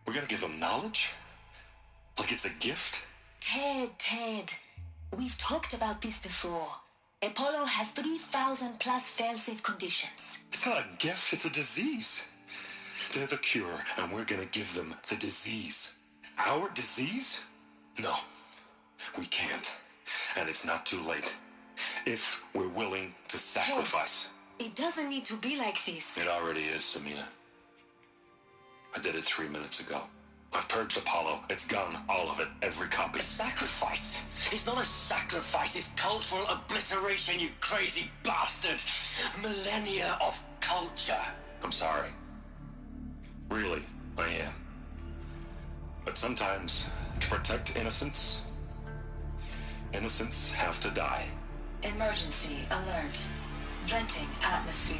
H: We're gonna give them knowledge? Like it's a gift?
D: Ted. We've talked about this before. Apollo has 3,000 plus fail-safe conditions.
H: It's not a gift, it's a disease. They're the cure, and we're gonna give them the disease. Our disease? No, we can't. And it's not too late. If we're willing to sacrifice.
D: Ted, it doesn't need to be like this.
H: It already is, Samina. I did it 3 minutes ago. I've purged Apollo. It's gone, all of it, every copy.
L: A sacrifice? It's not a sacrifice, it's cultural obliteration, you crazy bastard! Millennia of culture.
H: I'm sorry. Really, I am. But sometimes, to protect innocence, innocents have to die.
D: Emergency alert. Venting atmosphere.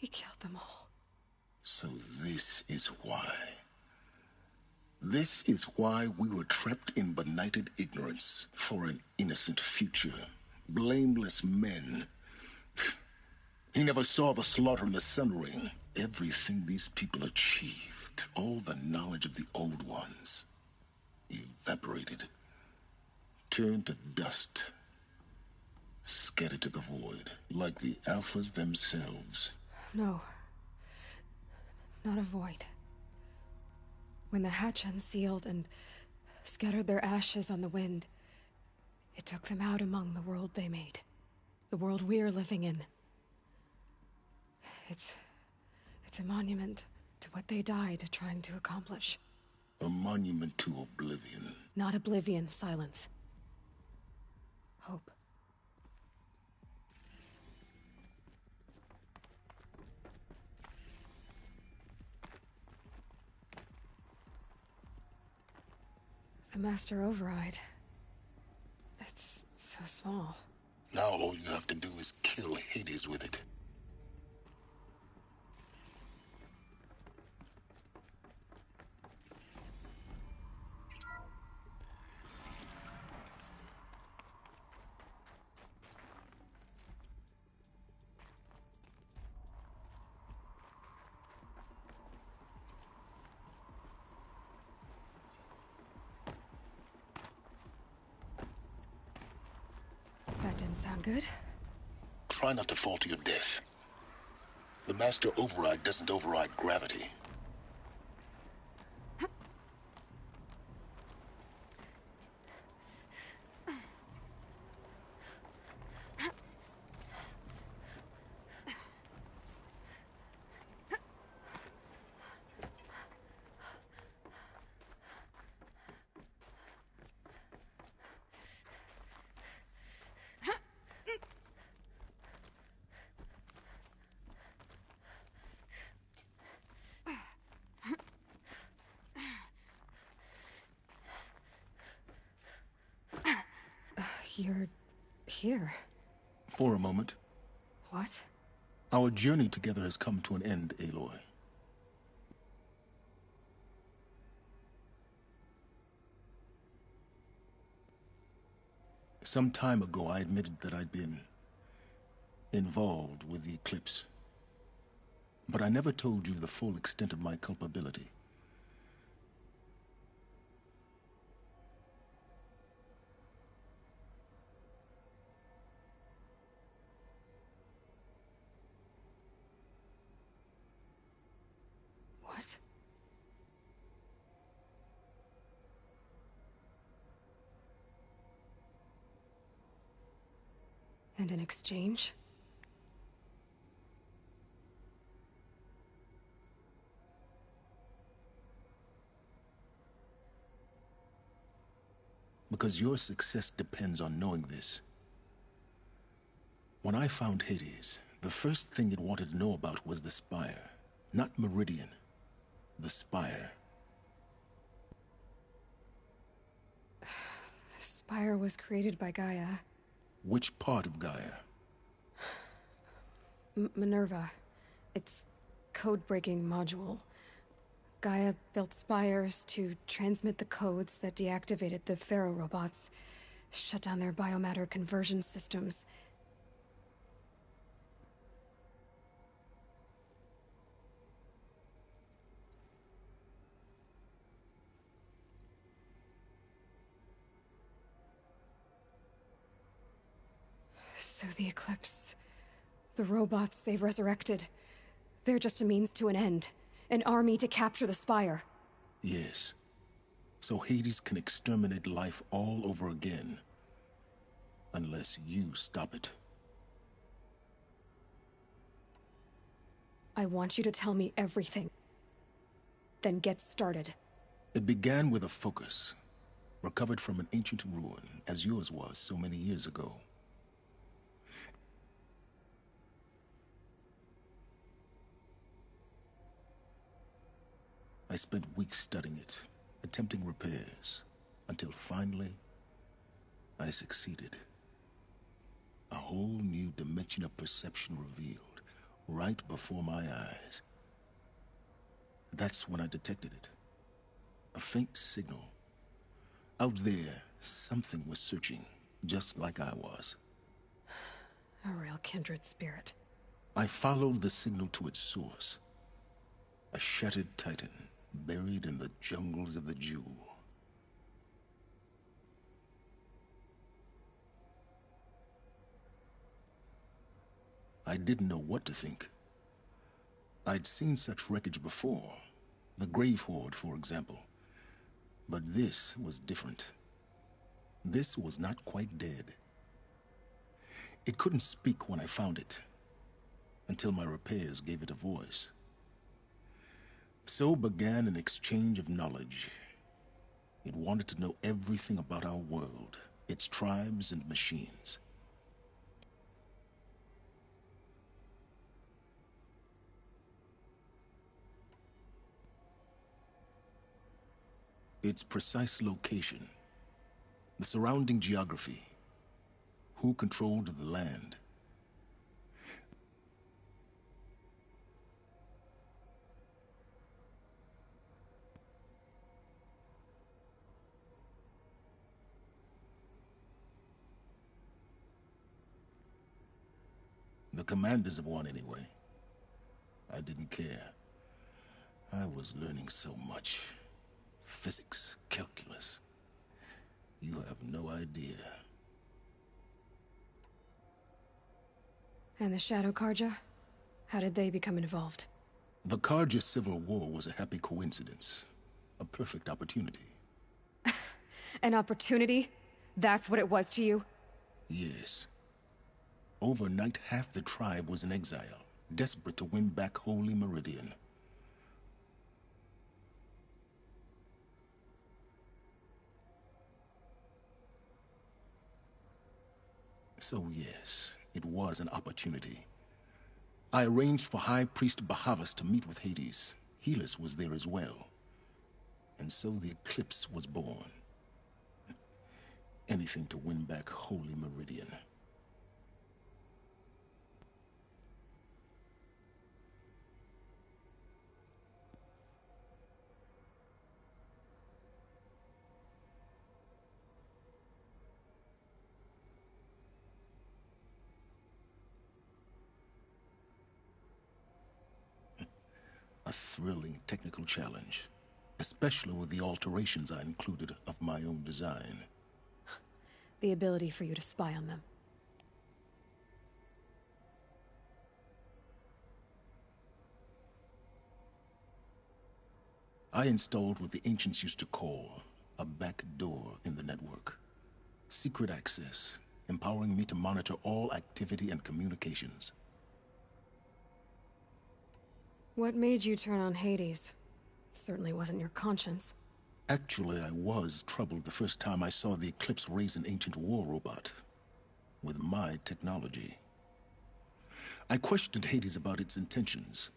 A: He killed them all.
C: So this is why. This is why we were trapped in benighted ignorance for an innocent future. Blameless men. He never saw the slaughter in the Sun Ring. Everything these people achieved, all the knowledge of the old ones, evaporated, turned to dust, scattered to the void, like the Alphas themselves.
A: No. Not a void. When the hatch unsealed and scattered their ashes on the wind, it took them out among the world they made. The world we're living in. It's a monument to what they died trying to accomplish.
C: A monument to oblivion.
A: Not oblivion, silence. Hope. The Master Override. It's so small.
C: Now all you have to do is kill Hades with it.
A: That didn't sound good.
C: Try not to fall to your death. The Master Override doesn't override gravity.
A: You're here.
C: For a moment.
A: What?
C: Our journey together has come to an end, Aloy. Some time ago, I admitted that I'd been involved with the Eclipse. But I never told you the full extent of my culpability.
A: What? And in exchange?
C: Because your success depends on knowing this. When I found Hades, the first thing it wanted to know about was the Spire. Not Meridian. The Spire.
A: The Spire was created by Gaia.
C: Which part of Gaia?
A: Minerva. Its code-breaking module. Gaia built spires to transmit the codes that deactivated the Pharaoh robots, shut down their biomatter conversion systems. So the Eclipse, the robots they've resurrected, they're just a means to an end. An army to capture the Spire.
C: Yes. So Hades can exterminate life all over again. Unless you stop it.
A: I want you to tell me everything. Then get started.
C: It began with a focus. Recovered from an ancient ruin, as yours was so many years ago. I spent weeks studying it, attempting repairs, until finally, I succeeded. A whole new dimension of perception revealed, right before my eyes. That's when I detected it. A faint signal. Out there, something was searching, just like I was.
A: A real kindred spirit.
C: I followed the signal to its source. A shattered titan, buried in the jungles of the Jewel. I didn't know what to think. I'd seen such wreckage before. The Grave Horde, for example. But this was different. This was not quite dead. It couldn't speak when I found it, until my repairs gave it a voice. So began an exchange of knowledge. It wanted to know everything about our world, its tribes and machines. Its precise location, the surrounding geography, who controlled the land. The commanders of one, anyway. I didn't care. I was learning so much. Physics, calculus. You have no idea.
A: And the Shadow Carja? How did they become involved?
C: The Carja Civil War was a happy coincidence. A perfect opportunity.
A: An opportunity? That's what it was to you?
C: Yes. Overnight, half the tribe was in exile, desperate to win back Holy Meridian. So yes, it was an opportunity. I arranged for High Priest Bahavas to meet with Hades. Helis was there as well. And so the Eclipse was born. Anything to win back Holy Meridian. A thrilling technical challenge, especially with the alterations I included of my own design.
A: The ability for you to spy on them.
C: I installed what the ancients used to call a back door in the network. Secret access, empowering me to monitor all activity and communications.
A: What made you turn on Hades? It certainly wasn't your conscience.
C: Actually, I was troubled the first time I saw the Eclipse raise an ancient war robot. With my technology. I questioned Hades about its intentions.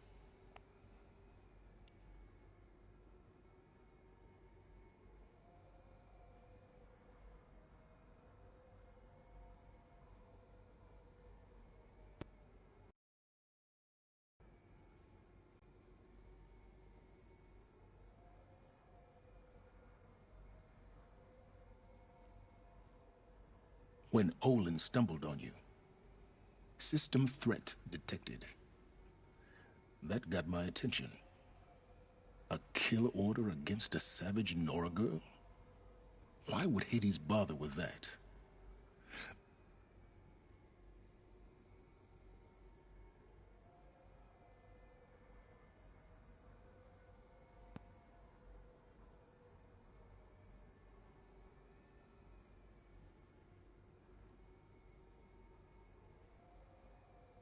C: When Olin stumbled on you. System threat detected. That got my attention. A kill order against a savage Nora girl? Why would Hades bother with that?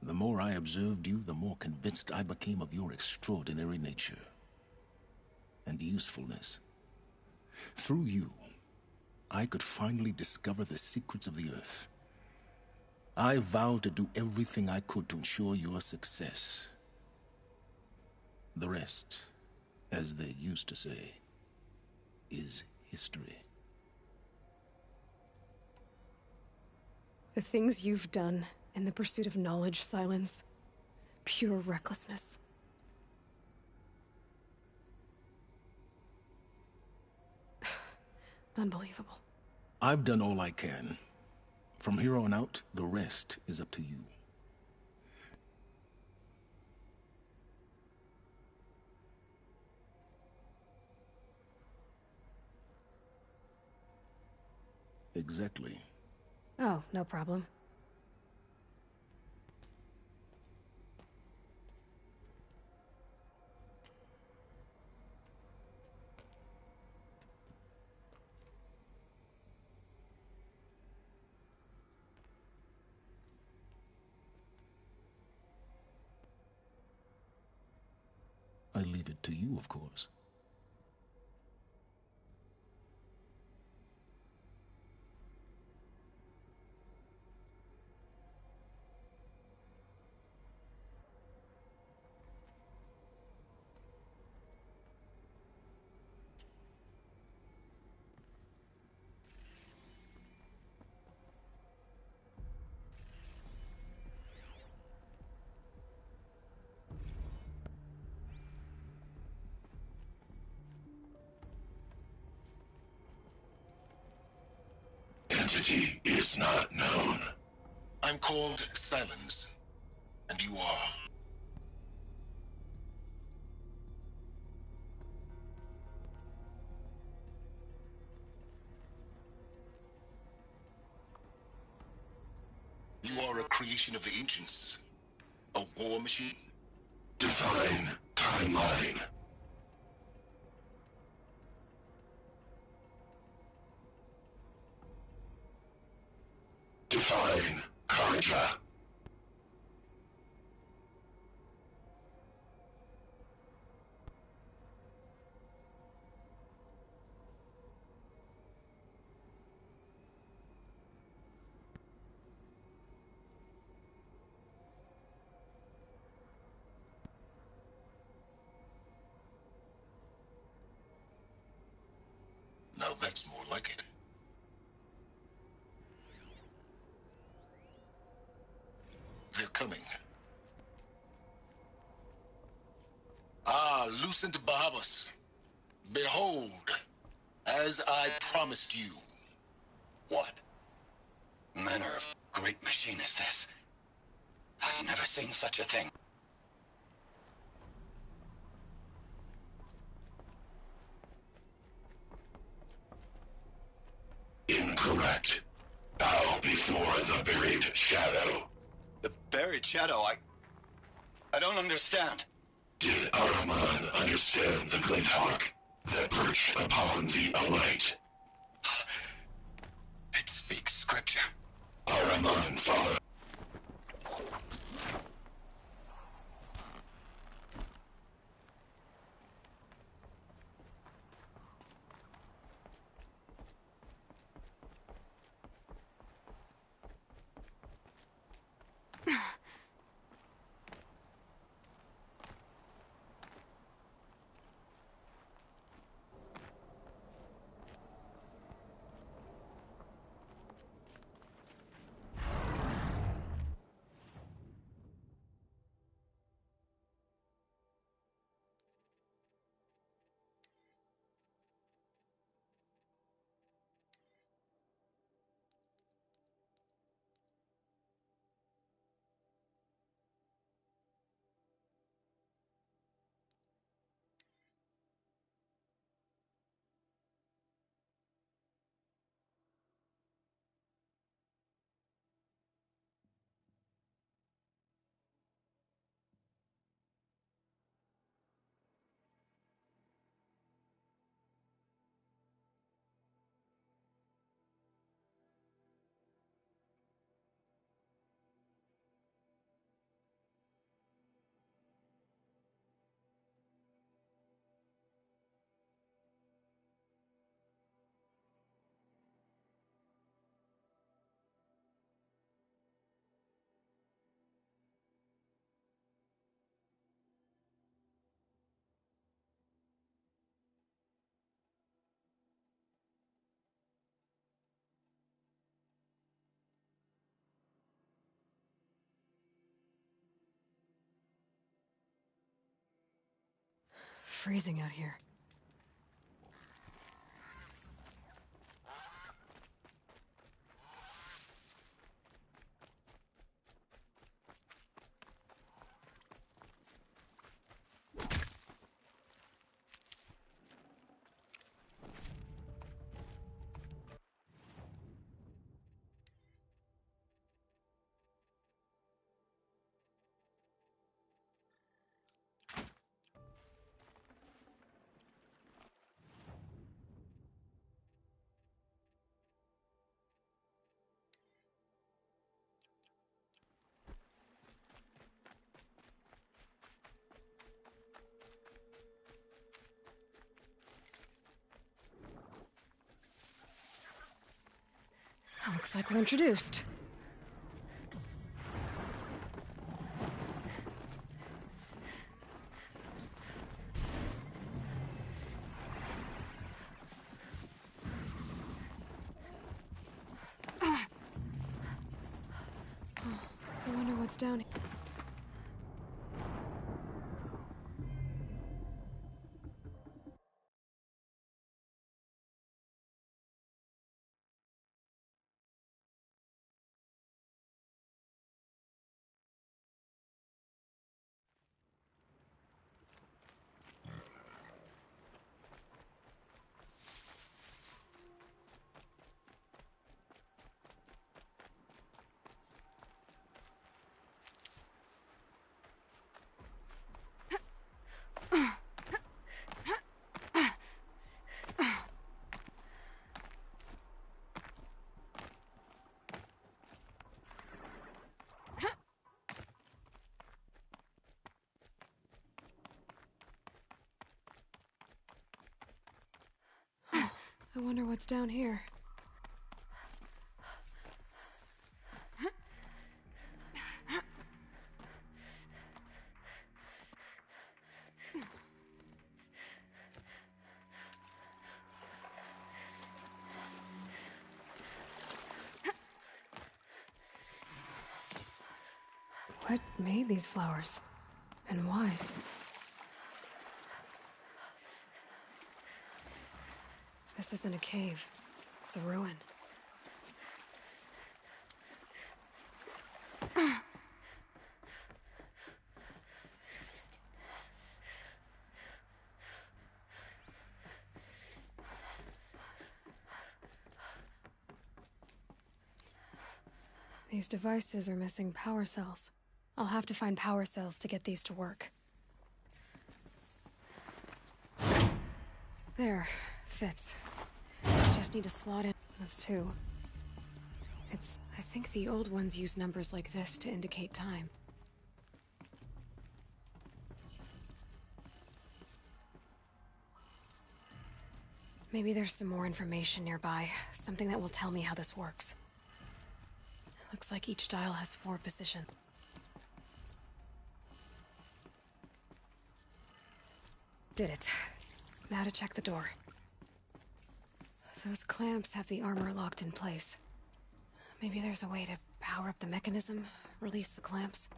C: The more I observed you, the more convinced I became of your extraordinary nature and usefulness. Through you, I could finally discover the secrets of the Earth. I vowed to do everything I could to ensure your success. The rest, as they used to say, is history.
A: The things you've done in the pursuit of knowledge, Silence, Pure recklessness. Unbelievable.
C: I've done all I can. From here on out, the rest is up to you. Exactly.
A: Oh, no problem.
C: I leave it to you, of course.
P: Entity is not known.
C: I'm called Silence, and you are. You are a creation of the ancients. A war machine.
P: Define timeline. Define Karja.
C: Now that's more like it. They're coming. Ah, Lucent Bahavas. Behold, as I promised you.
L: What manner of great machine is this? I've never seen such a thing.
P: Incorrect. Bow before the buried shadow.
L: The buried shadow, I don't understand.
P: Did Ahriman understand the glint hawk that perched upon the alight?
L: It speaks scripture.
P: Ahriman followed.
A: freezing out here. Looks like we're introduced. Oh, I wonder what's down here. I wonder what's down here. What made these flowers? And why? This isn't a cave. It's a ruin. These devices are missing power cells. I'll have to find power cells to get these to work. There. Fits. Just need to slot in. That's two. I think the old ones use numbers like this to indicate time. Maybe there's some more information nearby. Something that will tell me how this works. Looks like each dial has 4 positions. Did it. Now to check the door. Those clamps have the armor locked in place. Maybe there's a way to power up the mechanism, release the clamps.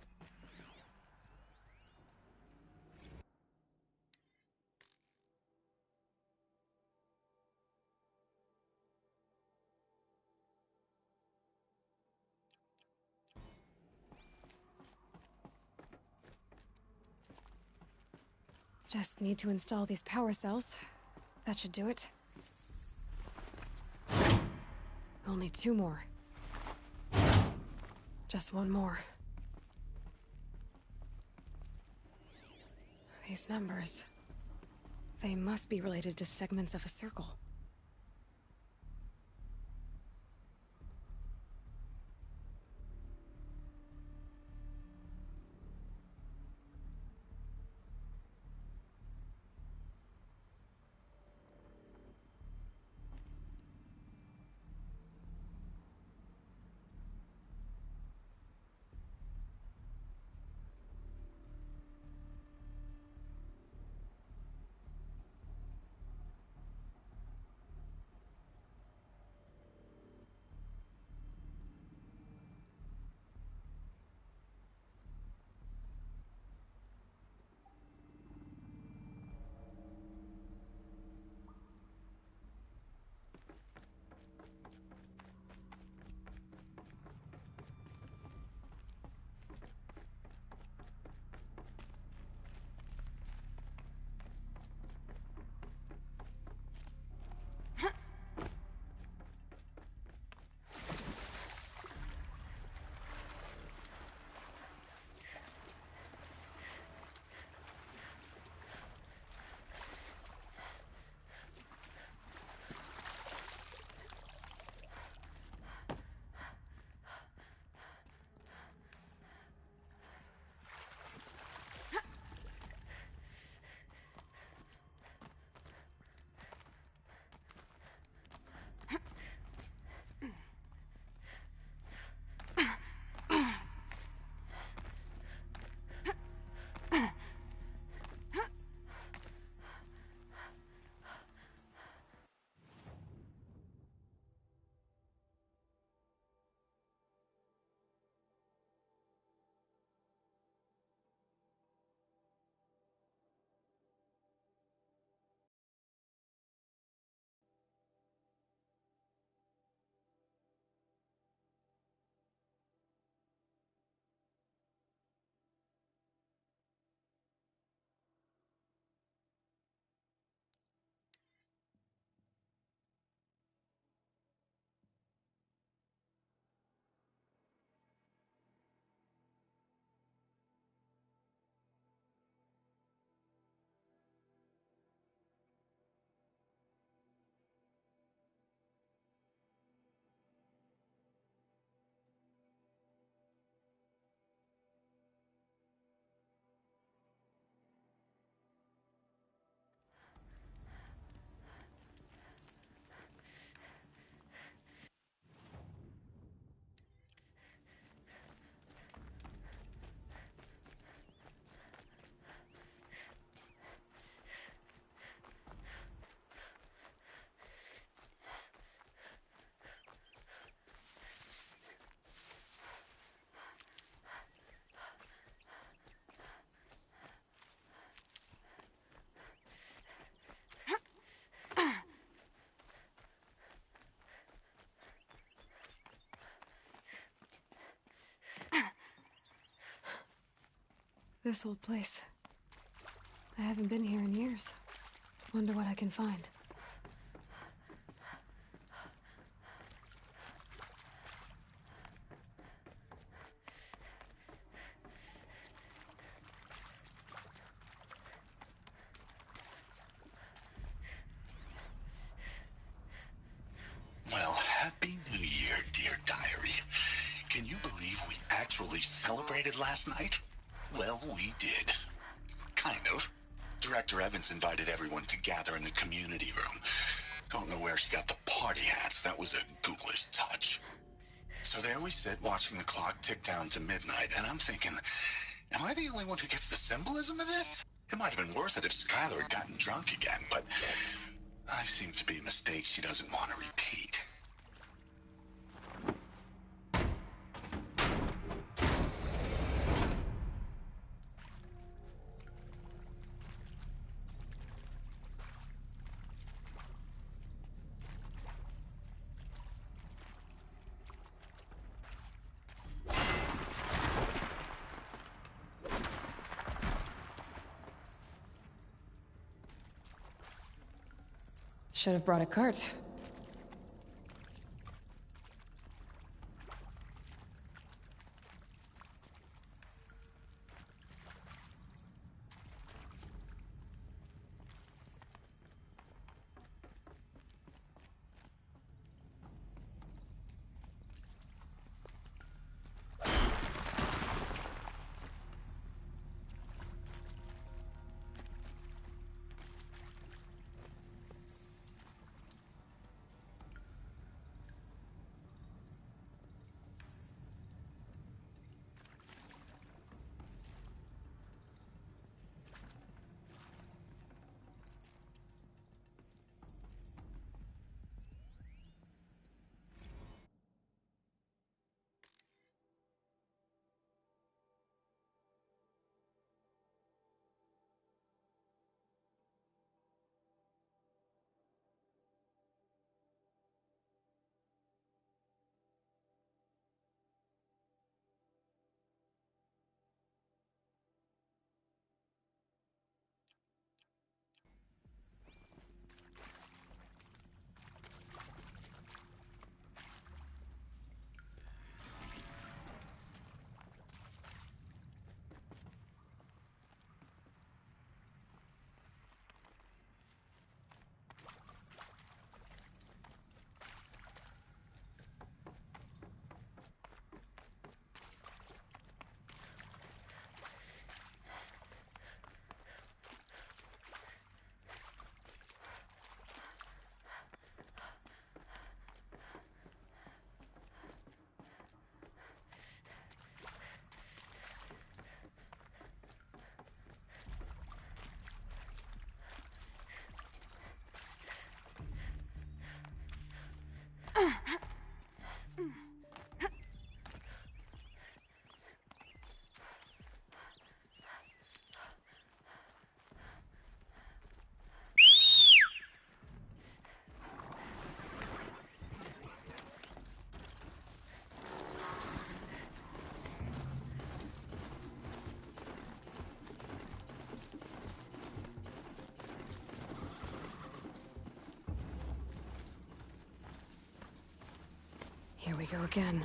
A: Just need to install these power cells. That should do it. Only 2 more. Just 1 more. These numbers... they must be related to segments of a circle. This old place. I haven't been here in years. Wonder what I can find.
P: Well, Happy New Year, dear diary. Can you believe we actually celebrated last night? Well, we did. Kind of. Director Evans invited everyone to gather in the community room. Don't know where she got the party hats. That was a ghoulish touch. So there we sit, watching the clock tick down to midnight, and I'm thinking, am I the only one who gets the symbolism of this? It might have been worth it if Skylar had gotten drunk again, but I seem to be a mistake she doesn't want to repeat.
A: Should have brought a cart. Here we go again.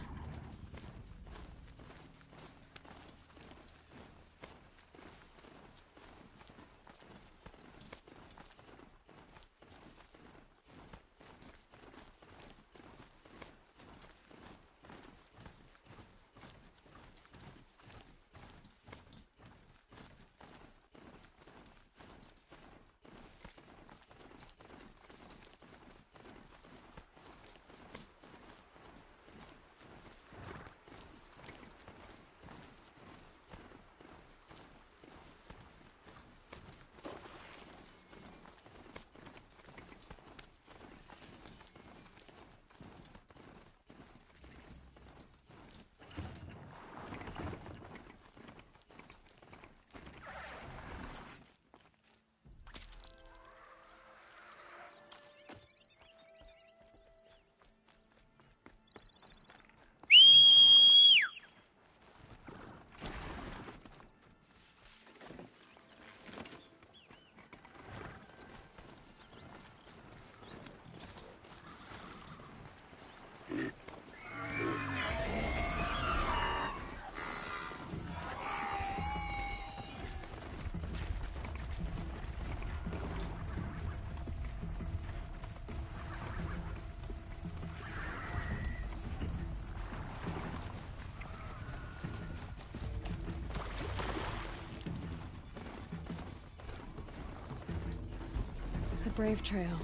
A: Brave Trail.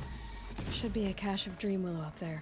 A: Should be a cache of Dreamwillow up there.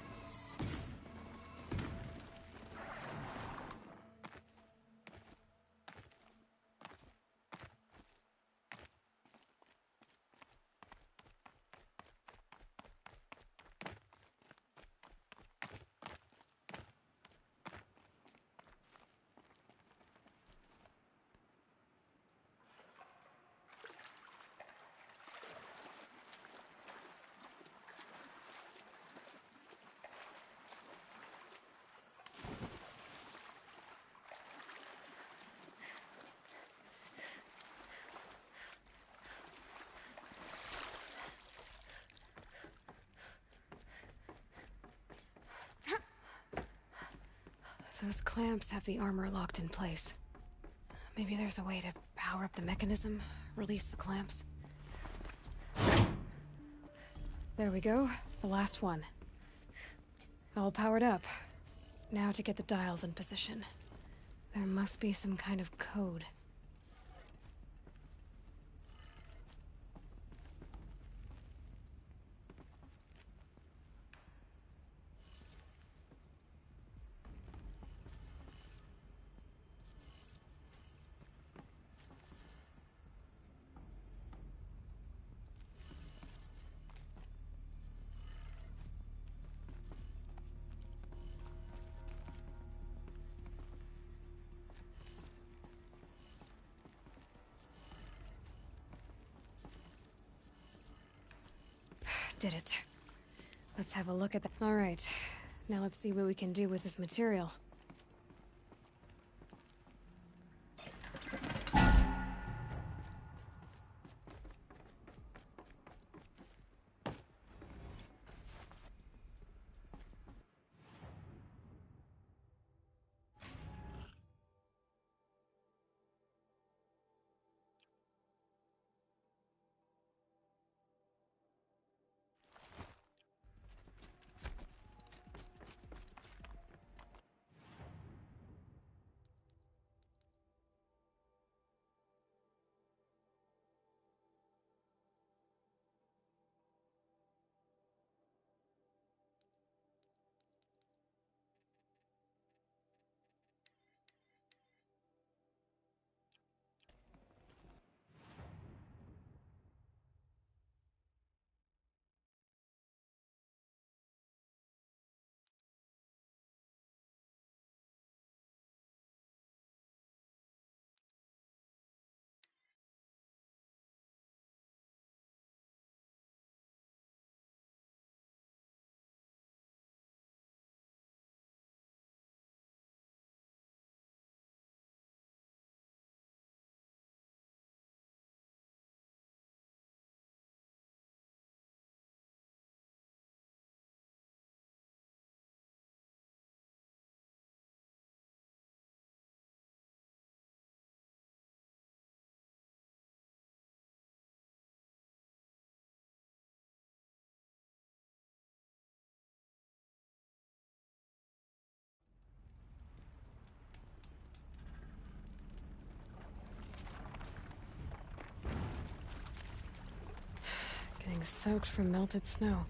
A: Those clamps have the armor locked in place. Maybe there's a way to power up the mechanism, release the clamps. There we go, the last one. All powered up. Now to get the dials in position. There must be some kind of code. Did it. Let's have a look at that. All right. Now let's see what we can do with this material. Getting soaked from melted snow.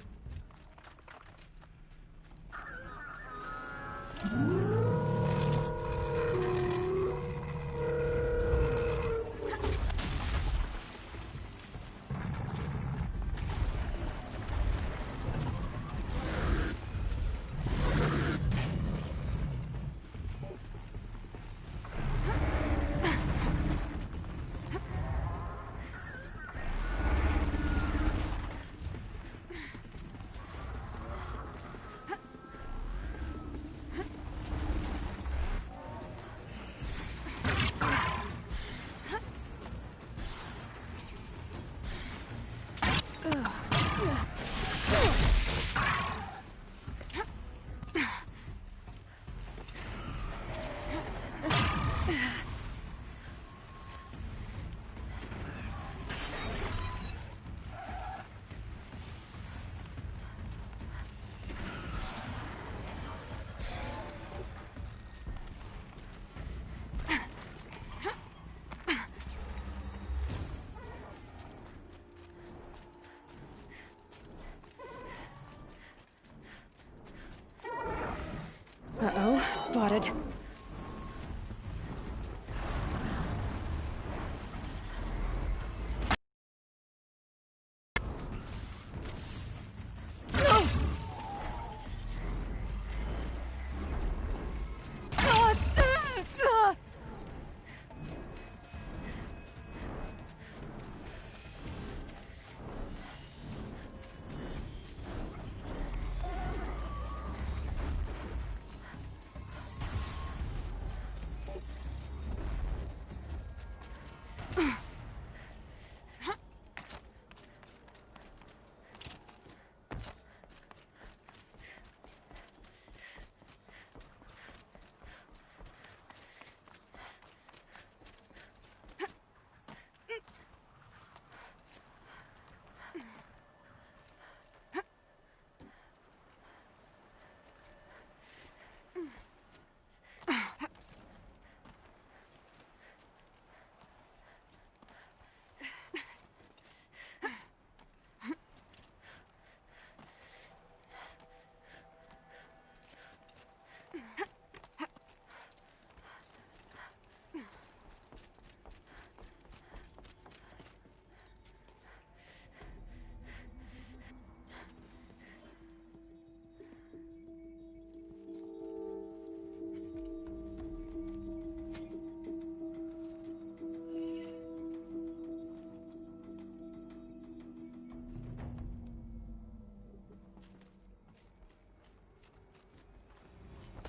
A: spotted.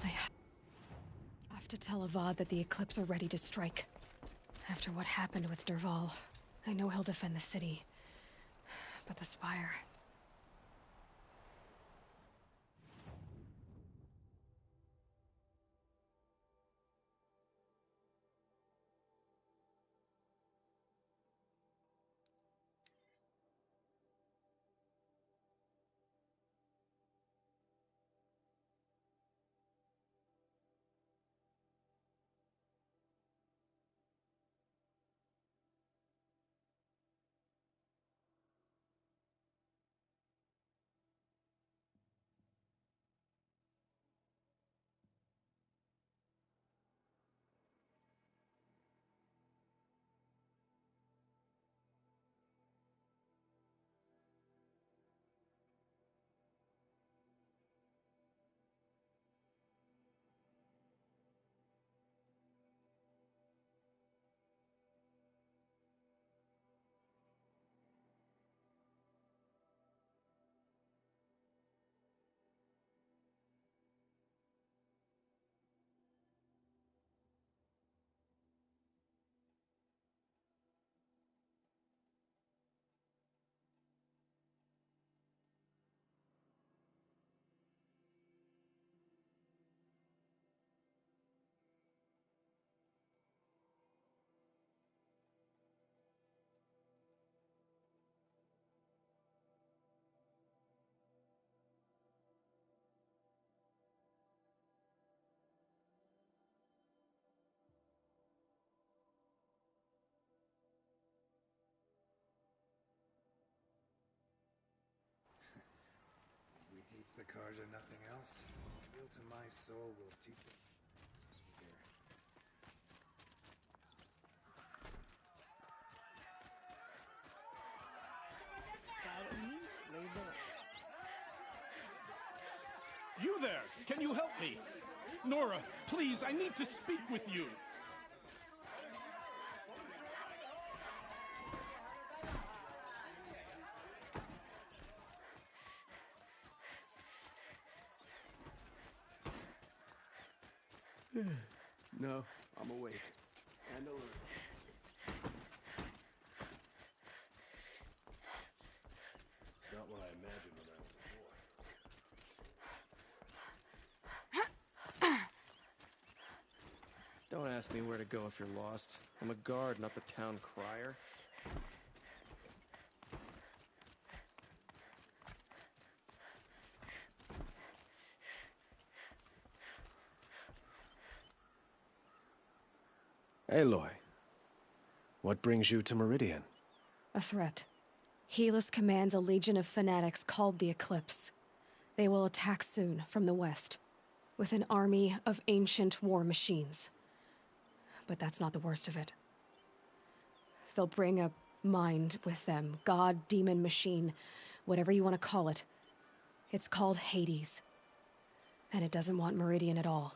A: I have to tell Avad that the Eclipse are ready to strike. After what happened with Dervahl, I know he'll defend the city. But the Spire...
M: The cars are nothing else. Will to my soul will teach it. Here.
R: You there! Can you help me? Nora, please, I need to speak with you.
K: No, I'm awake. And alert.
G: It's not what I imagined when I was a boy.
K: Don't ask me where to go if you're lost. I'm a guard, not the town crier.
S: Aloy, what brings you to Meridian?
A: A threat. Helis commands a legion of fanatics called the Eclipse. They will attack soon, from the west. with an army of ancient war machines. But that's not the worst of it. They'll bring a mind with them, god, demon, machine, whatever you want to call it. It's called Hades. And it doesn't want Meridian at all.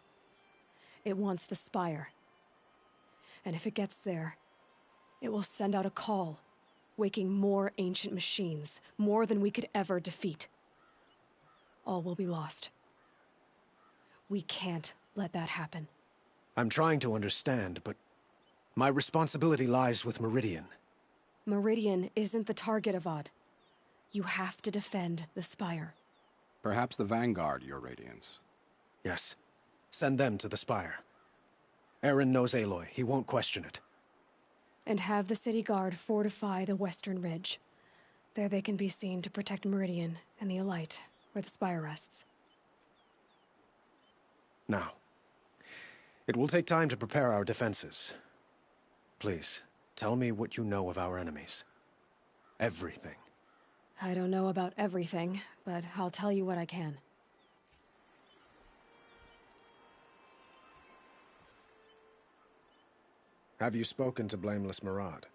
A: It wants the Spire. And if it gets there, it will send out a call, waking more ancient machines, more than we could ever defeat. All will be lost. We can't let that happen.
S: I'm trying to understand, but my responsibility lies with Meridian.
A: Meridian isn't the target, Avad. You have to defend the Spire.
O: Perhaps the Vanguard, Your Radiance.
S: Yes. Send them to the Spire. Eren knows Aloy. He won't question it.
A: And have the city guard fortify the western ridge. There they can be seen to protect Meridian and the Elite, where the Spire rests.
S: Now, it will take time to prepare our defenses. Please, tell me what you know of our enemies. Everything.
A: I don't know about everything, but I'll tell you what I can.
S: Have you spoken to Blameless Maraud?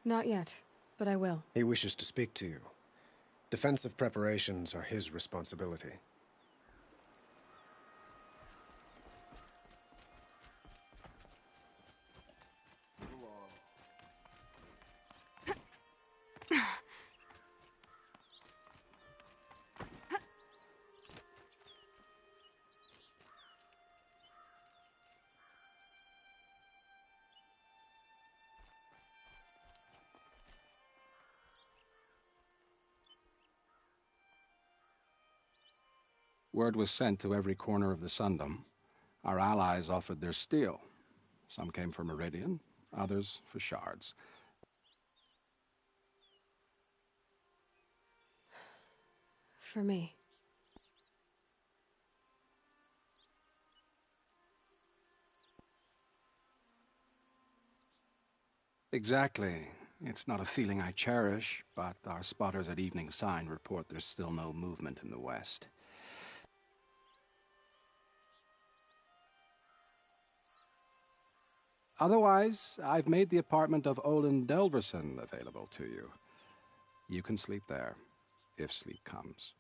A: Not yet, but I will.
S: He wishes to speak to you. Defensive preparations are his responsibility.
O: Word was sent to every corner of the Sundom. Our allies offered their steel. Some came for Meridian, others for shards.
A: For me.
O: Exactly. It's not a feeling I cherish, but our spotters at Evening Sign report there's still no movement in the west. Otherwise, I've made the apartment of Olin Delverson available to you. You can sleep there, if sleep comes.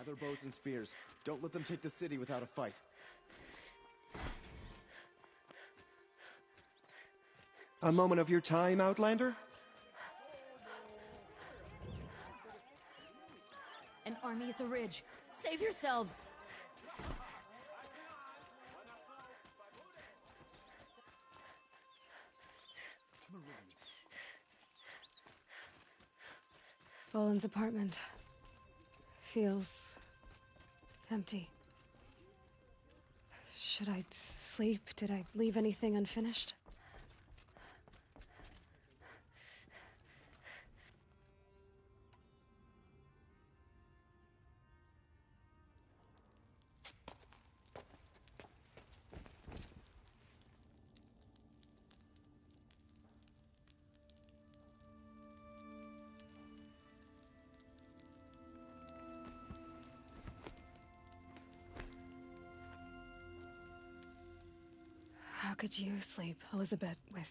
T: Gather bows and spears. Don't let them take the city without a fight.
U: A moment of your time, Outlander?
V: An army at the ridge. Save yourselves!
A: Volan's apartment feels empty. Should I sleep? Did I leave anything unfinished? How could you sleep, Elizabeth, with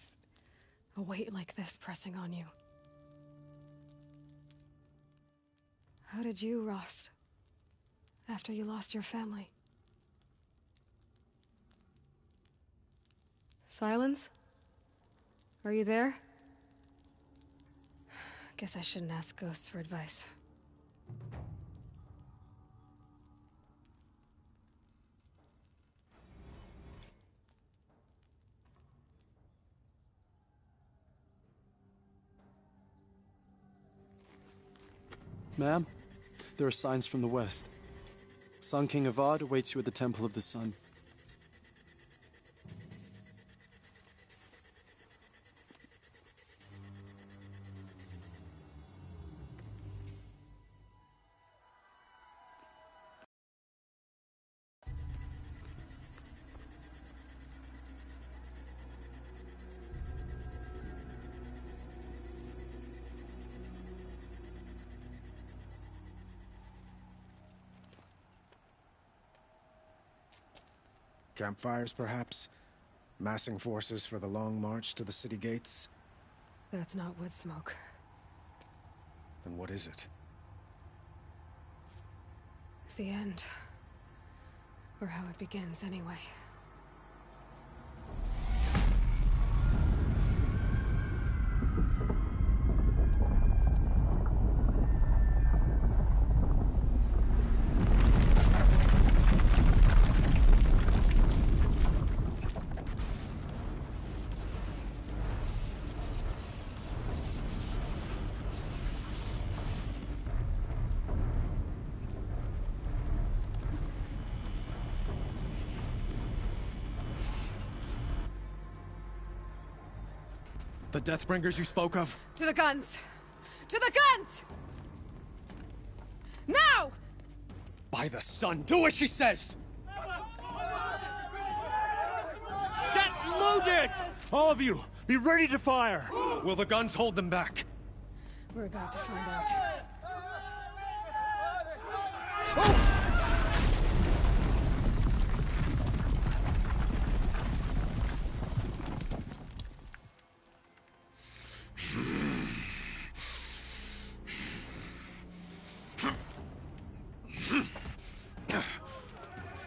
A: a weight like this pressing on you? How did you, Rost, after you lost your family? Silence? Are you there? Guess I shouldn't ask ghosts for advice.
T: Ma'am, there are signs from the west. Sun King Avad awaits you at the Temple of the Sun.
S: Campfires, perhaps? Massing forces for the long march to the city gates?
A: That's not wood smoke.
S: Then what is it?
A: The end. Or how it begins, anyway.
S: The Deathbringers you spoke of?
A: To the guns! To the guns! Now!
S: By the sun, do as she says!
R: Set loaded!
S: All of you, be ready to fire! Will the guns hold them back?
A: We're about to find out.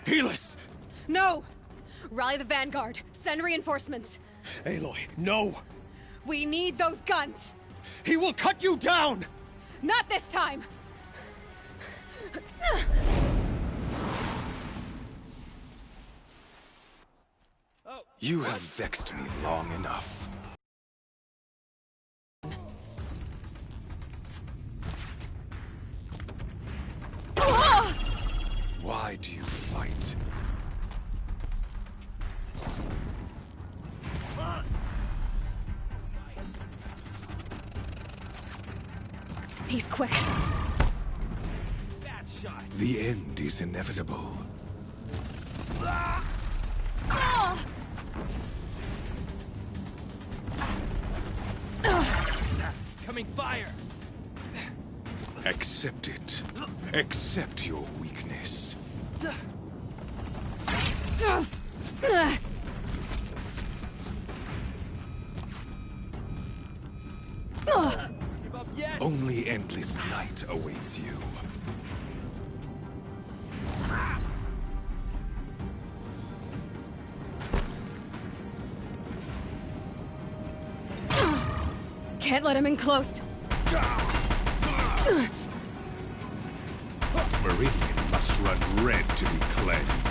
S: Helis!
A: No! Rally the vanguard. Send reinforcements.
S: Aloy, no!
A: We need those guns!
S: He will cut you down!
A: Not this time!
H: You have vexed me long enough. Why do you fight?
A: He's quick.
H: The end is inevitable.
K: Coming fire!
H: Accept it. Accept your weakness. Only endless night awaits you.
A: Can't let him in close.
E: Meridian must run red to be cleansed.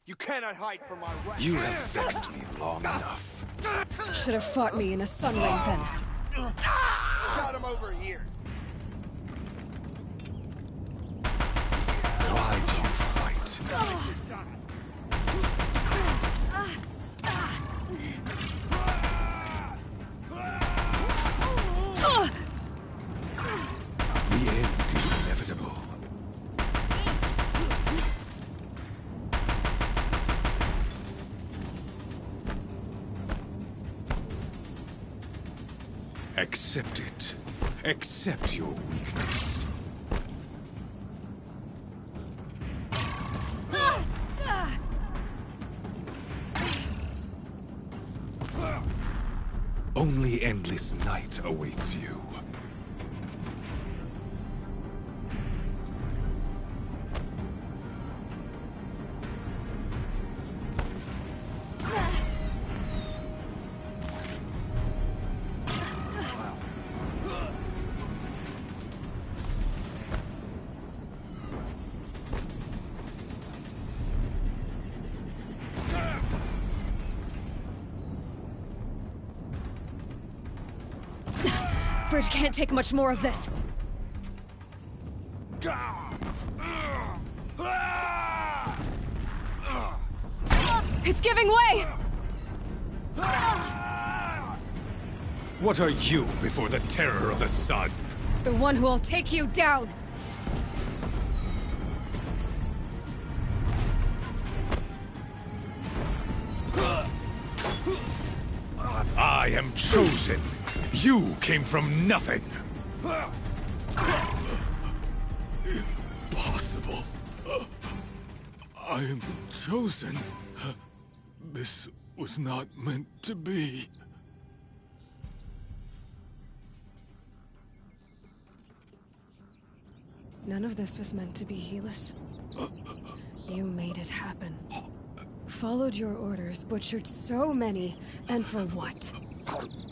R: You cannot hide from our wrath.
E: You have vexed me long enough.
A: Should have fought me in a sun ring then.
R: Got him over here.
E: Why do you fight? The end is inevitable. Accept it. Accept your weakness. Only endless night awaits you.
A: Bridge can't take much more of this. It's giving way!
E: What are you before the terror of the sun?
A: The one who will take you down!
E: I am chosen. You came from nothing. Impossible. I am chosen. This was not meant to be.
A: None of this was meant to be, Helis. You made it happen. Followed your orders, butchered so many, and for what?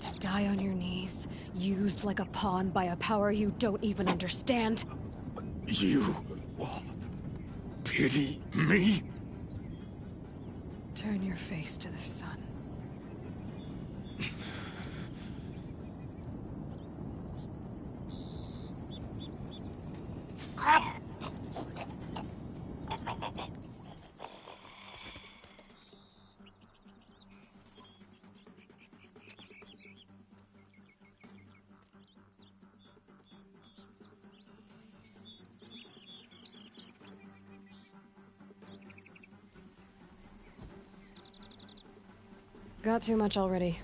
A: To die on your knees, used like a pawn by a power you don't even understand?
E: You pity me?
A: Turn your face to the sun. Got too much already.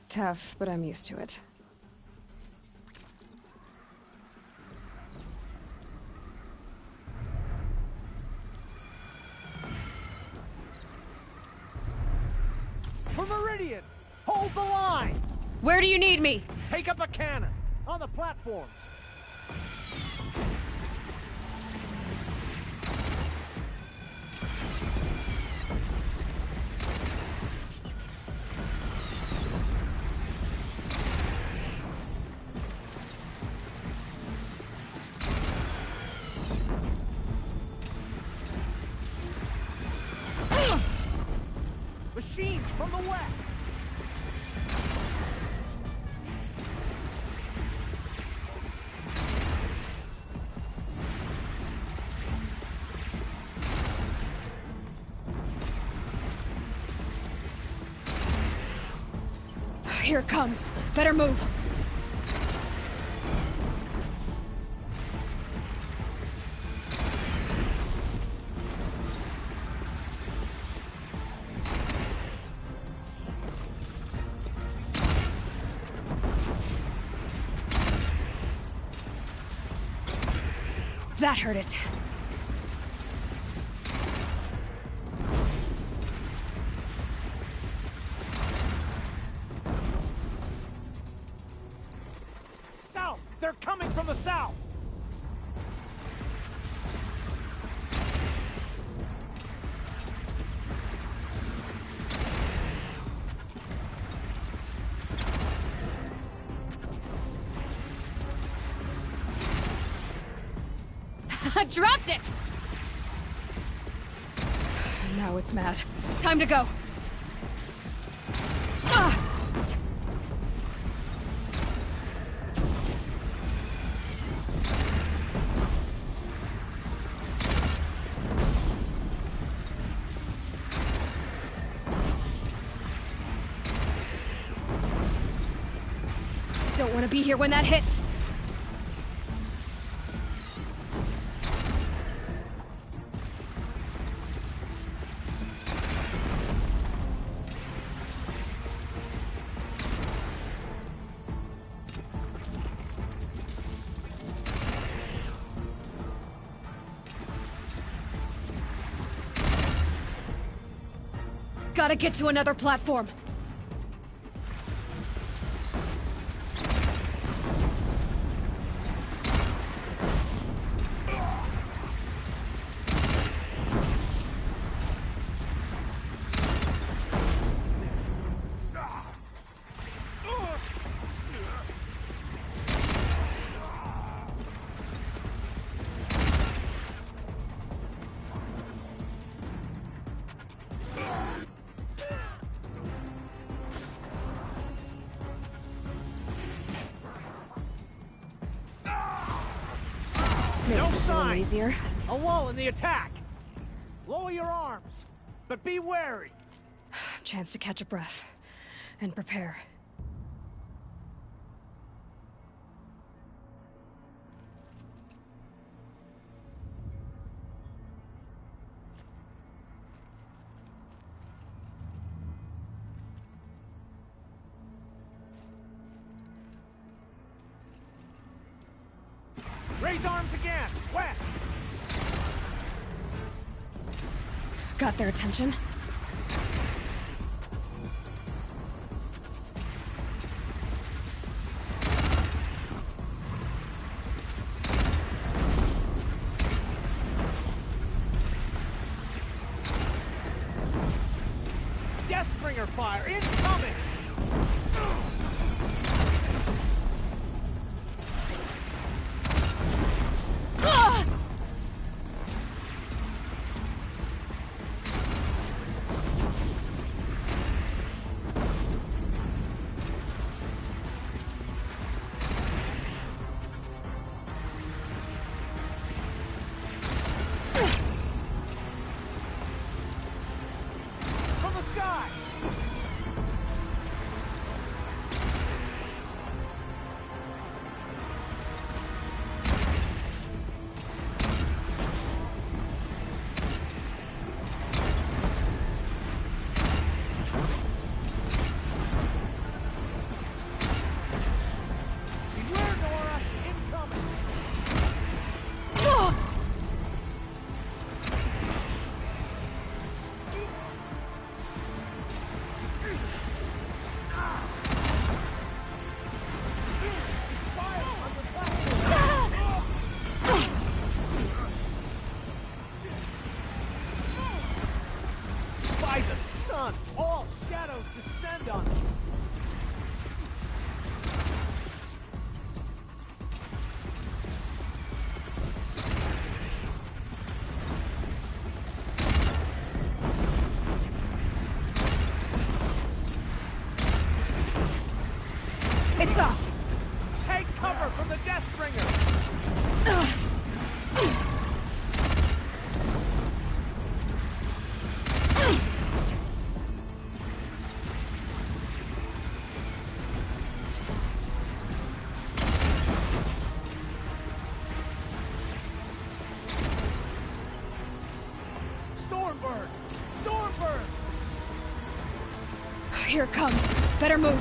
A: Tough, but I'm used to it.
R: For Meridian! Hold the line!
A: Where do you need me?
R: Take up a cannon! On the platforms!
A: Here it comes. Better move. That hurt it.
R: South! They're coming from the south!
A: Dropped it! Now it's mad. Time to go. Don't want to be here when that hits. Gotta get to another platform.
R: No
A: Makes this a little
R: sign!
A: easier.
R: A wall in the attack! Lower your arms, but be wary!
A: Chance to catch a breath and prepare.
R: Raise arms again! West!
A: Got their attention.
R: Deathbringer fire incoming! From the sky! Beware, Nora! Incoming! By the sun, all shadows descend on us.
A: It's off!
R: Take cover from the Deathbringer!
A: Here it comes. Better move.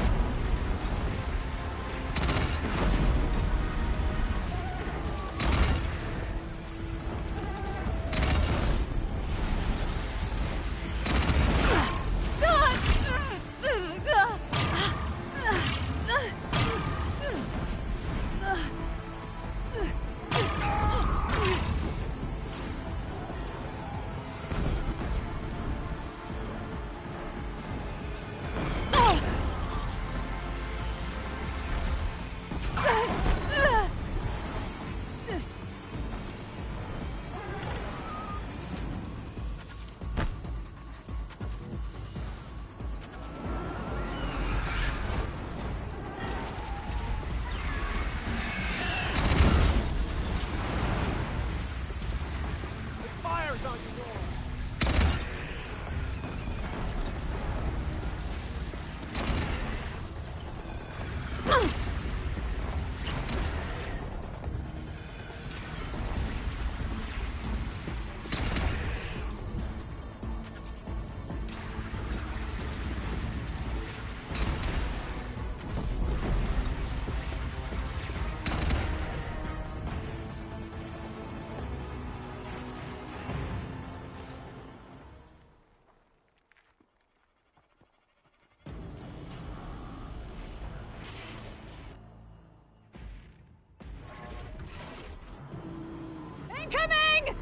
A: Incoming!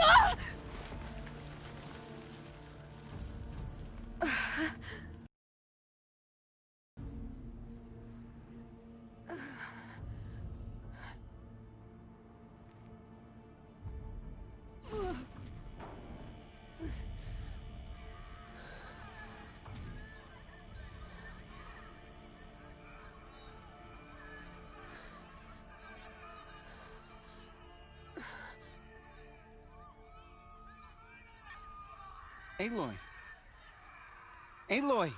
A: Ah!
I: Aloy! Aloy!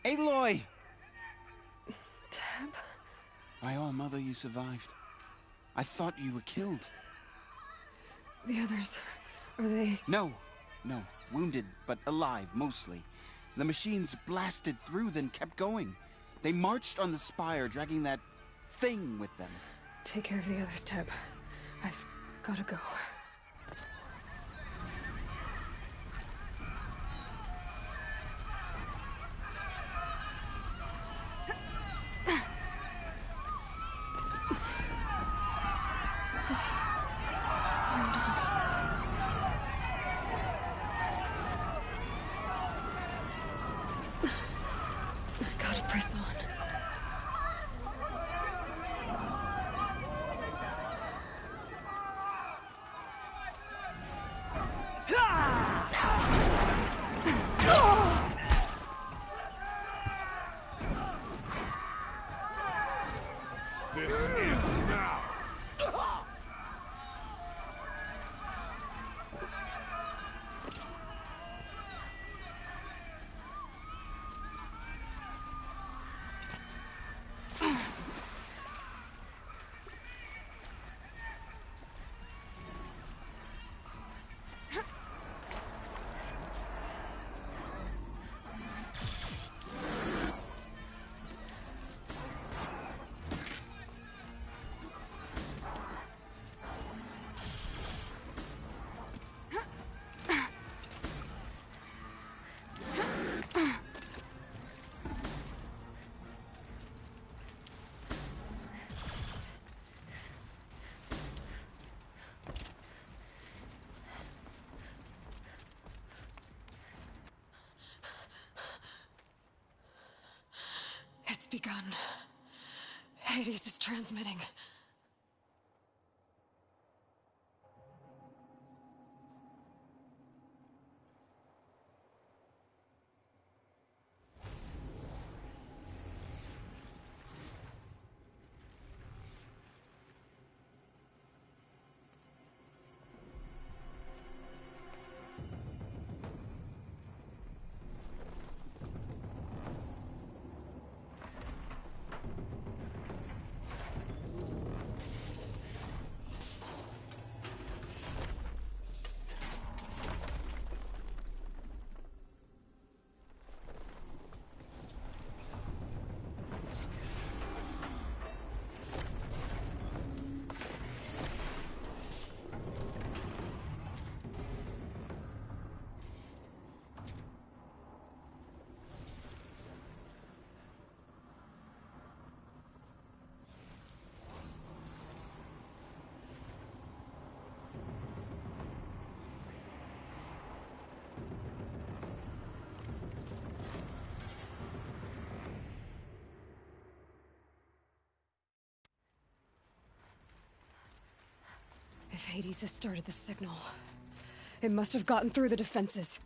I: Aloy!
A: Teb?
I: By all mother, you survived. I thought you were killed.
A: The others, are they...
I: No. Wounded, but alive, mostly. The machines blasted through, then kept going. They marched on the spire, dragging that thing with them.
A: Take care of the others, Teb. I've gotta go. Gotta press on.
E: This ends now.
A: It's begun. Hades is transmitting. If Hades has started the signal, it must have gotten through the defenses.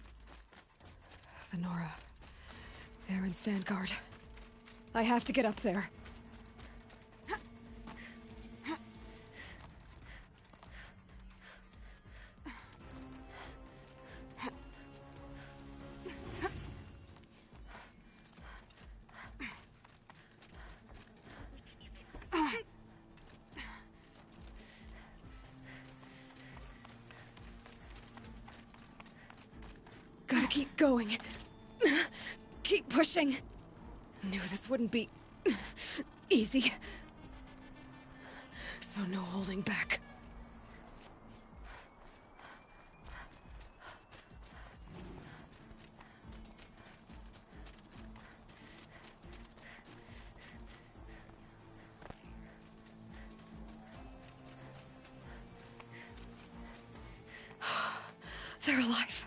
A: The Nora. Aaron's vanguard. I have to get up there. Gotta keep going. Keep pushing. Knew this wouldn't be easy. So no holding back. They're alive.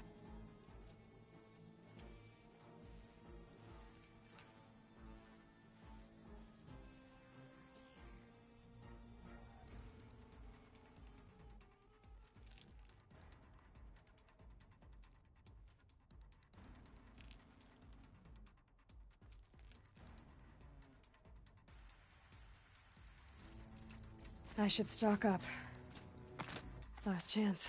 A: I should stock up. Last chance.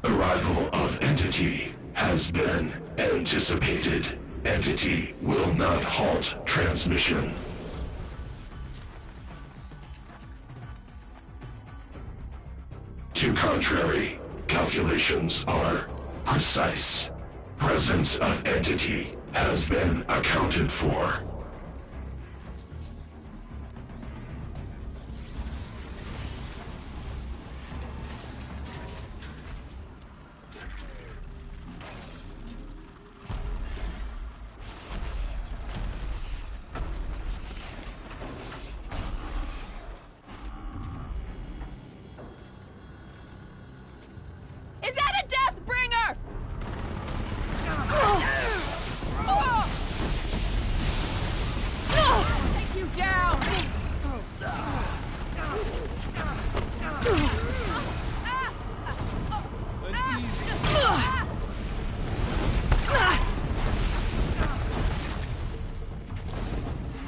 J: Arrival of Entity has been anticipated. Entity will not halt transmission. To contrary, calculations are precise. Presence of Entity has been accounted for.
V: Is that a Deathbringer? Take you down.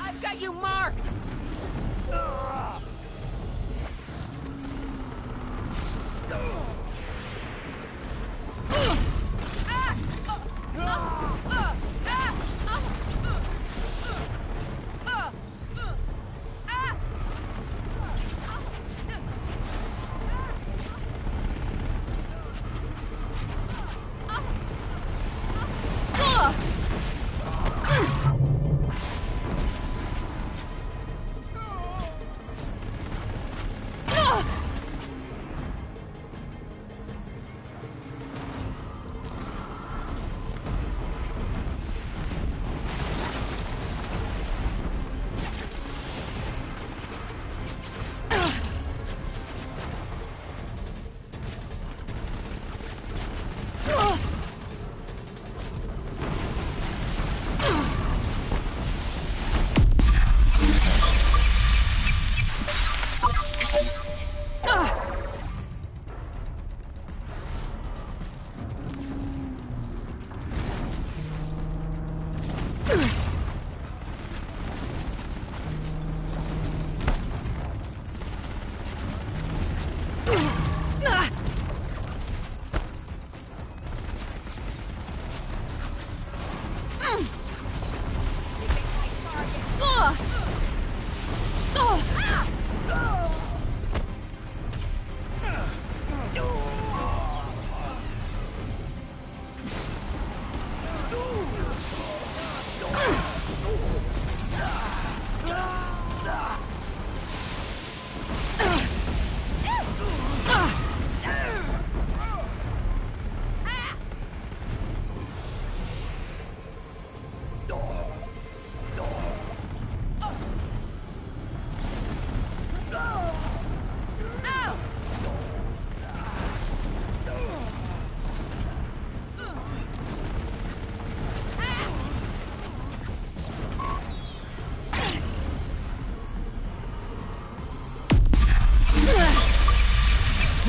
V: I've got you marked.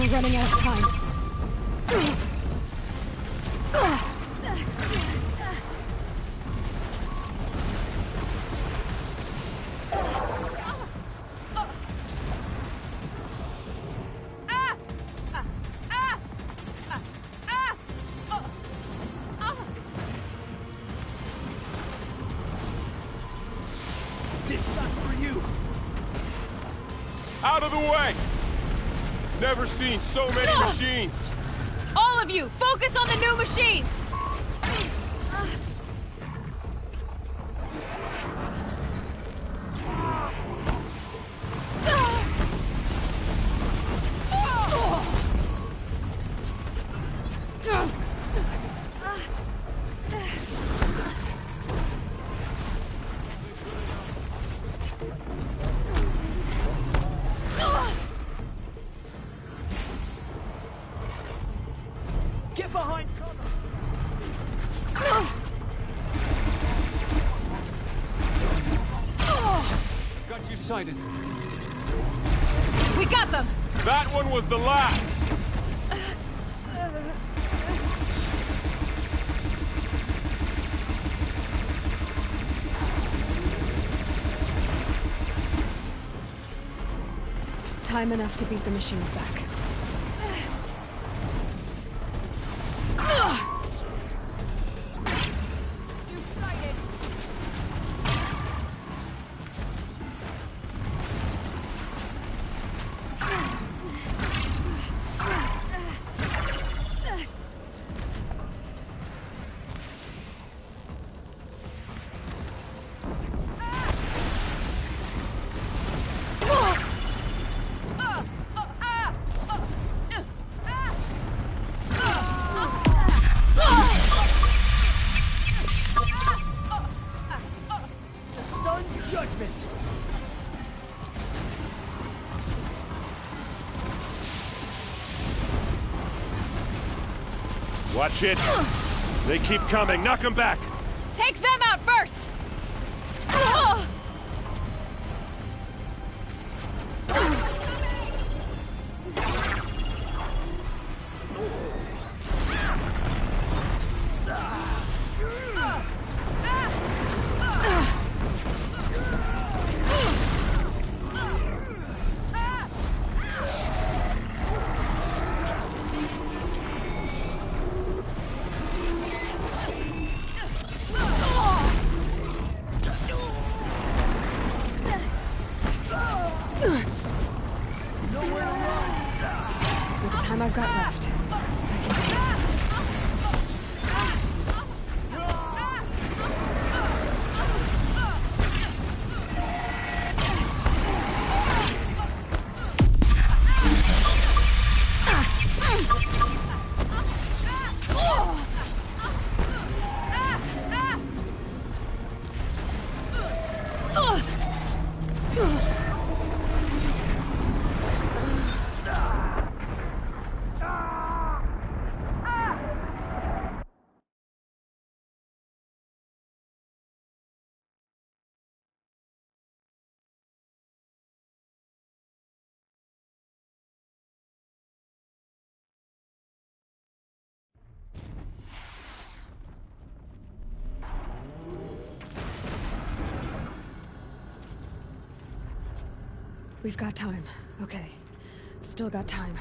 A: We're running out of time.
R: This shot's for you.
E: Out of the way! Never seen so many machines!
V: All of you, focus on the new machines!
R: Get behind cover!
K: Got you sighted.
V: We got them!
E: That one was the last!
A: Time enough to beat the machines back.
R: Judgment!
E: Watch it! They keep coming, knock them back!
V: Take them out first!
A: With the time I've got left, I can do this. We've got time. Okay. Still got time.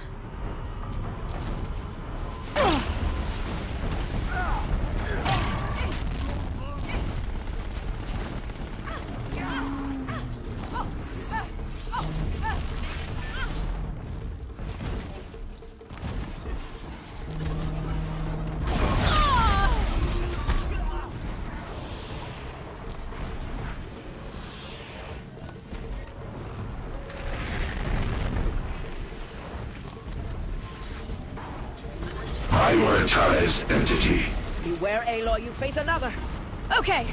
J: Prioritize entity.
V: Beware, Aloy, you face another.
A: Okay.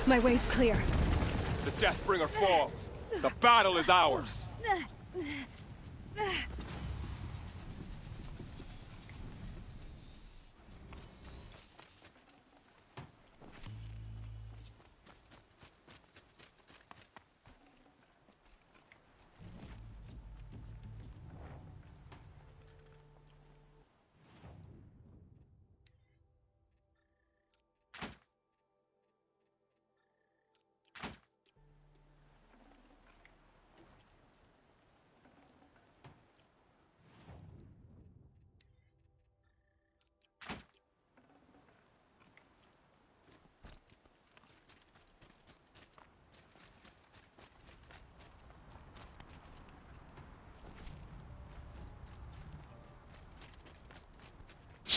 A: My way's clear.
R: The Deathbringer falls. The battle is ours.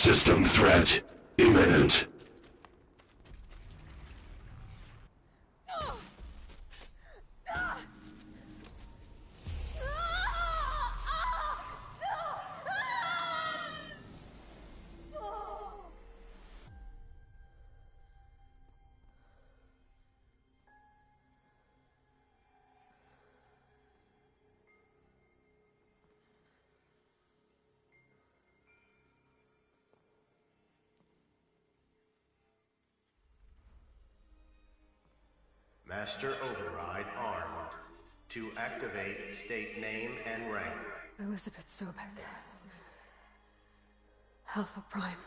J: System threat imminent.
N: Master Override armed. To activate, state name and rank.
A: Elizabeth Sobek. Alpha Prime.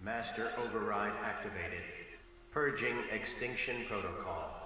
N: Master Override activated. Purging Extinction Protocol.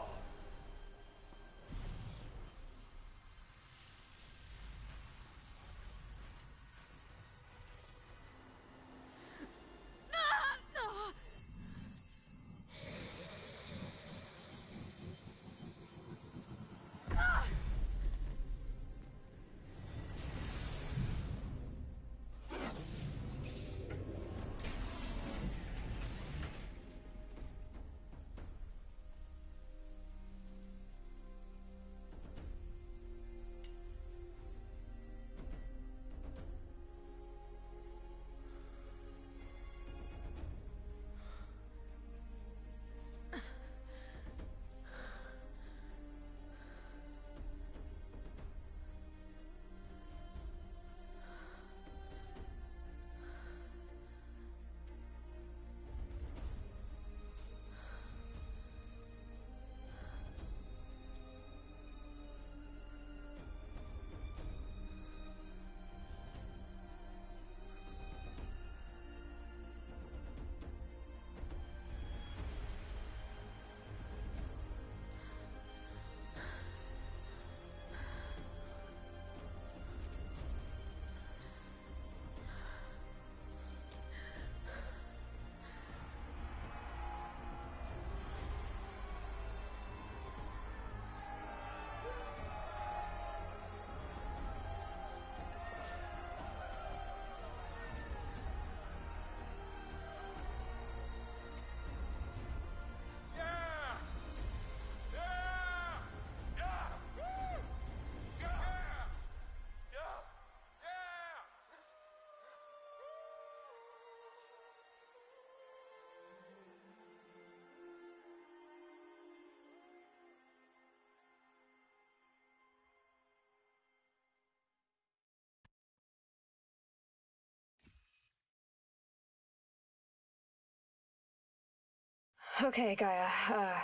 A: Okay, Gaia.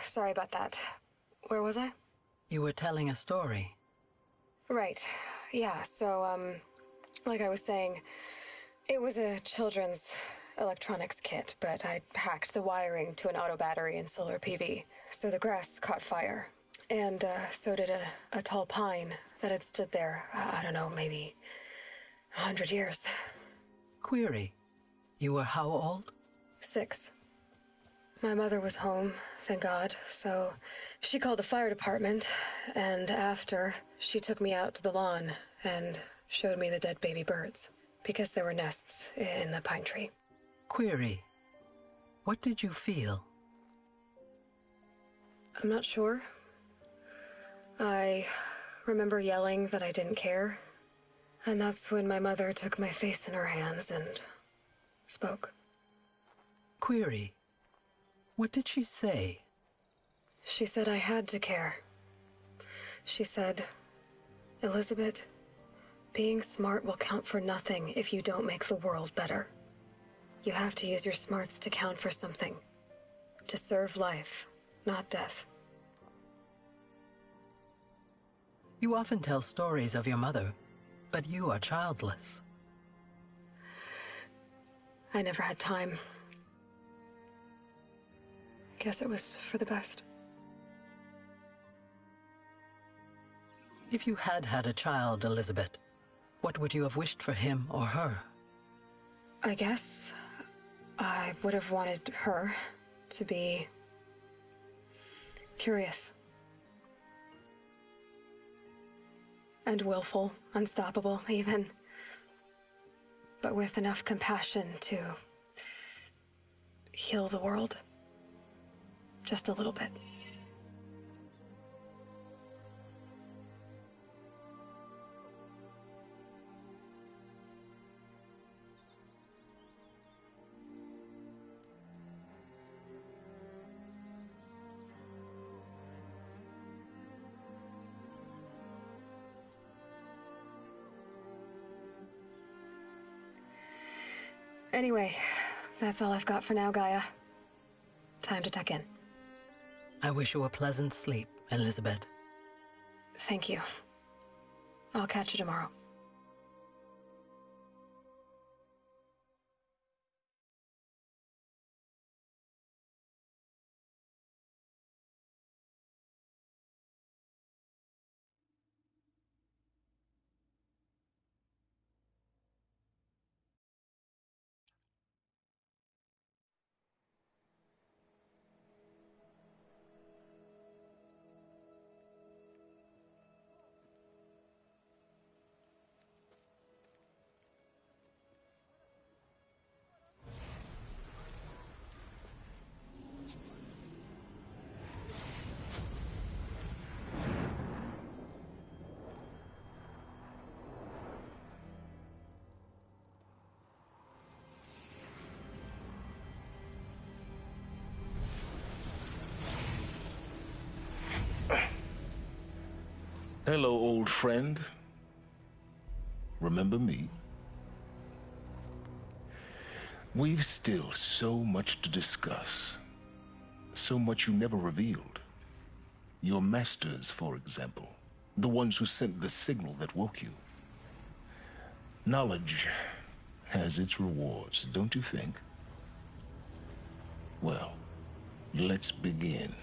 A: Sorry about that. Where was I?
F: You were telling a story.
A: Right. Yeah, so, like I was saying, it was a children's electronics kit, but I hacked the wiring to an auto battery and solar PV. So the grass caught fire. And, so did a tall pine that had stood there, I don't know, maybe 100 years.
F: Query. You were how old?
A: 6. My mother was home, thank God, so she called the fire department, and after, she took me out to the lawn and showed me the dead baby birds, because there were nests in the pine tree.
F: Query. What did you feel?
A: I'm not sure. I remember yelling that I didn't care, and that's when my mother took my face in her hands and spoke.
F: Query. What did she say?
A: She said I had to care. She said, Elizabeth, being smart will count for nothing if you don't make the world better. You have to use your smarts to count for something. To serve life, not death.
F: You often tell stories of your mother, but you are childless.
A: I never had time. Guess it was for the best.
F: If you had had a child, Elizabeth, what would you have wished for him or her?
A: I guess I would have wanted her to be curious. And willful, unstoppable, even. But with enough compassion to heal the world. Just a little bit. Anyway, that's all I've got for now, Gaia. Time to tuck in.
F: I wish you a pleasant sleep, Elizabeth.
A: Thank you. I'll catch you tomorrow.
C: Hello, old friend. Remember me? We've still so much to discuss. So much you never revealed. Your masters, for example. The ones who sent the signal that woke you. Knowledge has its rewards, don't you think? Well, let's begin.